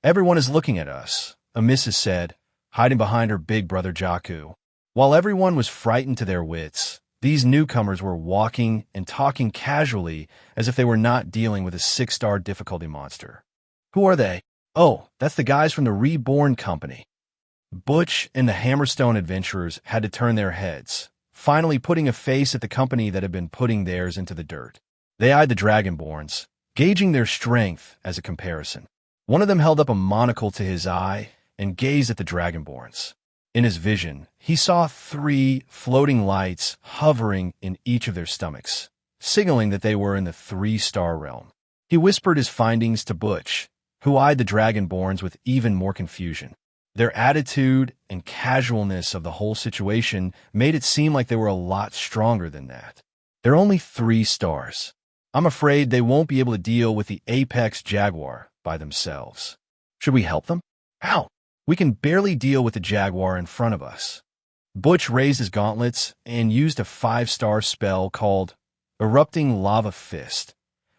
A: Everyone is looking at us," Amissa said, hiding behind her big brother Jaku. While everyone was frightened to their wits, these newcomers were walking and talking casually as if they were not dealing with a 6-star difficulty monster. "Who are they?" "Oh, that's the guys from the Reborn company." Butch and the Hammerstone adventurers had to turn their heads, finally putting a face at the company that had been putting theirs into the dirt. They eyed the Dragonborns, gauging their strength as a comparison. One of them held up a monocle to his eye and gazed at the Dragonborns. In his vision, he saw 3 floating lights hovering in each of their stomachs, signaling that they were in the 3-star realm. He whispered his findings to Butch, who eyed the Dragonborns with even more confusion. Their attitude and casualness of the whole situation made it seem like they were a lot stronger than that. "They're only 3 stars. I'm afraid they won't be able to deal with the apex jaguar by themselves. Should we help them?" "How? We can barely deal with the jaguar in front of us." Butch raised his gauntlets and used a 5-star spell called Erupting Lava Fist,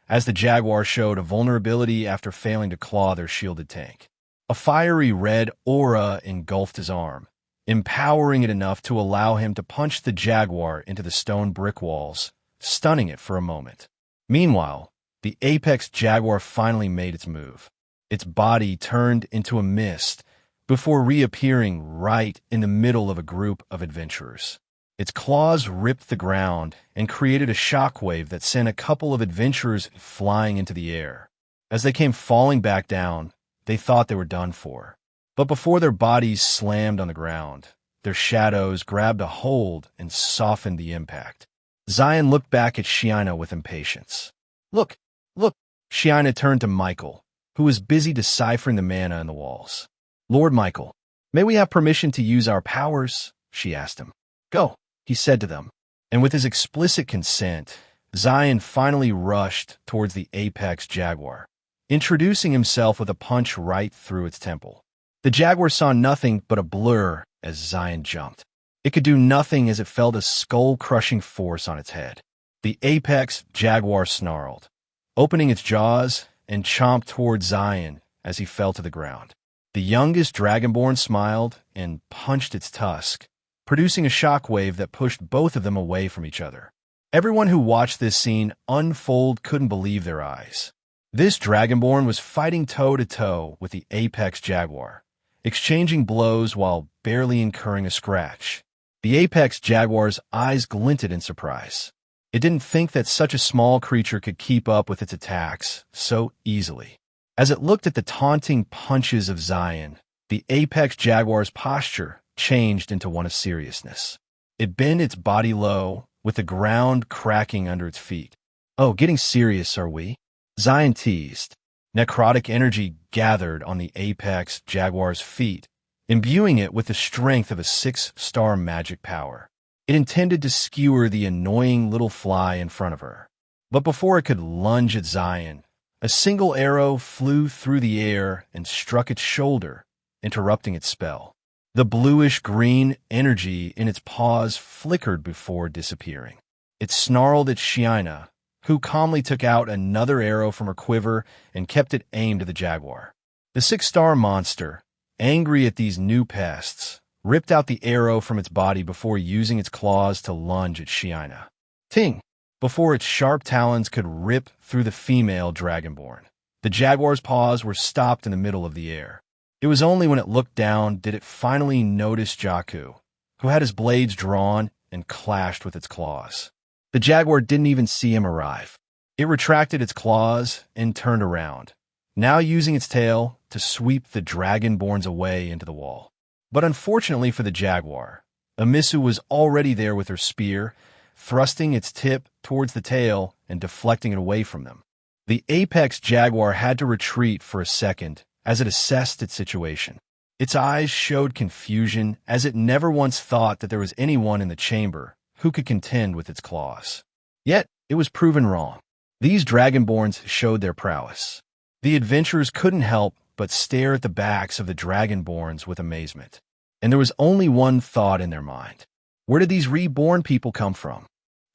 A: as the jaguar showed a vulnerability after failing to claw their shielded tank. A fiery red aura engulfed his arm, empowering it enough to allow him to punch the jaguar into the stone brick walls, stunning it for a moment. Meanwhile, the apex jaguar finally made its move. Its body turned into a mist before reappearing right in the middle of a group of adventurers. Its claws ripped the ground and created a shockwave that sent a couple of adventurers flying into the air. As they came falling back down, they thought they were done for. But before their bodies slammed on the ground, their shadows grabbed a hold and softened the impact. Zion looked back at Shiana with impatience. Look! Shiana turned to Michael, who was busy deciphering the mana in the walls. "Lord Michael, may we have permission to use our powers?" she asked him. "Go," he said to them, and with his explicit consent, Zion finally rushed towards the apex jaguar, introducing himself with a punch right through its temple. The jaguar saw nothing but a blur as Zion jumped. It could do nothing as it felt a skull-crushing force on its head. The apex jaguar snarled, opening its jaws and chomped towards Zion as he fell to the ground. The youngest Dragonborn smiled and punched its tusk, producing a shockwave that pushed both of them away from each other. Everyone who watched this scene unfold couldn't believe their eyes. This Dragonborn was fighting toe-to-toe with the apex jaguar, exchanging blows while barely incurring a scratch. The apex jaguar's eyes glinted in surprise. It didn't think that such a small creature could keep up with its attacks so easily. As it looked at the taunting punches of Zion, the apex jaguar's posture changed into one of seriousness. It bent its body low, with the ground cracking under its feet. "Oh, getting serious, are we?" Zion teased. Necrotic energy gathered on the apex jaguar's feet, imbuing it with the strength of a 6-star magic power. It intended to skewer the annoying little fly in front of her. But before it could lunge at Zion, a single arrow flew through the air and struck its shoulder, interrupting its spell. The bluish-green energy in its paws flickered before disappearing. It snarled at Shiina, who calmly took out another arrow from her quiver and kept it aimed at the jaguar. The 6-star monster, angry at these new pests, ripped out the arrow from its body before using its claws to lunge at Shiina. Ting! Before its sharp talons could rip through the female dragonborn, the jaguar's paws were stopped in the middle of the air. It was only when it looked down did it finally notice Jakku, who had his blades drawn and clashed with its claws. The jaguar didn't even see him arrive. It retracted its claws and turned around, now using its tail to sweep the dragonborns away into the wall. But unfortunately for the jaguar, Amisu was already there with her spear, thrusting its tip towards the tail and deflecting it away from them. The apex jaguar had to retreat for a second as it assessed its situation. Its eyes showed confusion, as it never once thought that there was anyone in the chamber who could contend with its claws. Yet, it was proven wrong. These dragonborns showed their prowess. The adventurers couldn't help but stare at the backs of the dragonborns with amazement. And there was only one thought in their mind. Where did these reborn people come from?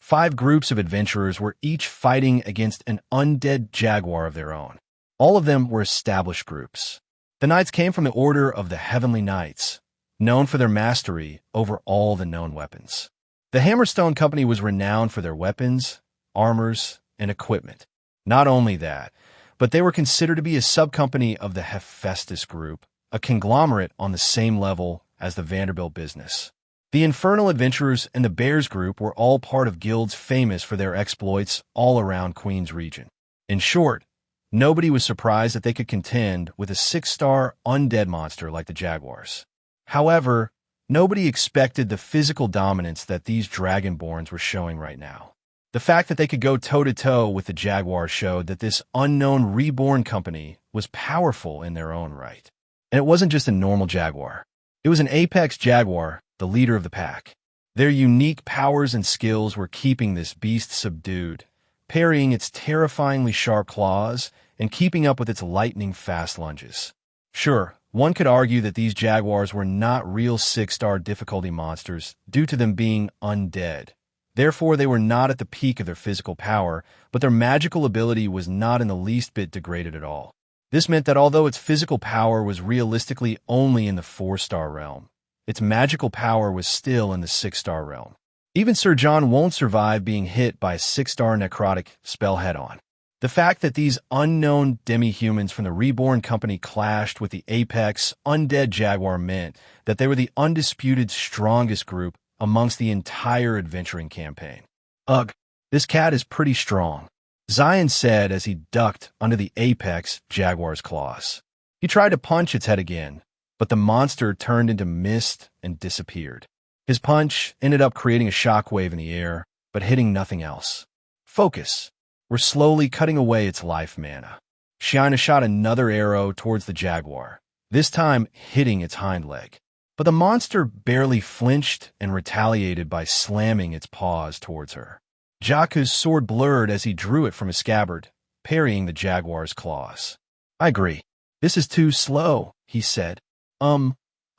A: 5 groups of adventurers were each fighting against an undead jaguar of their own. All of them were established groups. The knights came from the Order of the Heavenly Knights, known for their mastery over all the known weapons. The Hammerstone Company was renowned for their weapons, armors, and equipment. Not only that, but they were considered to be a subcompany of the Hephaestus Group, a conglomerate on the same level as the Vanderbilt business. The Infernal Adventurers and the Bears Group were all part of guilds famous for their exploits all around Queen's region. In short, nobody was surprised that they could contend with a 6-star undead monster like the Jaguars. However, nobody expected the physical dominance that these Dragonborns were showing right now. The fact that they could go toe-to-toe with the Jaguar showed that this unknown Reborn company was powerful in their own right. And it wasn't just a normal Jaguar. It was an apex Jaguar, the leader of the pack. Their unique powers and skills were keeping this beast subdued, parrying its terrifyingly sharp claws and keeping up with its lightning-fast lunges. Sure, one could argue that these Jaguars were not real 6-star difficulty monsters due to them being undead. Therefore, they were not at the peak of their physical power, but their magical ability was not in the least bit degraded at all. This meant that although its physical power was realistically only in the 4-star realm, its magical power was still in the 6-star realm. Even Sir John won't survive being hit by a 6-star necrotic spell head-on. The fact that these unknown demi-humans from the Reborn Company clashed with the apex undead Jaguar meant that they were the undisputed strongest group amongst the entire adventuring campaign. "Ugh, this cat is pretty strong," Zion said as he ducked under the apex Jaguar's claws. He tried to punch its head again, but the monster turned into mist and disappeared. His punch ended up creating a shockwave in the air, but hitting nothing else. "Focus. We're slowly cutting away its life mana." Shiina shot another arrow towards the Jaguar, this time hitting its hind leg. But the monster barely flinched and retaliated by slamming its paws towards her. Jakku's sword blurred as he drew it from his scabbard, parrying the Jaguar's claws. "I agree. This is too slow," he said. I'm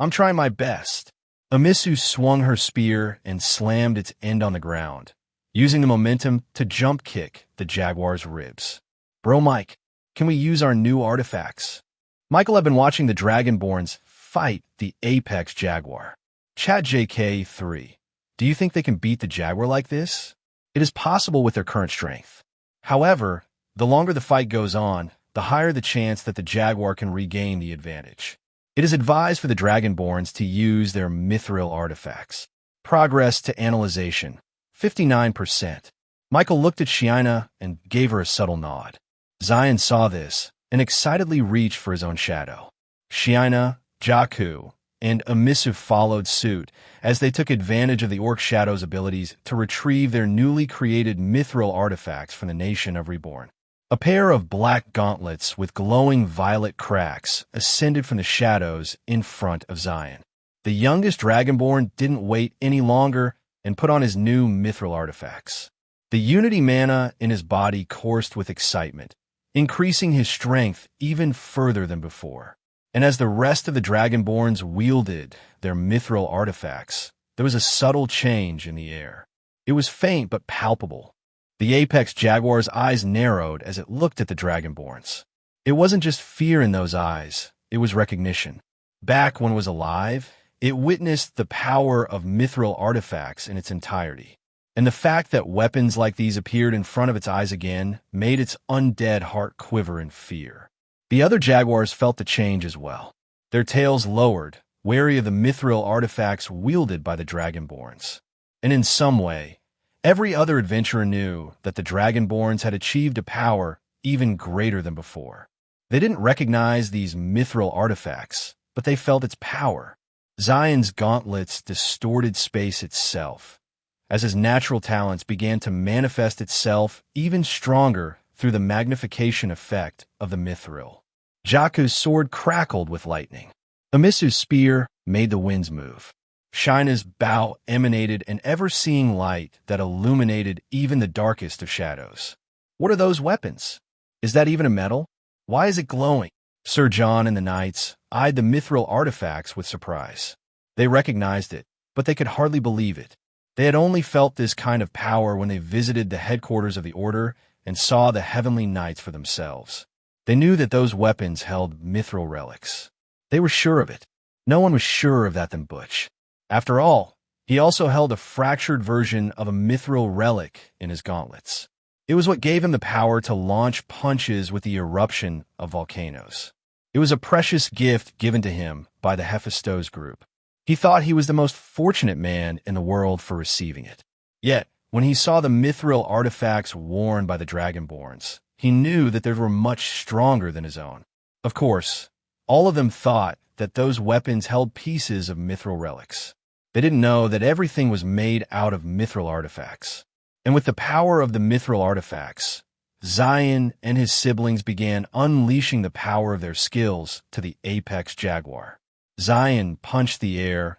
A: trying my best." Amisu swung her spear and slammed its end on the ground, using the momentum to jump kick the Jaguar's ribs. "Bro Mike, can we use our new artifacts?" Michael had been watching the Dragonborns fight the apex Jaguar. Chat JK3, do you think they can beat the Jaguar like this? It is possible with their current strength. However, the longer the fight goes on, the higher the chance that the Jaguar can regain the advantage. It is advised for the Dragonborns to use their mithril artifacts. Progress to analyzation, 59%. Michael looked at Shiina and gave her a subtle nod. Zion saw this and excitedly reached for his own shadow. Shiina, Jakku, and Amisu followed suit, as they took advantage of the Orc Shadow's abilities to retrieve their newly created mithril artifacts from the nation of Reborn. A pair of black gauntlets with glowing violet cracks ascended from the shadows in front of Zion. The youngest Dragonborn didn't wait any longer and put on his new mithril artifacts. The unity mana in his body coursed with excitement, increasing his strength even further than before. And as the rest of the Dragonborns wielded their mithril artifacts, there was a subtle change in the air. It was faint but palpable. The Apex Jaguar's eyes narrowed as it looked at the Dragonborns. It wasn't just fear in those eyes, it was recognition. Back when it was alive, it witnessed the power of mithril artifacts in its entirety. And the fact that weapons like these appeared in front of its eyes again made its undead heart quiver in fear. The other Jaguars felt the change as well. Their tails lowered, wary of the mithril artifacts wielded by the Dragonborns. And in some way, every other adventurer knew that the Dragonborns had achieved a power even greater than before. They didn't recognize these mithril artifacts, but they felt its power. Zion's gauntlets distorted space itself, as his natural talents began to manifest itself even stronger through the magnification effect of the mithril. Jaku's sword crackled with lightning. Amisu's spear made the winds move. Shina's bow emanated an ever-seeing light that illuminated even the darkest of shadows. What are those weapons? Is that even a metal? Why is it glowing? Sir John and the knights eyed the mithril artifacts with surprise. They recognized it, but they could hardly believe it. They had only felt this kind of power when they visited the headquarters of the Order and saw the Heavenly Knights for themselves. They knew that those weapons held mithril relics. They were sure of it. No one was surer of that than Butch. After all, he also held a fractured version of a mithril relic in his gauntlets. It was what gave him the power to launch punches with the eruption of volcanoes. It was a precious gift given to him by the Hephaestus group. He thought he was the most fortunate man in the world for receiving it. Yet, when he saw the mithril artifacts worn by the Dragonborns, he knew that they were much stronger than his own. Of course, all of them thought that those weapons held pieces of mithril relics. They didn't know that everything was made out of mithril artifacts. And with the power of the mithril artifacts, Zion and his siblings began unleashing the power of their skills to the Apex Jaguar. Zion punched the air,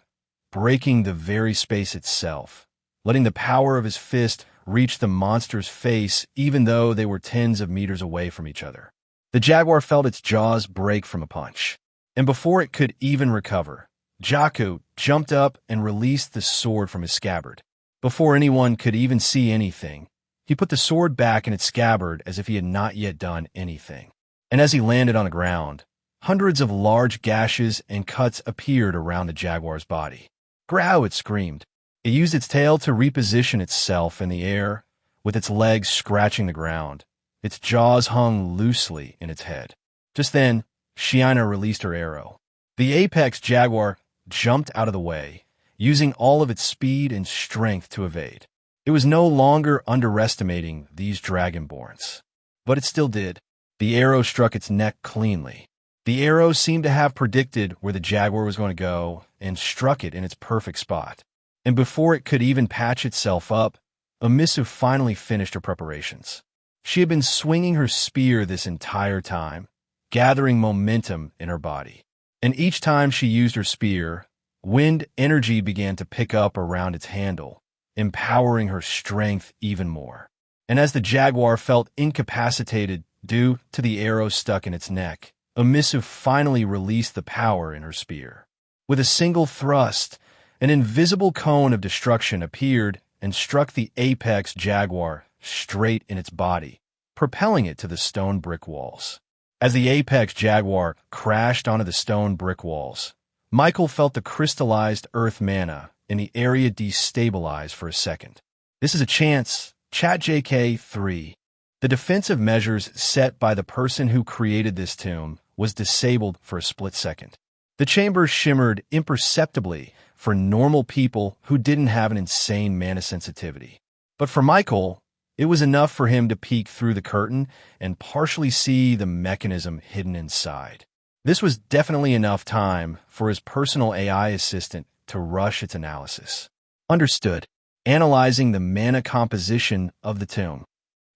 A: breaking the very space itself, letting the power of his fist reach the monster's face even though they were tens of meters away from each other. The Jaguar felt its jaws break from a punch, and before it could even recover, Jaku jumped up and released the sword from his scabbard. Before anyone could even see anything, he put the sword back in its scabbard as if he had not yet done anything. And as he landed on the ground, hundreds of large gashes and cuts appeared around the Jaguar's body. Growl, it screamed. It used its tail to reposition itself in the air, with its legs scratching the ground. Its jaws hung loosely in its head. Just then, Shiina released her arrow. The Apex Jaguar jumped out of the way, using all of its speed and strength to evade. It was no longer underestimating these Dragonborns. But it still did. The arrow struck its neck cleanly. The arrow seemed to have predicted where the Jaguar was going to go and struck it in its perfect spot. And before it could even patch itself up, Amisu finally finished her preparations. She had been swinging her spear this entire time, gathering momentum in her body. And each time she used her spear, wind energy began to pick up around its handle, empowering her strength even more. And as the Jaguar felt incapacitated due to the arrow stuck in its neck, Amisu finally released the power in her spear. With a single thrust, an invisible cone of destruction appeared and struck the Apex Jaguar straight in its body, propelling it to the stone brick walls. As the Apex Jaguar crashed onto the stone brick walls, Michael felt the crystallized earth mana in the area destabilize for a second. This is a chance. Chat JK 3. The defensive measures set by the person who created this tomb was disabled for a split second. The chamber shimmered imperceptibly for normal people who didn't have an insane mana sensitivity. But for Michael, it was enough for him to peek through the curtain and partially see the mechanism hidden inside. This was definitely enough time for his personal AI assistant to rush its analysis. Understood. Analyzing the mana composition of the tomb.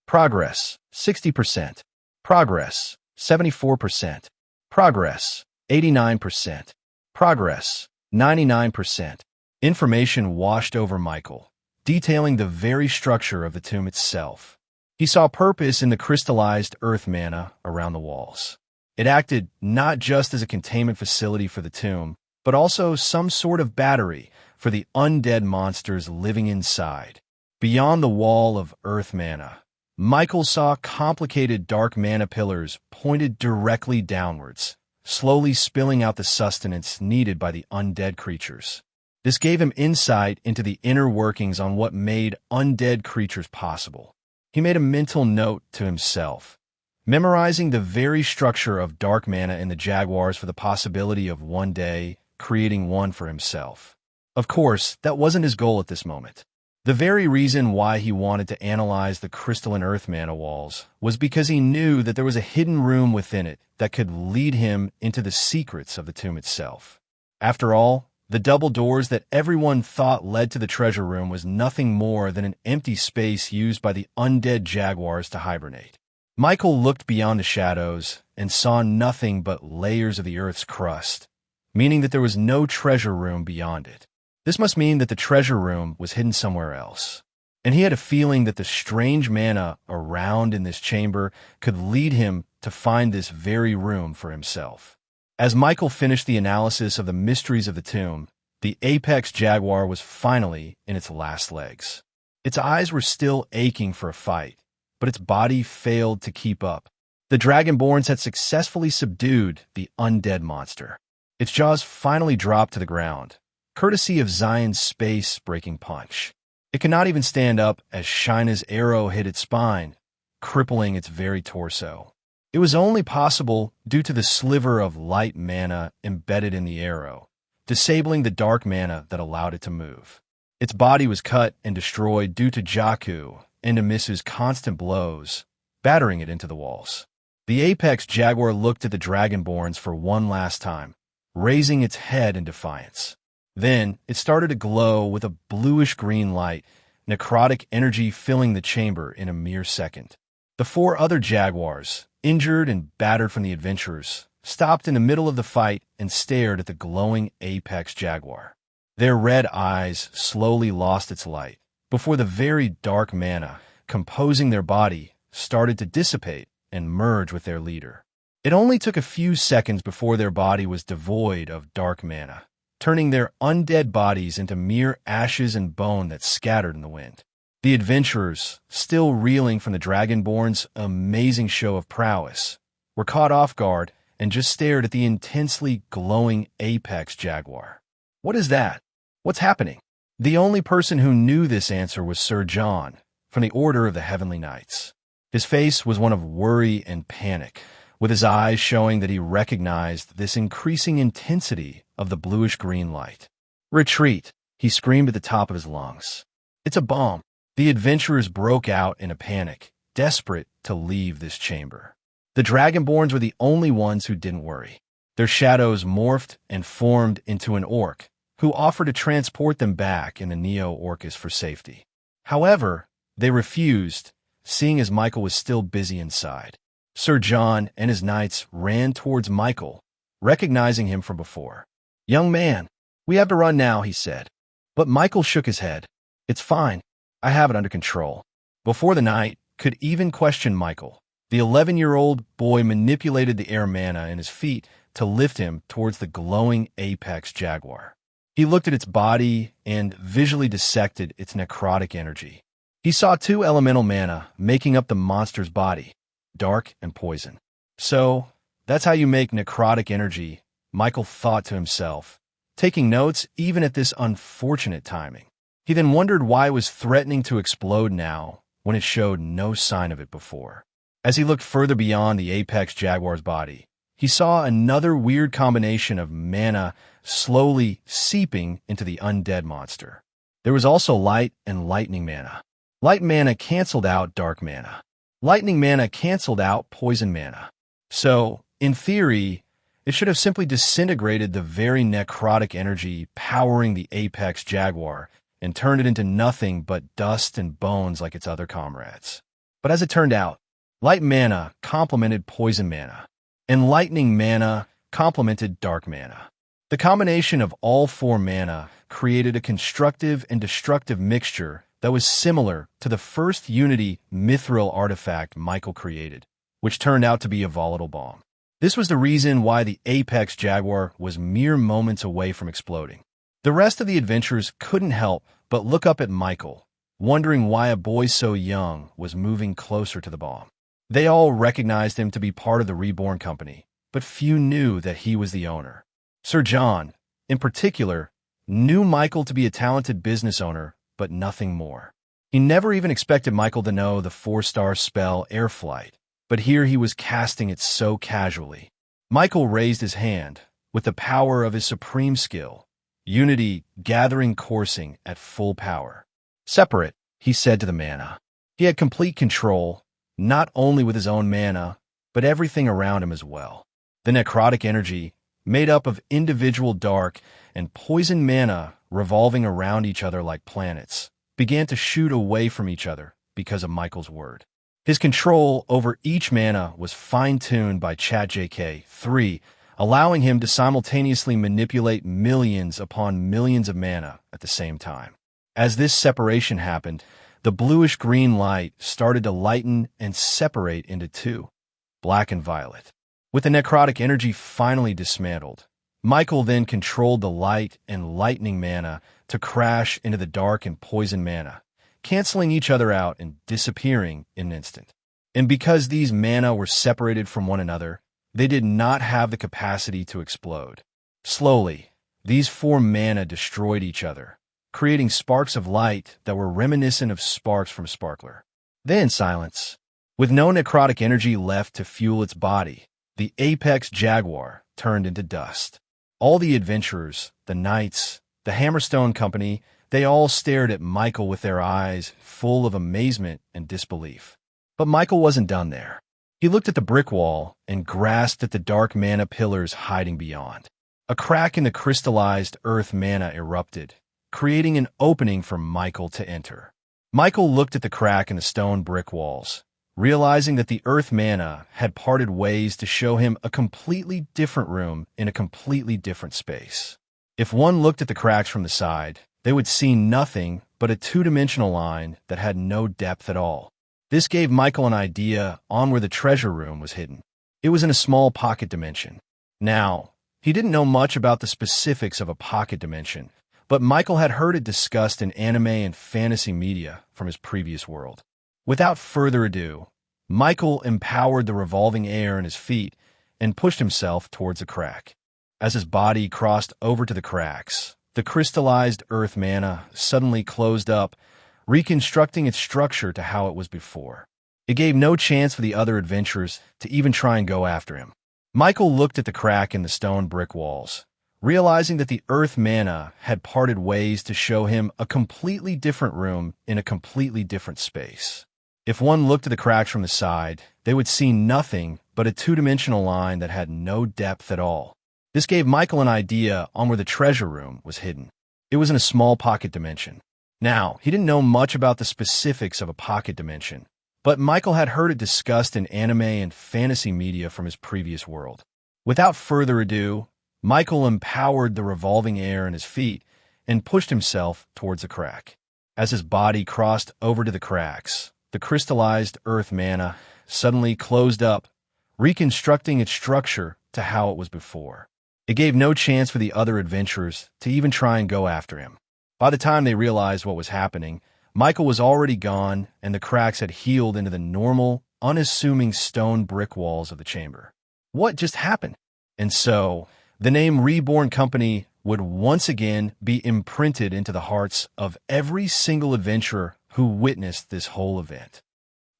A: Progress, 60%. Progress, 74%. Progress, 89%. Progress, 99%. Information washed over Michael, detailing the very structure of the tomb itself. He saw purpose in the crystallized earth mana around the walls. It acted not just as a containment facility for the tomb, but also some sort of battery for the undead monsters living inside. Beyond the wall of earth mana, Michael saw complicated dark mana pillars pointed directly downwards, slowly spilling out the sustenance needed by the undead creatures. This gave him insight into the inner workings on what made undead creatures possible. He made a mental note to himself, memorizing the very structure of dark mana in the Jaguars for the possibility of one day creating one for himself. Of course, that wasn't his goal at this moment. The very reason why he wanted to analyze the crystalline earth mana walls was because he knew that there was a hidden room within it that could lead him into the secrets of the tomb itself. After all, the double doors that everyone thought led to the treasure room was nothing more than an empty space used by the undead Jaguars to hibernate. Michael looked beyond the shadows and saw nothing but layers of the earth's crust, meaning that there was no treasure room beyond it. This must mean that the treasure room was hidden somewhere else, and he had a feeling that the strange mana around in this chamber could lead him to find this very room for himself. As Michael finished the analysis of the mysteries of the tomb, the apex jaguar was finally in its last legs. Its eyes were still aching for a fight, but its body failed to keep up. The Dragonborns had successfully subdued the undead monster. Its jaws finally dropped to the ground, courtesy of Zion's space-breaking punch. It could not even stand up as Shina's arrow hit its spine, crippling its very torso. It was only possible due to the sliver of light mana embedded in the arrow, disabling the dark mana that allowed it to move. Its body was cut and destroyed due to Jakku and Amisu's constant blows, battering it into the walls. The apex jaguar looked at the Dragonborns for one last time, raising its head in defiance. Then, it started to glow with a bluish-green light, necrotic energy filling the chamber in a mere second. The four other jaguars, injured and battered from the adventurers, stopped in the middle of the fight and stared at the glowing apex jaguar. Their red eyes slowly lost its light, before the very dark mana composing their body started to dissipate and merge with their leader. It only took a few seconds before their body was devoid of dark mana, turning their undead bodies into mere ashes and bone that scattered in the wind. The adventurers, still reeling from the Dragonborn's amazing show of prowess, were caught off guard and just stared at the intensely glowing apex jaguar. What is that? What's happening? The only person who knew this answer was Sir John, from the Order of the Heavenly Knights. His face was one of worry and panic, with his eyes showing that he recognized this increasing intensity of the bluish-green light. "Retreat!" he screamed at the top of his lungs. "It's a bomb!" The adventurers broke out in a panic, desperate to leave this chamber. The Dragonborns were the only ones who didn't worry. Their shadows morphed and formed into an orc, who offered to transport them back in the Neo-Orcus for safety. However, they refused, seeing as Michael was still busy inside. Sir John and his knights ran towards Michael, recognizing him from before. "Young man, we have to run now," he said. But Michael shook his head. "It's fine. I have it under control." Before the knight could even question Michael, the 11-year-old boy manipulated the air mana in his feet to lift him towards the glowing apex jaguar. He looked at its body and visually dissected its necrotic energy. He saw 2 elemental mana making up the monster's body, dark and poison. So, that's how you make necrotic energy, Michael thought to himself, taking notes even at this unfortunate timing. He then wondered why it was threatening to explode now when it showed no sign of it before. As he looked further beyond the apex jaguar's body, he saw another weird combination of mana slowly seeping into the undead monster. There was also light and lightning mana. Light mana canceled out dark mana. Lightning mana canceled out poison mana. So, in theory, It should have simply disintegrated the very necrotic energy powering the apex jaguar and turned it into nothing but dust and bones like its other comrades. But as it turned out, light mana complemented poison mana, and lightning mana complemented dark mana. The combination of all four mana created a constructive and destructive mixture that was similar to the first Unity mithril artifact Michael created, which turned out to be a volatile bomb. This was the reason why the Apex Jaguar was mere moments away from exploding. The rest of the adventurers couldn't help but look up at Michael, wondering why a boy so young was moving closer to the bomb. They all recognized him to be part of the Reborn company, but few knew that he was the owner. Sir John, in particular, knew Michael to be a talented business owner, but nothing more. He never even expected Michael to know the 4-star spell Air Flight, but here he was casting it so casually. Michael raised his hand, with the power of his supreme skill, Unity gathering coursing at full power. Separate, he said to the mana. He had complete control, not only with his own mana, but everything around him as well. The necrotic energy, made up of individual dark and poison mana revolving around each other like planets, began to shoot away from each other because of Michael's word. His control over each mana was fine-tuned by ChatJK3, allowing him to simultaneously manipulate millions upon millions of mana at the same time. As this separation happened, the bluish-green light started to lighten and separate into two, black and violet. With the necrotic energy finally dismantled, Michael then controlled the light and lightning mana to crash into the dark and poison mana, canceling each other out and disappearing in an instant. And because these mana were separated from one another, they did not have the capacity to explode. Slowly, these four mana destroyed each other, creating sparks of light that were reminiscent of sparks from Sparkler. Then silence. With no necrotic energy left to fuel its body, the Apex Jaguar turned into dust. All the adventurers, the knights, the Hammerstone Company, they all stared at Michael with their eyes full of amazement and disbelief. But Michael wasn't done there. He looked at the brick wall and grasped at the dark mana pillars hiding beyond. A crack in the crystallized earth mana erupted, creating an opening for Michael to enter. Michael looked at the crack in the stone brick walls, realizing that the earth mana had parted ways to show him a completely different room in a completely different space. If one looked at the cracks from the side, they would see nothing but a two-dimensional line that had no depth at all. This gave Michael an idea on where the treasure room was hidden. It was in a small pocket dimension. Now, he didn't know much about the specifics of a pocket dimension, but Michael had heard it discussed in anime and fantasy media from his previous world. Without further ado, Michael empowered the revolving air in his feet and pushed himself towards the crack. As his body crossed over to the cracks, the crystallized earth mana suddenly closed up, reconstructing its structure to how it was before. It gave no chance for the other adventurers to even try and go after him. Michael looked at the crack in the stone brick walls, realizing that the earth mana had parted ways to show him a completely different room in a completely different space. If one looked at the cracks from the side, they would see nothing but a two-dimensional line that had no depth at all. This gave Michael an idea on where the treasure room was hidden. It was in a small pocket dimension. Now, he didn't know much about the specifics of a pocket dimension, but Michael had heard it discussed in anime and fantasy media from his previous world. Without further ado, Michael empowered the revolving air in his feet and pushed himself towards the crack. As his body crossed over to the cracks, the crystallized earth mana suddenly closed up, reconstructing its structure to how it was before. It gave no chance for the other adventurers to even try and go after him. By the time they realized what was happening, Michael was already gone and the cracks had healed into the normal, unassuming stone brick walls of the chamber. What just happened? And so, the name Reborn Company would once again be imprinted into the hearts of every single adventurer who witnessed this whole event.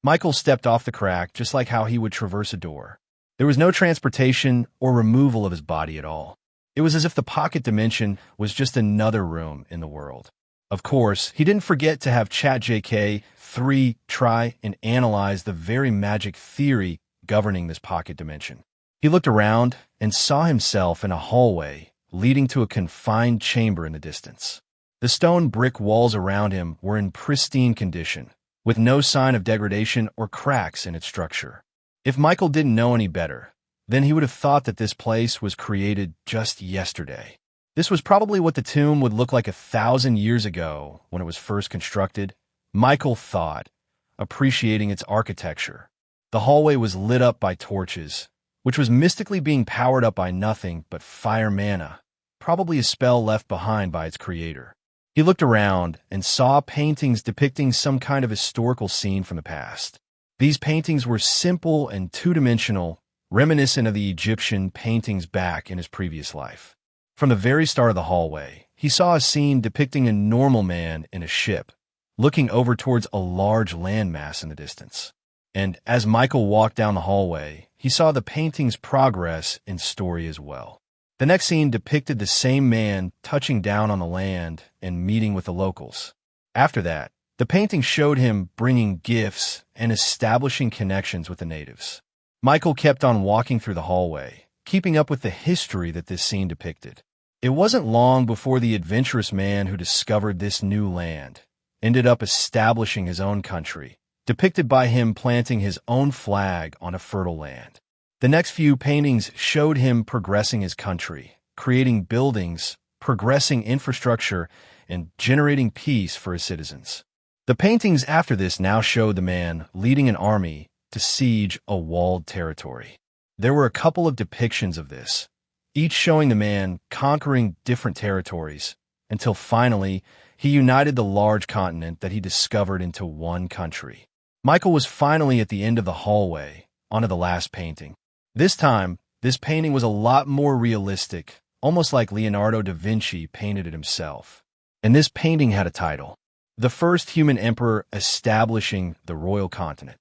A: Michael stepped off the crack just like how he would traverse a door. There was no transportation or removal of his body at all. It was as if the pocket dimension was just another room in the world. Of course, he didn't forget to have ChatJK3 try and analyze the very magic theory governing this pocket dimension. He looked around and saw himself in a hallway leading to a confined chamber in the distance. The stone brick walls around him were in pristine condition, with no sign of degradation or cracks in its structure. If Michael didn't know any better, then he would have thought that this place was created just yesterday. This was probably what the tomb would look like 1,000 years ago when it was first constructed, Michael thought, appreciating its architecture. The hallway was lit up by torches, which was mystically being powered up by nothing but fire mana, probably a spell left behind by its creator. He looked around and saw paintings depicting some kind of historical scene from the past. These paintings were simple and two-dimensional, reminiscent of the Egyptian paintings back in his previous life. From the very start of the hallway, he saw a scene depicting a normal man in a ship, looking over towards a large landmass in the distance. And as Michael walked down the hallway, he saw the painting's progress in story as well. The next scene depicted the same man touching down on the land and meeting with the locals. After that, the painting showed him bringing gifts and establishing connections with the natives. Michael kept on walking through the hallway, keeping up with the history that this scene depicted. It wasn't long before the adventurous man who discovered this new land ended up establishing his own country, depicted by him planting his own flag on a fertile land. The next few paintings showed him progressing his country, creating buildings, progressing infrastructure, and generating peace for his citizens. The paintings after this now showed the man leading an army to siege a walled territory. There were a couple of depictions of this, each showing the man conquering different territories, until finally he united the large continent that he discovered into one country. Michael was finally at the end of the hallway, onto the last painting. This time, this painting was a lot more realistic, almost like Leonardo da Vinci painted it himself. And this painting had a title, The First Human Emperor Establishing the Royal Continent.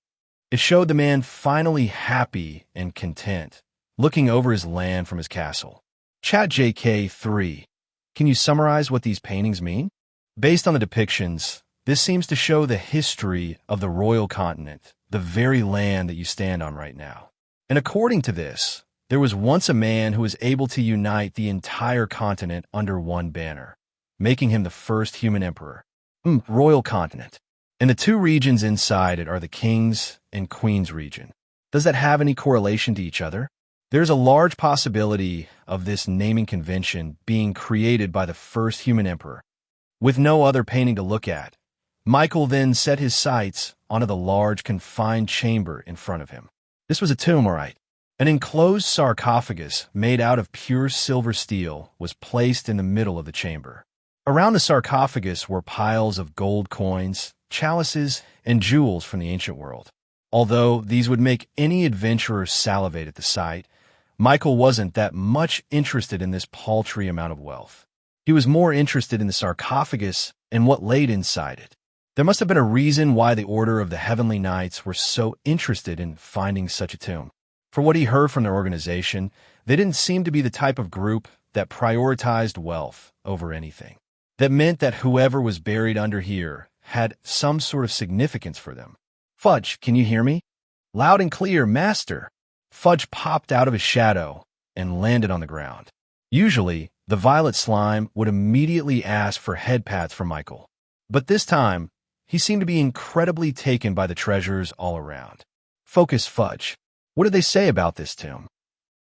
A: It showed the man finally happy and content, looking over his land from his castle. Chat JK3, can you summarize what these paintings mean? Based on the depictions, this seems to show the history of the royal continent, the very land that you stand on right now. And according to this, there was once a man who was able to unite the entire continent under one banner, making him the first human emperor. Royal continent. And the two regions inside it are the King's and Queen's region. Does that have any correlation to each other? There's a large possibility of this naming convention being created by the first human emperor. With no other painting to look at, Michael then set his sights onto the large confined chamber in front of him. This was a tomb, all right. An enclosed sarcophagus made out of pure silver steel was placed in the middle of the chamber. Around the sarcophagus were piles of gold coins, chalices, and jewels from the ancient world. Although these would make any adventurer salivate at the sight, Michael wasn't that much interested in this paltry amount of wealth. He was more interested in the sarcophagus and what laid inside it. There must have been a reason why the Order of the Heavenly Knights were so interested in finding such a tomb. For what he heard from their organization, they didn't seem to be the type of group that prioritized wealth over anything. That meant that whoever was buried under here had some sort of significance for them. Fudge, can you hear me? Loud and clear, Master. Fudge popped out of his shadow and landed on the ground. Usually, the violet slime would immediately ask for head pats from Michael. But this time, he seemed to be incredibly taken by the treasures all around. Focus, Fudge. What did they say about this tomb?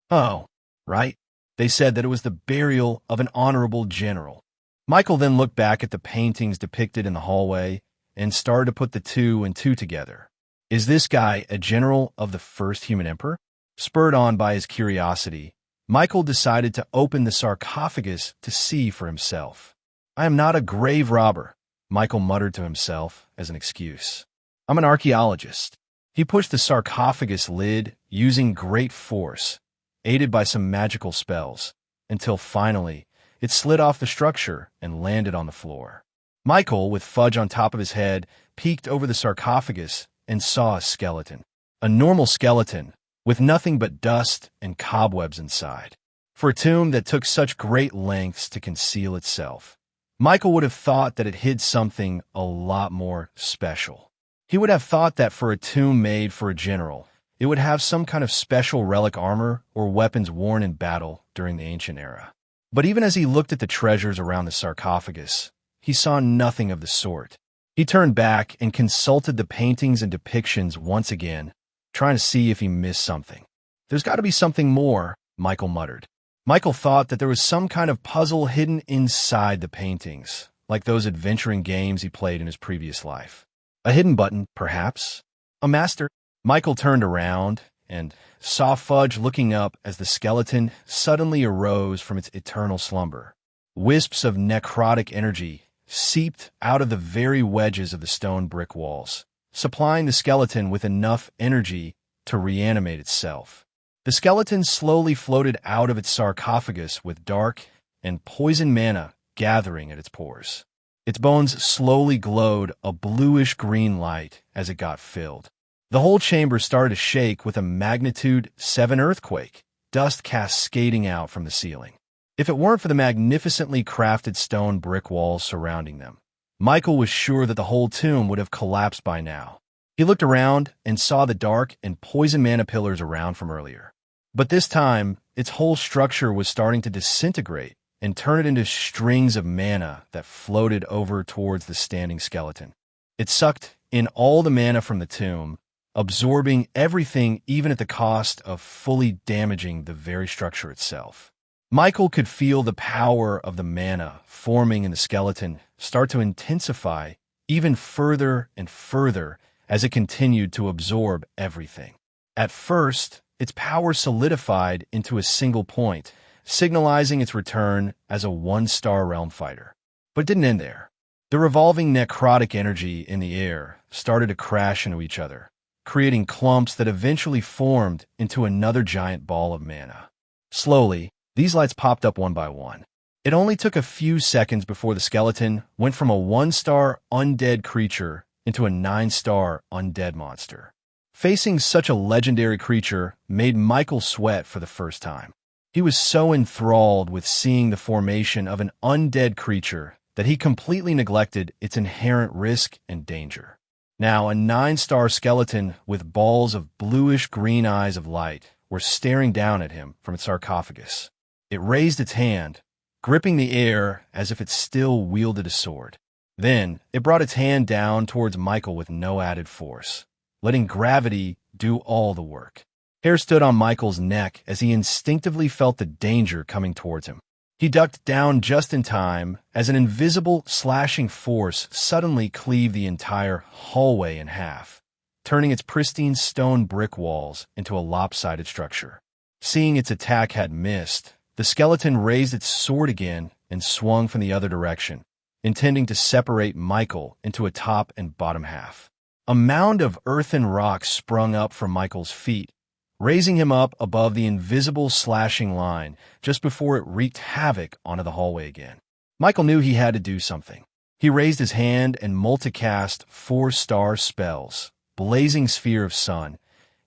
A: Oh, right. They said that it was the burial of an honorable general. Michael then looked back at the paintings depicted in the hallway and started to put the two and two together. Is this guy a general of the first human emperor? Spurred on by his curiosity, Michael decided to open the sarcophagus to see for himself. I am not a grave robber, Michael muttered to himself as an excuse. I'm an archaeologist. He pushed the sarcophagus lid using great force, aided by some magical spells, until finally it slid off the structure and landed on the floor. Michael, with Fudge on top of his head, peeked over the sarcophagus and saw a skeleton. A normal skeleton, with nothing but dust and cobwebs inside. For a tomb that took such great lengths to conceal itself, Michael would have thought that it hid something a lot more special. He would have thought that for a tomb made for a general, It would have some kind of special relic armor or weapons worn in battle during the ancient era. But even as he looked at the treasures around the sarcophagus, he saw nothing of the sort. He turned back and consulted the paintings and depictions once again, trying to see if he missed something. "There's got to be something more," Michael muttered. Michael thought that there was some kind of puzzle hidden inside the paintings, like those adventuring games he played in his previous life. A hidden button, perhaps? A master? Michael turned around and saw Fudge looking up as the skeleton suddenly arose from its eternal slumber. Wisps of necrotic energy seeped out of the very wedges of the stone brick walls, supplying the skeleton with enough energy to reanimate itself. The skeleton slowly floated out of its sarcophagus with dark and poison mana gathering at its pores. Its bones slowly glowed a bluish-green light as it got filled. The whole chamber started to shake with a magnitude 7 earthquake, dust cascading out from the ceiling. If it weren't for the magnificently crafted stone brick walls surrounding them, Michael was sure that the whole tomb would have collapsed by now. He looked around and saw the dark and poison mana pillars around from earlier. But this time, its whole structure was starting to disintegrate and turn it into strings of mana that floated over towards the standing skeleton. It sucked in all the mana from the tomb, absorbing everything even at the cost of fully damaging the very structure itself. Michael could feel the power of the mana forming in the skeleton start to intensify even further and further as it continued to absorb everything. At first, its power solidified into a single point, signalizing its return as a one-star realm fighter. But it didn't end there. The revolving necrotic energy in the air started to crash into each other, creating clumps that eventually formed into another giant ball of mana. Slowly, these lights popped up one by one. It only took a few seconds before the skeleton went from a 1-star undead creature into a 9-star undead monster. Facing such a legendary creature made Michael sweat for the first time. He was so enthralled with seeing the formation of an undead creature that he completely neglected its inherent risk and danger. Now, a 9-star skeleton with balls of bluish-green eyes of light were staring down at him from its sarcophagus. It raised its hand, gripping the air as if it still wielded a sword. Then, it brought its hand down towards Michael with no added force, letting gravity do all the work. Hair stood on Michael's neck as he instinctively felt the danger coming towards him. He ducked down just in time as an invisible, slashing force suddenly cleaved the entire hallway in half, turning its pristine stone brick walls into a lopsided structure. Seeing its attack had missed, the skeleton raised its sword again and swung from the other direction, intending to separate Michael into a top and bottom half. A mound of earthen rocks sprung up from Michael's feet, raising him up above the invisible slashing line just before it wreaked havoc onto the hallway again. Michael knew he had to do something. He raised his hand and multicast 4-star spells, Blazing Sphere of Sun,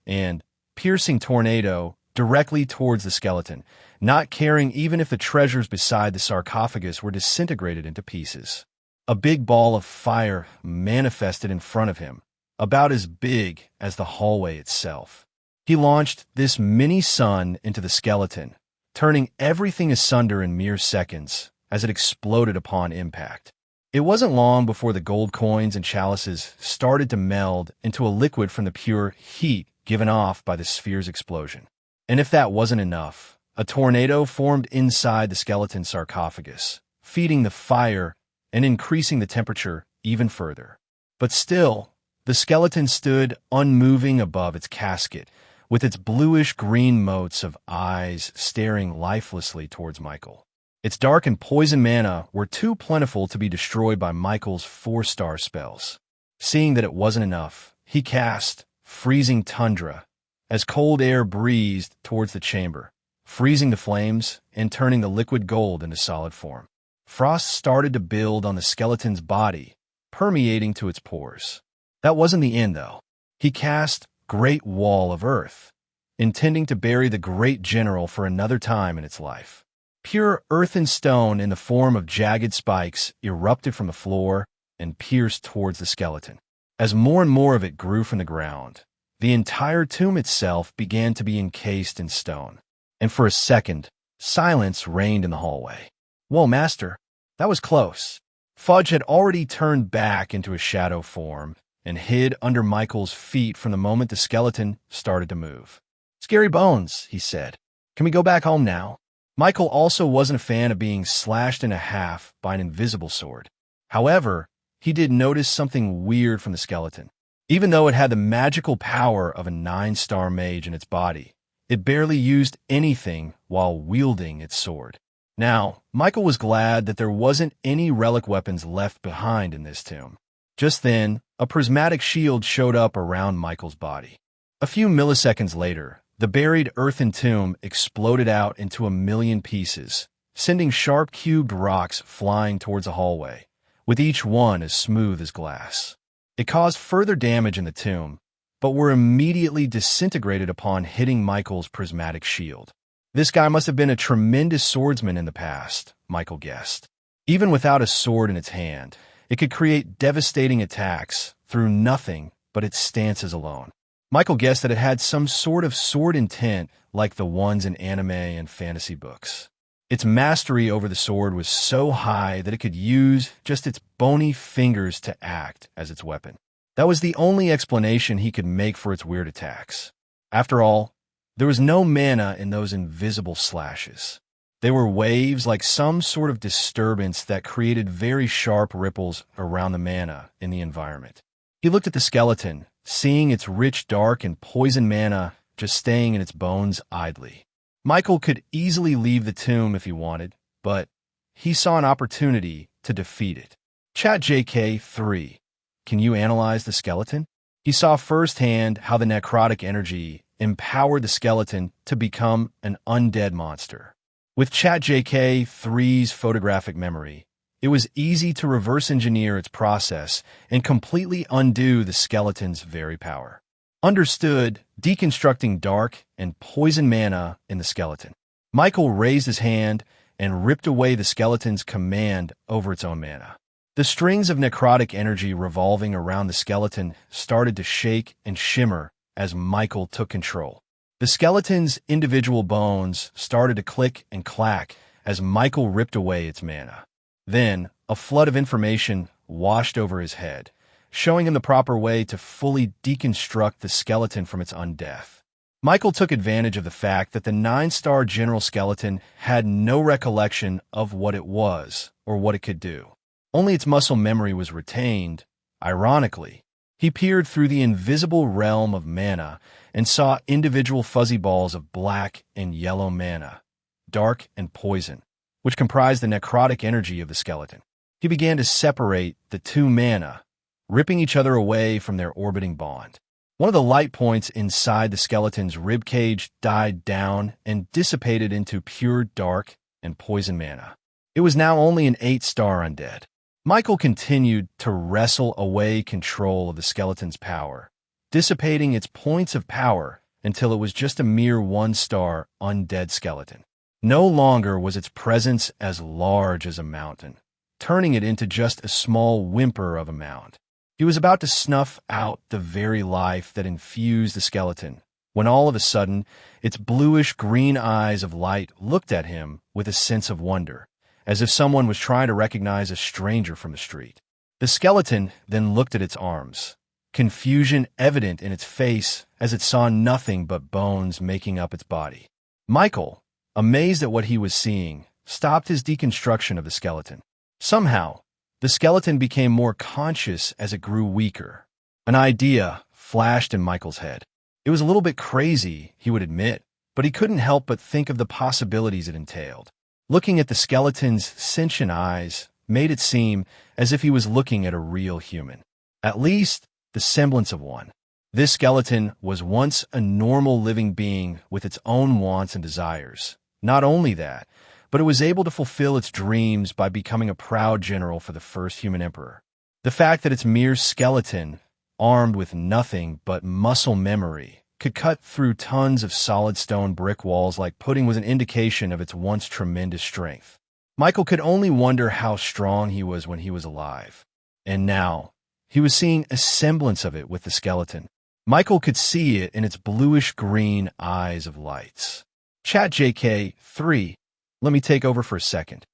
A: and Piercing Tornado directly towards the skeleton, not caring even if the treasures beside the sarcophagus were disintegrated into pieces. A big ball of fire manifested in front of him, about as big as the hallway itself. He launched this mini-sun into the skeleton, turning everything asunder in mere seconds as it exploded upon impact. It wasn't long before the gold coins and chalices started to meld into a liquid from the pure heat given off by the sphere's explosion. And if that wasn't enough, a tornado formed inside the skeleton sarcophagus, feeding the fire and increasing the temperature even further. But still, the skeleton stood unmoving above its casket, with its bluish-green motes of eyes staring lifelessly towards Michael. Its dark and poison mana were too plentiful to be destroyed by Michael's 4-star spells. Seeing that it wasn't enough, he cast Freezing Tundra as cold air breezed towards the chamber, freezing the flames and turning the liquid gold into solid form. Frost started to build on the skeleton's body, permeating to its pores. That wasn't the end, though. He cast Great Wall of Earth, intending to bury the great general for another time in its life. Pure earth and stone in the form of jagged spikes erupted from the floor and pierced towards the skeleton. As more and more of it grew from the ground, The entire tomb itself began to be encased in stone. And for a second, silence reigned in the hallway. "Whoa, Master, that was close." Fudge had already turned back into a shadow form and hid under Michael's feet from the moment the skeleton started to move. "Scary bones," he said. "Can we go back home now?" Michael also wasn't a fan of being slashed in half by an invisible sword. However, he did notice something weird from the skeleton. Even though it had the magical power of a 9-star mage in its body, it barely used anything while wielding its sword. Now, Michael was glad that there wasn't any relic weapons left behind in this tomb. Just then, a prismatic shield showed up around Michael's body. A few milliseconds later, the buried earthen tomb exploded out into a million pieces, sending sharp cubed rocks flying towards the hallway, with each one as smooth as glass. It caused further damage in the tomb, but were immediately disintegrated upon hitting Michael's prismatic shield. This guy must have been a tremendous swordsman in the past, Michael guessed. Even without a sword in its hand, it could create devastating attacks through nothing but its stances alone. Michael guessed that it had some sort of sword intent like the ones in anime and fantasy books. Its mastery over the sword was so high that it could use just its bony fingers to act as its weapon. That was the only explanation he could make for its weird attacks. After all, there was no mana in those invisible slashes. They were waves like some sort of disturbance that created very sharp ripples around the mana in the environment. He looked at the skeleton, seeing its rich, dark, and poison mana just staying in its bones idly. Michael could easily leave the tomb if he wanted, but he saw an opportunity to defeat it. Chat JK3, can you analyze the skeleton? He saw firsthand how the necrotic energy empowered the skeleton to become an undead monster. With ChatJK3's photographic memory, it was easy to reverse engineer its process and completely undo the skeleton's very power. Understood, deconstructing dark and poison mana in the skeleton. Michael raised his hand and ripped away the skeleton's command over its own mana. The strings of necrotic energy revolving around the skeleton started to shake and shimmer as Michael took control. The skeleton's individual bones started to click and clack as Michael ripped away its mana. Then, a flood of information washed over his head, showing him the proper way to fully deconstruct the skeleton from its undeath. Michael took advantage of the fact that the 9-star general skeleton had no recollection of what it was or what it could do. Only its muscle memory was retained. Ironically, he peered through the invisible realm of mana and saw individual fuzzy balls of black and yellow mana, dark and poison, which comprised the necrotic energy of the skeleton. He began to separate the two mana, ripping each other away from their orbiting bond. One of the light points inside the skeleton's ribcage died down and dissipated into pure dark and poison mana. It was now only an 8-star undead. Michael continued to wrestle away control of the skeleton's power, dissipating its points of power until it was just a mere 1-star undead skeleton. No longer was its presence as large as a mountain, turning it into just a small whimper of a mound. He was about to snuff out the very life that infused the skeleton, when all of a sudden, its bluish-green eyes of light looked at him with a sense of wonder, as if someone was trying to recognize a stranger from the street. The skeleton then looked at its arms, confusion evident in its face as it saw nothing but bones making up its body. Michael, amazed at what he was seeing, stopped his deconstruction of the skeleton. Somehow, the skeleton became more conscious as it grew weaker. An idea flashed in Michael's head. It was a little bit crazy, he would admit, but he couldn't help but think of the possibilities it entailed. Looking at the skeleton's sentient eyes made it seem as if he was looking at a real human. At least, the semblance of one. This skeleton was once a normal living being with its own wants and desires. Not only that, but it was able to fulfill its dreams by becoming a proud general for the first human emperor. The fact that its mere skeleton, armed with nothing but muscle memory, could cut through tons of solid stone brick walls like pudding was an indication of its once tremendous strength. Michael could only wonder how strong he was when he was alive. And now, he was seeing a semblance of it with the skeleton. Michael could see it in its bluish-green eyes of lights. Chat JK3, let me take over for a second.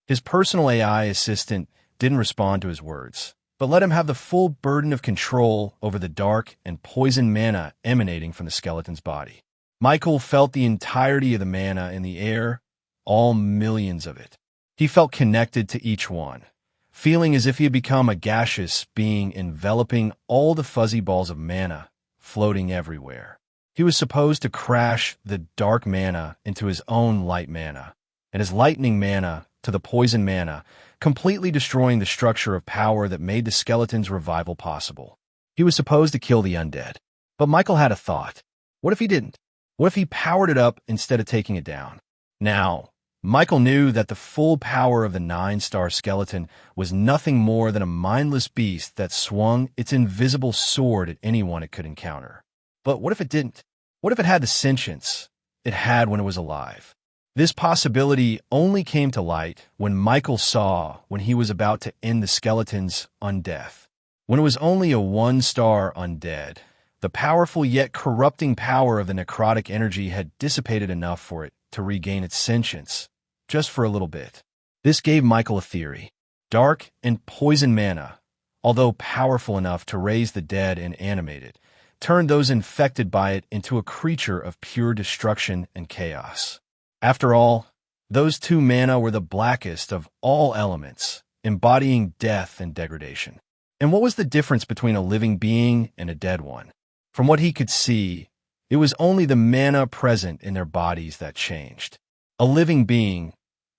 A: His personal AI assistant didn't respond to his words, but let him have the full burden of control over the dark and poison mana emanating from the skeleton's body. Michael felt the entirety of the mana in the air, all millions of it. He felt connected to each one, feeling as if he had become a gaseous being enveloping all the fuzzy balls of mana, floating everywhere. He was supposed to crash the dark mana into his own light mana, and his lightning mana to the poison mana, completely destroying the structure of power that made the skeleton's revival possible. He was supposed to kill the undead. But Michael had a thought. What if he didn't? What if he powered it up instead of taking it down? Now, Michael knew that the full power of the 9-star skeleton was nothing more than a mindless beast that swung its invisible sword at anyone it could encounter. But what if it didn't? What if it had the sentience it had when it was alive? This possibility only came to light when Michael saw when he was about to end the skeleton's undeath. When it was only a 1-star undead, the powerful yet corrupting power of the necrotic energy had dissipated enough for it to regain its sentience, just for a little bit. This gave Michael a theory. Dark and poison mana, although powerful enough to raise the dead and animate it, turned those infected by it into a creature of pure destruction and chaos. After all, those 2 mana were the blackest of all elements, embodying death and degradation. And what was the difference between a living being and a dead one? From what he could see, it was only the mana present in their bodies that changed. A living being,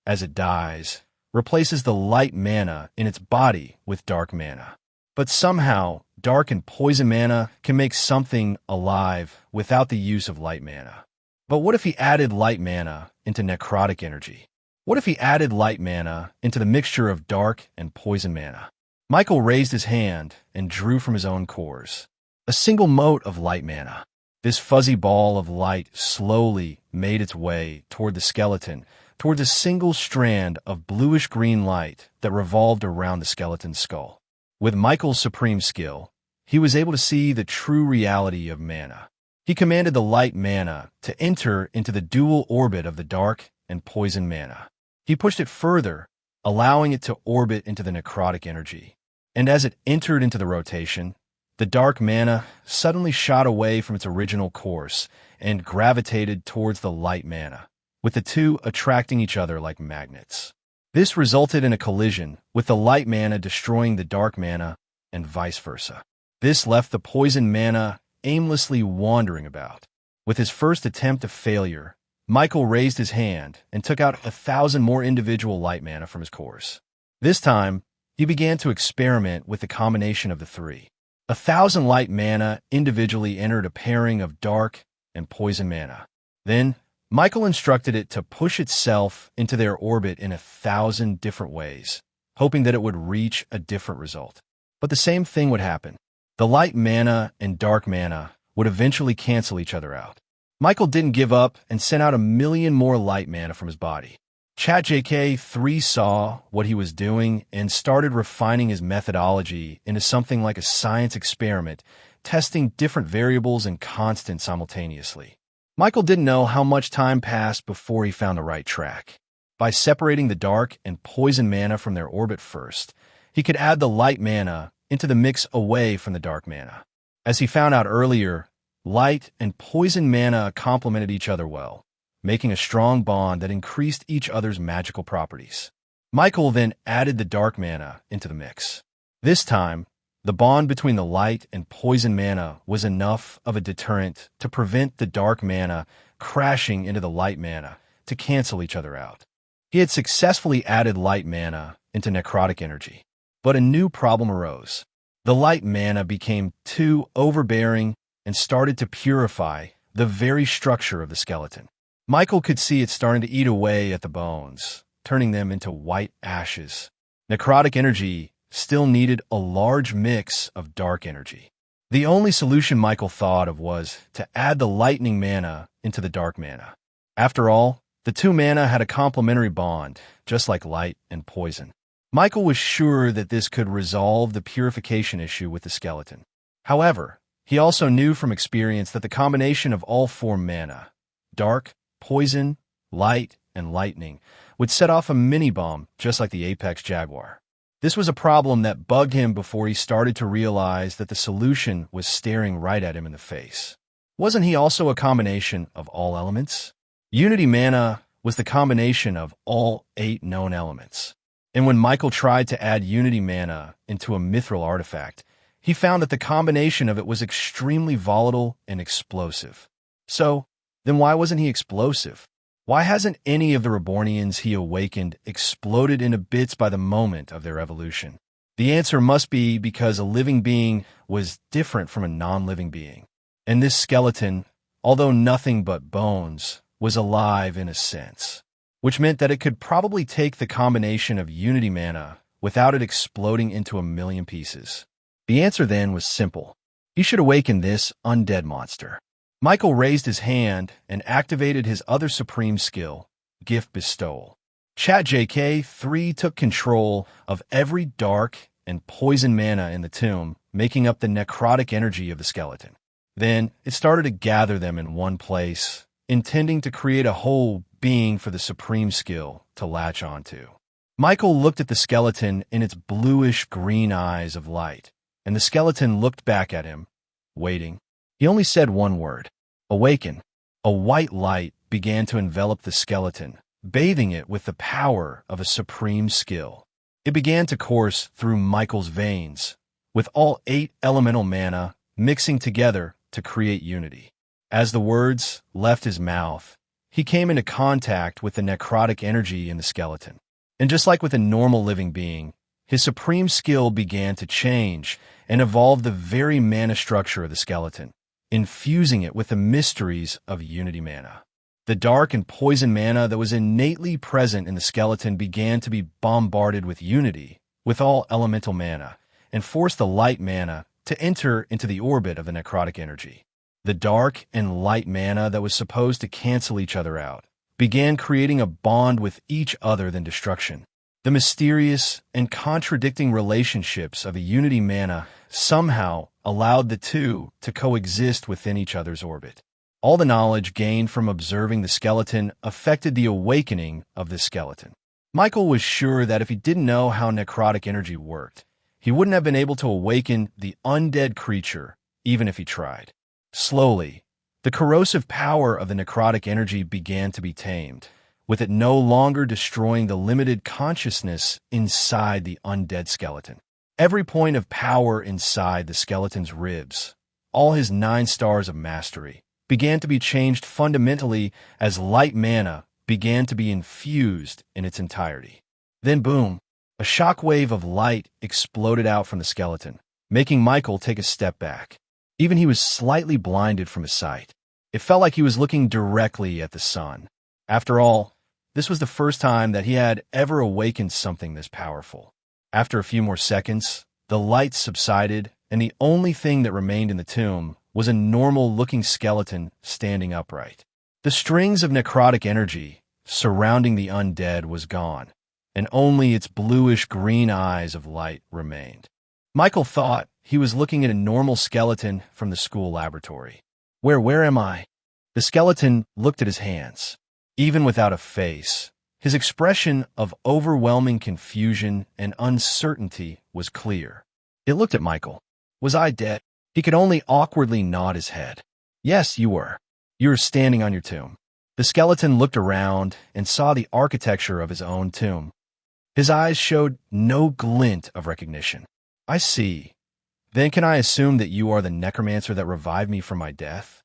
A: as it dies, replaces the light mana in its body with dark mana. But somehow, dark and poison mana can make something alive without the use of light mana. But what if he added light mana into necrotic energy? What if he added light mana into the mixture of dark and poison mana? Michael raised his hand and drew from his own cores a single mote of light mana. This fuzzy ball of light slowly made its way toward the skeleton, towards a single strand of bluish-green light that revolved around the skeleton's skull. With Michael's supreme skill, he was able to see the true reality of mana. He commanded the light mana to enter into the dual orbit of the dark and poison mana. He pushed it further, allowing it to orbit into the necrotic energy. And as it entered into the rotation, the dark mana suddenly shot away from its original course and gravitated towards the light mana, with the two attracting each other like magnets. This resulted in a collision, with the light mana destroying the dark mana and vice versa. This left the poison mana aimlessly wandering about. With his first attempt of failure, Michael raised his hand and took out 1,000 more individual light mana from his cores. This time, he began to experiment with the combination of the 3. 1,000 light mana individually entered a pairing of dark and poison mana. Then, Michael instructed it to push itself into their orbit in 1,000 different ways, hoping that it would reach a different result. But the same thing would happen. The light mana and dark mana would eventually cancel each other out. Michael didn't give up and sent out 1,000,000 more light mana from his body. ChatJK3 saw what he was doing and started refining his methodology into something like a science experiment, testing different variables and constants simultaneously. Michael didn't know how much time passed before he found the right track. By separating the dark and poison mana from their orbit first, he could add the light mana into the mix away from the dark mana. As he found out earlier, light and poison mana complemented each other well, making a strong bond that increased each other's magical properties. Michael then added the dark mana into the mix. This time, the bond between the light and poison mana was enough of a deterrent to prevent the dark mana crashing into the light mana to cancel each other out. He had successfully added light mana into necrotic energy. But a new problem arose. The light mana became too overbearing and started to purify the very structure of the skeleton. Michael could see it starting to eat away at the bones, turning them into white ashes. Necrotic energy still needed a large mix of dark energy. The only solution Michael thought of was to add the lightning mana into the dark mana. After all, the 2 mana had a complementary bond, just like light and poison. Michael was sure that this could resolve the purification issue with the skeleton. However, He also knew from experience that the combination of all four mana, dark, poison, light, and lightning, would set off a mini-bomb just like the Apex Jaguar. This was a problem that bugged him before he started to realize that the solution was staring right at him in the face. Wasn't he also a combination of all elements? Unity mana was the combination of all 8 known elements. And when Michael tried to add Unity mana into a mithril artifact, he found that the combination of it was extremely volatile and explosive. So, then why wasn't he explosive? Why hasn't any of the Rebornians he awakened exploded into bits by the moment of their evolution? The answer must be because a living being was different from a non-living being. And this skeleton, although nothing but bones, was alive in a sense, which meant that it could probably take the combination of Unity mana without it exploding into a million pieces. The answer then was simple. He should awaken this undead monster. Michael raised his hand and activated his other supreme skill, Gift Bestowal. ChatJK3 took control of every dark and poison mana in the tomb, making up the necrotic energy of the skeleton. Then it started to gather them in one place, intending to create a whole being for the supreme skill to latch onto. Michael looked at the skeleton in its bluish-green eyes of light, and the skeleton looked back at him, waiting. He only said one word, awaken. A white light began to envelop the skeleton, bathing it with the power of a supreme skill. It began to course through Michael's veins, with all 8 elemental mana mixing together to create unity. As the words left his mouth, he came into contact with the necrotic energy in the skeleton. And just like with a normal living being, his supreme skill began to change and evolve the very mana structure of the skeleton, infusing it with the mysteries of Unity mana. The dark and poison mana that was innately present in the skeleton began to be bombarded with Unity, with all elemental mana, and forced the light mana to enter into the orbit of the necrotic energy. The dark and light mana that was supposed to cancel each other out began creating a bond with each other than destruction. The mysterious and contradicting relationships of a Unity mana somehow allowed the two to coexist within each other's orbit. All the knowledge gained from observing the skeleton affected the awakening of the skeleton. Michael was sure that if he didn't know how necrotic energy worked, he wouldn't have been able to awaken the undead creature, even if he tried. Slowly, the corrosive power of the necrotic energy began to be tamed, with it no longer destroying the limited consciousness inside the undead skeleton. Every point of power inside the skeleton's ribs, all his 9 stars of mastery, began to be changed fundamentally as light mana began to be infused in its entirety. Then boom, a shockwave of light exploded out from the skeleton, making Michael take a step back. Even he was slightly blinded from his sight. It felt like he was looking directly at the sun. After all, this was the first time that he had ever awakened something this powerful. After a few more seconds, the light subsided, and the only thing that remained in the tomb was a normal-looking skeleton standing upright. The strings of necrotic energy surrounding the undead was gone, and only its bluish-green eyes of light remained. Michael thought he was looking at a normal skeleton from the school laboratory. Where am I? The skeleton looked at his hands. Even without a face, his expression of overwhelming confusion and uncertainty was clear. It looked at Michael. Was I dead? He could only awkwardly nod his head. Yes, you were. You were standing on your tomb. The skeleton looked around and saw the architecture of his own tomb. His eyes showed no glint of recognition. I see. Then can I assume that you are the necromancer that revived me from my death?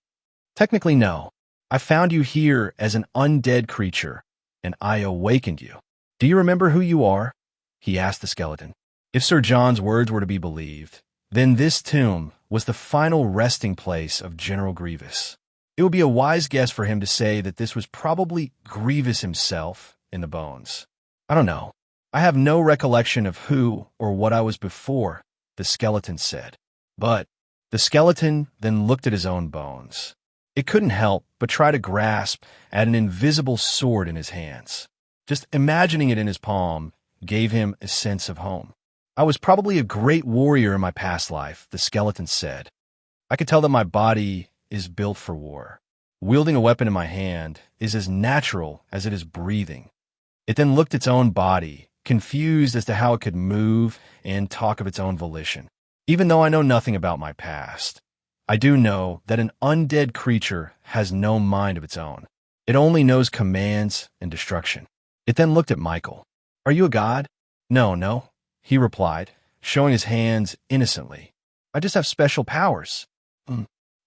A: Technically, no. I found you here as an undead creature, and I awakened you. Do you remember who you are? He asked the skeleton. If Sir John's words were to be believed, then this tomb was the final resting place of General Grievous. It would be a wise guess for him to say that this was probably Grievous himself in the bones. I don't know. I have no recollection of who or what I was before, the skeleton said. But the skeleton then looked at his own bones. It couldn't help but try to grasp at an invisible sword in his hands. Just imagining it in his palm gave him a sense of home. I was probably a great warrior in my past life, the skeleton said. I could tell that my body is built for war. Wielding a weapon in my hand is as natural as it is breathing. It then looked its own body, confused as to how it could move and talk of its own volition. Even though I know nothing about my past, I do know that an undead creature has no mind of its own. It only knows commands and destruction. It then looked at Michael. "Are you a god?" "No, no," he replied, showing his hands innocently. "I just have special powers."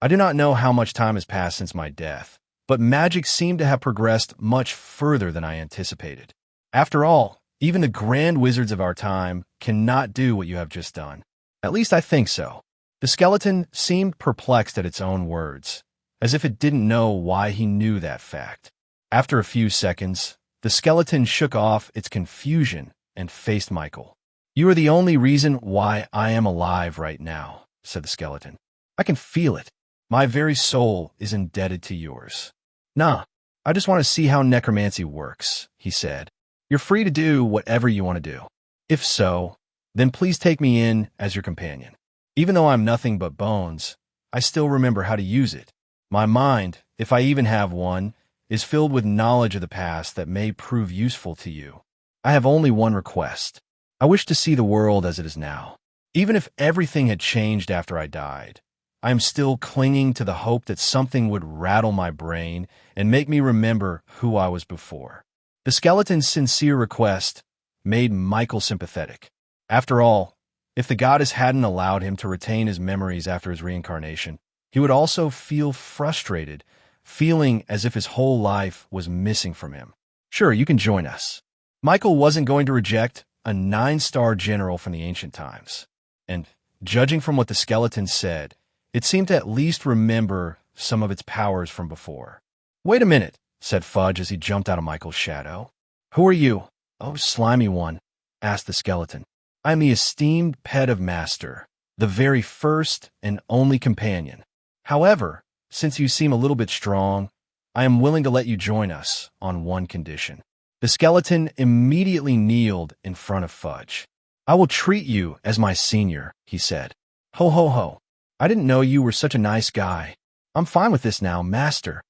A: I do not know how much time has passed since my death, but magic seemed to have progressed much further than I anticipated. After all, even the grand wizards of our time cannot do what you have just done. At least I think so. The skeleton seemed perplexed at its own words, as if it didn't know why he knew that fact. After a few seconds, the skeleton shook off its confusion and faced Michael. "You are the only reason why I am alive right now," said the skeleton. "I can feel it. My very soul is indebted to yours." "Nah, I just want to see how necromancy works," he said. "You're free to do whatever you want to do. If so, then please take me in as your companion. Even though I'm nothing but bones, I still remember how to use it. My mind, if I even have one, is filled with knowledge of the past that may prove useful to you. I have only one request. I wish to see the world as it is now. Even if everything had changed after I died, I am still clinging to the hope that something would rattle my brain and make me remember who I was before." The skeleton's sincere request made Michael sympathetic. After all, if the goddess hadn't allowed him to retain his memories after his reincarnation, he would also feel frustrated, feeling as if his whole life was missing from him. "Sure, you can join us." Michael wasn't going to reject a 9-star general from the ancient times. And, judging from what the skeleton said, it seemed to at least remember some of its powers from before. "Wait a minute," said Fudge as he jumped out of Michael's shadow. "Who are you?" "Oh, slimy one," asked the skeleton. "I am the esteemed pet of Master, the very first and only companion. However, since you seem a little bit strong, I am willing to let you join us on one condition." The skeleton immediately kneeled in front of Fudge. "I will treat you as my senior," he said. "Ho, ho, ho. I didn't know you were such a nice guy. I'm fine with this now, Master."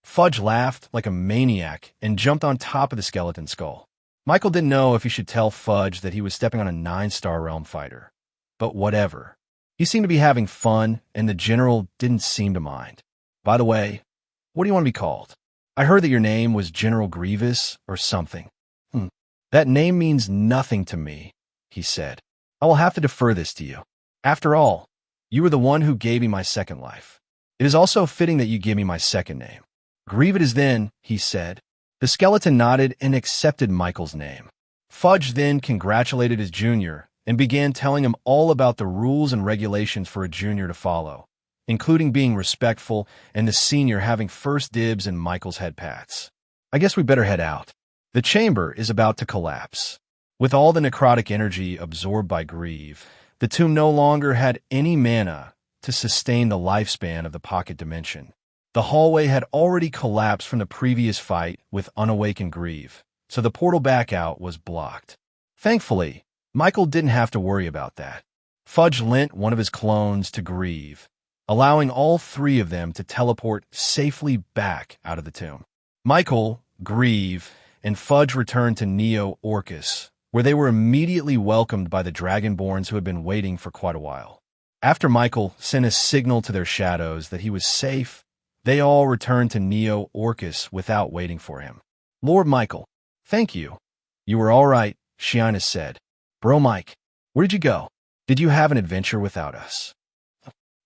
A: Fudge laughed like a maniac and jumped on top of the skeleton skull. Michael didn't know if he should tell Fudge that he was stepping on a 9-star realm fighter. But whatever. He seemed to be having fun, and the general didn't seem to mind. "By the way, what do you want to be called? I heard that your name was General Grievous or something." "That name means nothing to me," he said. "I will have to defer this to you. After all, you were the one who gave me my second life. It is also fitting that you give me my second name." "Grievous then," he said. The skeleton nodded and accepted Michael's name. Fudge then congratulated his junior and began telling him all about the rules and regulations for a junior to follow, including being respectful and the senior having first dibs in Michael's head pats. "I guess we better head out. The chamber is about to collapse." With all the necrotic energy absorbed by Grieve, the tomb no longer had any mana to sustain the lifespan of the pocket dimension. The hallway had already collapsed from the previous fight with unawakened Grieve, so the portal back out was blocked. Thankfully, Michael didn't have to worry about that. Fudge lent one of his clones to Grieve, allowing all three of them to teleport safely back out of the tomb. Michael, Grieve, and Fudge returned to Neo Orcus, where they were immediately welcomed by the Dragonborns who had been waiting for quite a while. After Michael sent a signal to their shadows that he was safe, they all returned to Neo Orcus without waiting for him. "Lord Michael, thank you. You were all right," Shianus said. "Bro Mike, where did you go? Did you have an adventure without us?"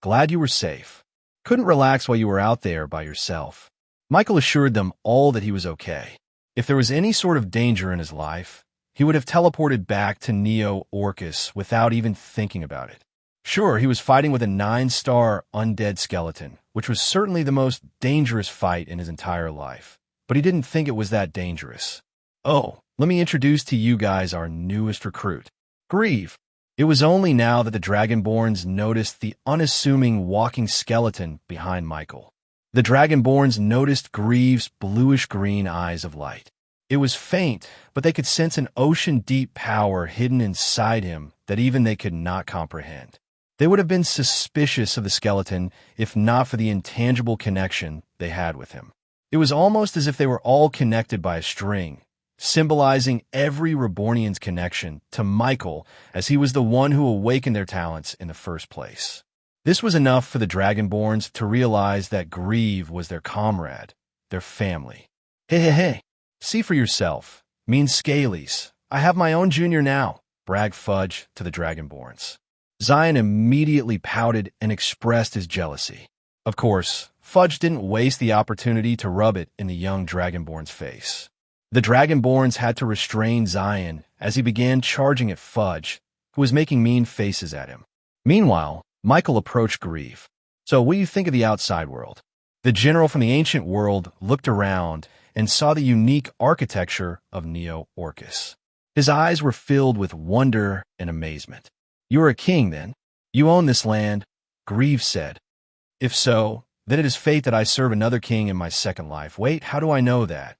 A: "Glad you were safe. Couldn't relax while you were out there by yourself." Michael assured them all that he was okay. If there was any sort of danger in his life, he would have teleported back to Neo Orcus without even thinking about it. Sure, he was fighting with a 9-star undead skeleton, which was certainly the most dangerous fight in his entire life, but he didn't think it was that dangerous. "Oh, let me introduce to you guys our newest recruit, Grieve." It was only now that the Dragonborns noticed the unassuming walking skeleton behind Michael. The Dragonborns noticed Grieve's bluish-green eyes of light. It was faint, but they could sense an ocean-deep power hidden inside him that even they could not comprehend. They would have been suspicious of the skeleton if not for the intangible connection they had with him. It was almost as if they were all connected by a string, symbolizing every Rebornian's connection to Michael, as he was the one who awakened their talents in the first place. This was enough for the Dragonborns to realize that Grieve was their comrade, their family. Hey, see for yourself. Mean Scalies. I have my own junior now, bragged Fudge to the Dragonborns. Zion immediately pouted and expressed his jealousy. Of course, Fudge didn't waste the opportunity to rub it in the young Dragonborn's face. The Dragonborns had to restrain Zion as he began charging at Fudge, who was making mean faces at him. Meanwhile, Michael approached Grieve. So what do you think of the outside world? The general from the ancient world looked around and saw the unique architecture of Neo-Orcus. His eyes were filled with wonder and amazement. You are a king, then? You own this land, Grieve said. If so, then it is fate that I serve another king in my second life. Wait, how do I know that?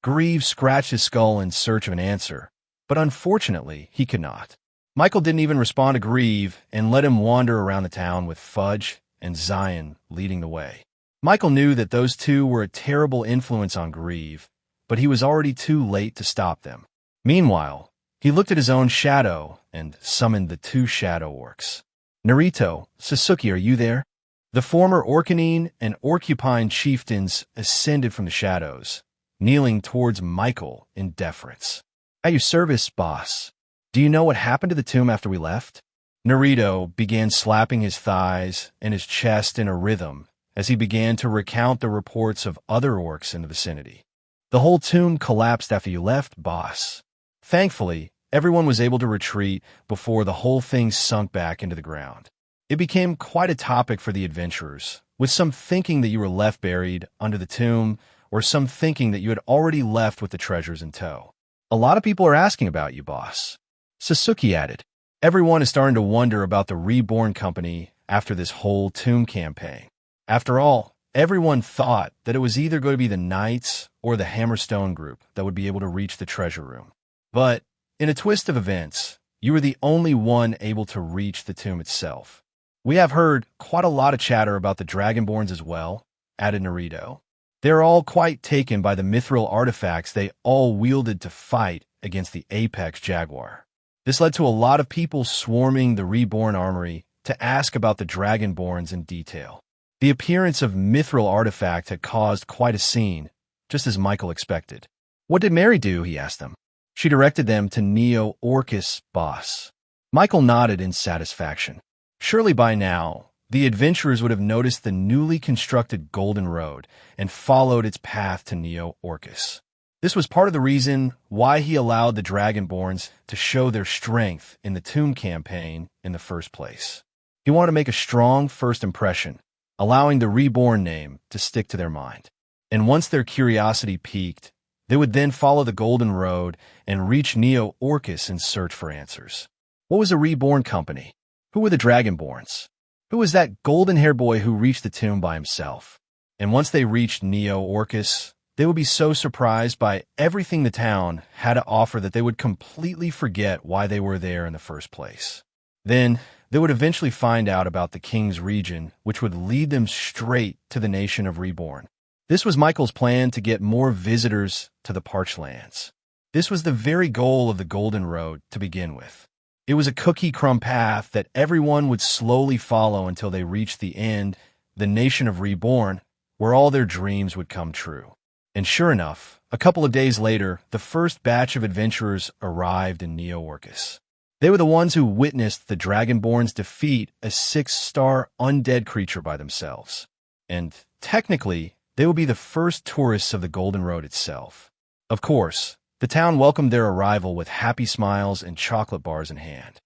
A: Grieve scratched his skull in search of an answer, but unfortunately, he could not. Michael didn't even respond to Grieve and let him wander around the town with Fudge and Zion leading the way. Michael knew that those two were a terrible influence on Grieve, but he was already too late to stop them. Meanwhile, he looked at his own shadow and summoned the two shadow orcs. Narito, Sasuke, are you there? The former Orcanine and Orcupine chieftains ascended from the shadows, kneeling towards Michael in deference. At your service, boss. Do you know what happened to the tomb after we left? Narito began slapping his thighs and his chest in a rhythm as he began to recount the reports of other orcs in the vicinity. The whole tomb collapsed after you left, boss. Thankfully, everyone was able to retreat before the whole thing sunk back into the ground. It became quite a topic for the adventurers, with some thinking that you were left buried under the tomb, or some thinking that you had already left with the treasures in tow. A lot of people are asking about you, boss. Sasuke added. Everyone is starting to wonder about the Reborn company after this whole tomb campaign. After all, everyone thought that it was either going to be the Knights or the Hammerstone group that would be able to reach the treasure room. But, in a twist of events, you were the only one able to reach the tomb itself. We have heard quite a lot of chatter about the Dragonborns as well, added Narito. They're all quite taken by the mithril artifacts they all wielded to fight against the Apex Jaguar. This led to a lot of people swarming the Reborn armory to ask about the Dragonborns in detail. The appearance of mithril artifact had caused quite a scene, just as Michael expected. What did Mary do, he asked them. She directed them to Neo-Orcus, boss. Michael nodded in satisfaction. Surely by now, the adventurers would have noticed the newly constructed Golden Road and followed its path to Neo-Orcus. This was part of the reason why he allowed the Dragonborns to show their strength in the Tomb campaign in the first place. He wanted to make a strong first impression, allowing the Reborn name to stick to their mind. And once their curiosity piqued, they would then follow the Golden Road and reach Neo-Orcus in search for answers. What was a Reborn company? Who were the Dragonborns? Who was that golden-haired boy who reached the tomb by himself? And once they reached Neo-Orcus, they would be so surprised by everything the town had to offer that they would completely forget why they were there in the first place. Then, they would eventually find out about the King's region, which would lead them straight to the nation of Reborn. This was Michael's plan to get more visitors to the Parched Lands. This was the very goal of the Golden Road to begin with. It was a cookie crumb path that everyone would slowly follow until they reached the end, the nation of Reborn, where all their dreams would come true. And sure enough, a couple of days later, the first batch of adventurers arrived in Neo-Orcus. They were the ones who witnessed the Dragonborns defeat a 6-star undead creature by themselves. And technically, they would be the first tourists of the Golden Road itself. Of course, the town welcomed their arrival with happy smiles and chocolate bars in hand.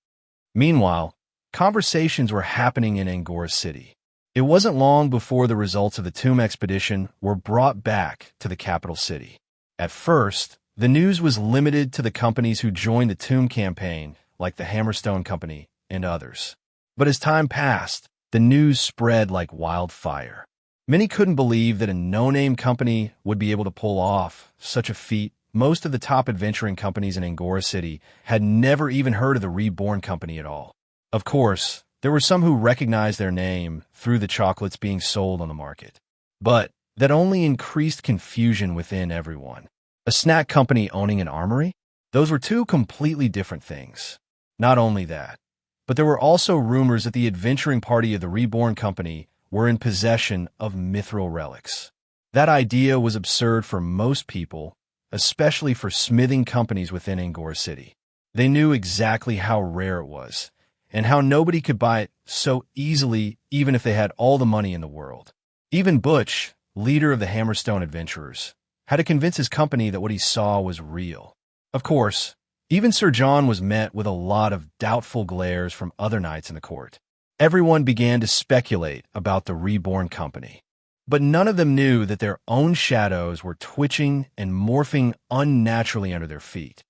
A: Meanwhile, conversations were happening in Angora City. It wasn't long before the results of the Tomb expedition were brought back to the capital city. At first, the news was limited to the companies who joined the Tomb campaign, like the Hammerstone Company and others. But as time passed, the news spread like wildfire. Many couldn't believe that a no-name company would be able to pull off such a feat. Most of the top adventuring companies in Angora City had never even heard of the Reborn Company at all. Of course, there were some who recognized their name through the chocolates being sold on the market. But that only increased confusion within everyone. A snack company owning an armory? Those were two completely different things. Not only that, but there were also rumors that the adventuring party of the Reborn company were in possession of mithril relics. That idea was absurd for most people, especially for smithing companies within Angora City. They knew exactly how rare it was, and how nobody could buy it so easily even if they had all the money in the world. Even Butch, leader of the Hammerstone Adventurers, had to convince his company that what he saw was real. Of course, even Sir John was met with a lot of doubtful glares from other knights in the court. Everyone began to speculate about the Reborn company. But none of them knew that their own shadows were twitching and morphing unnaturally under their feet.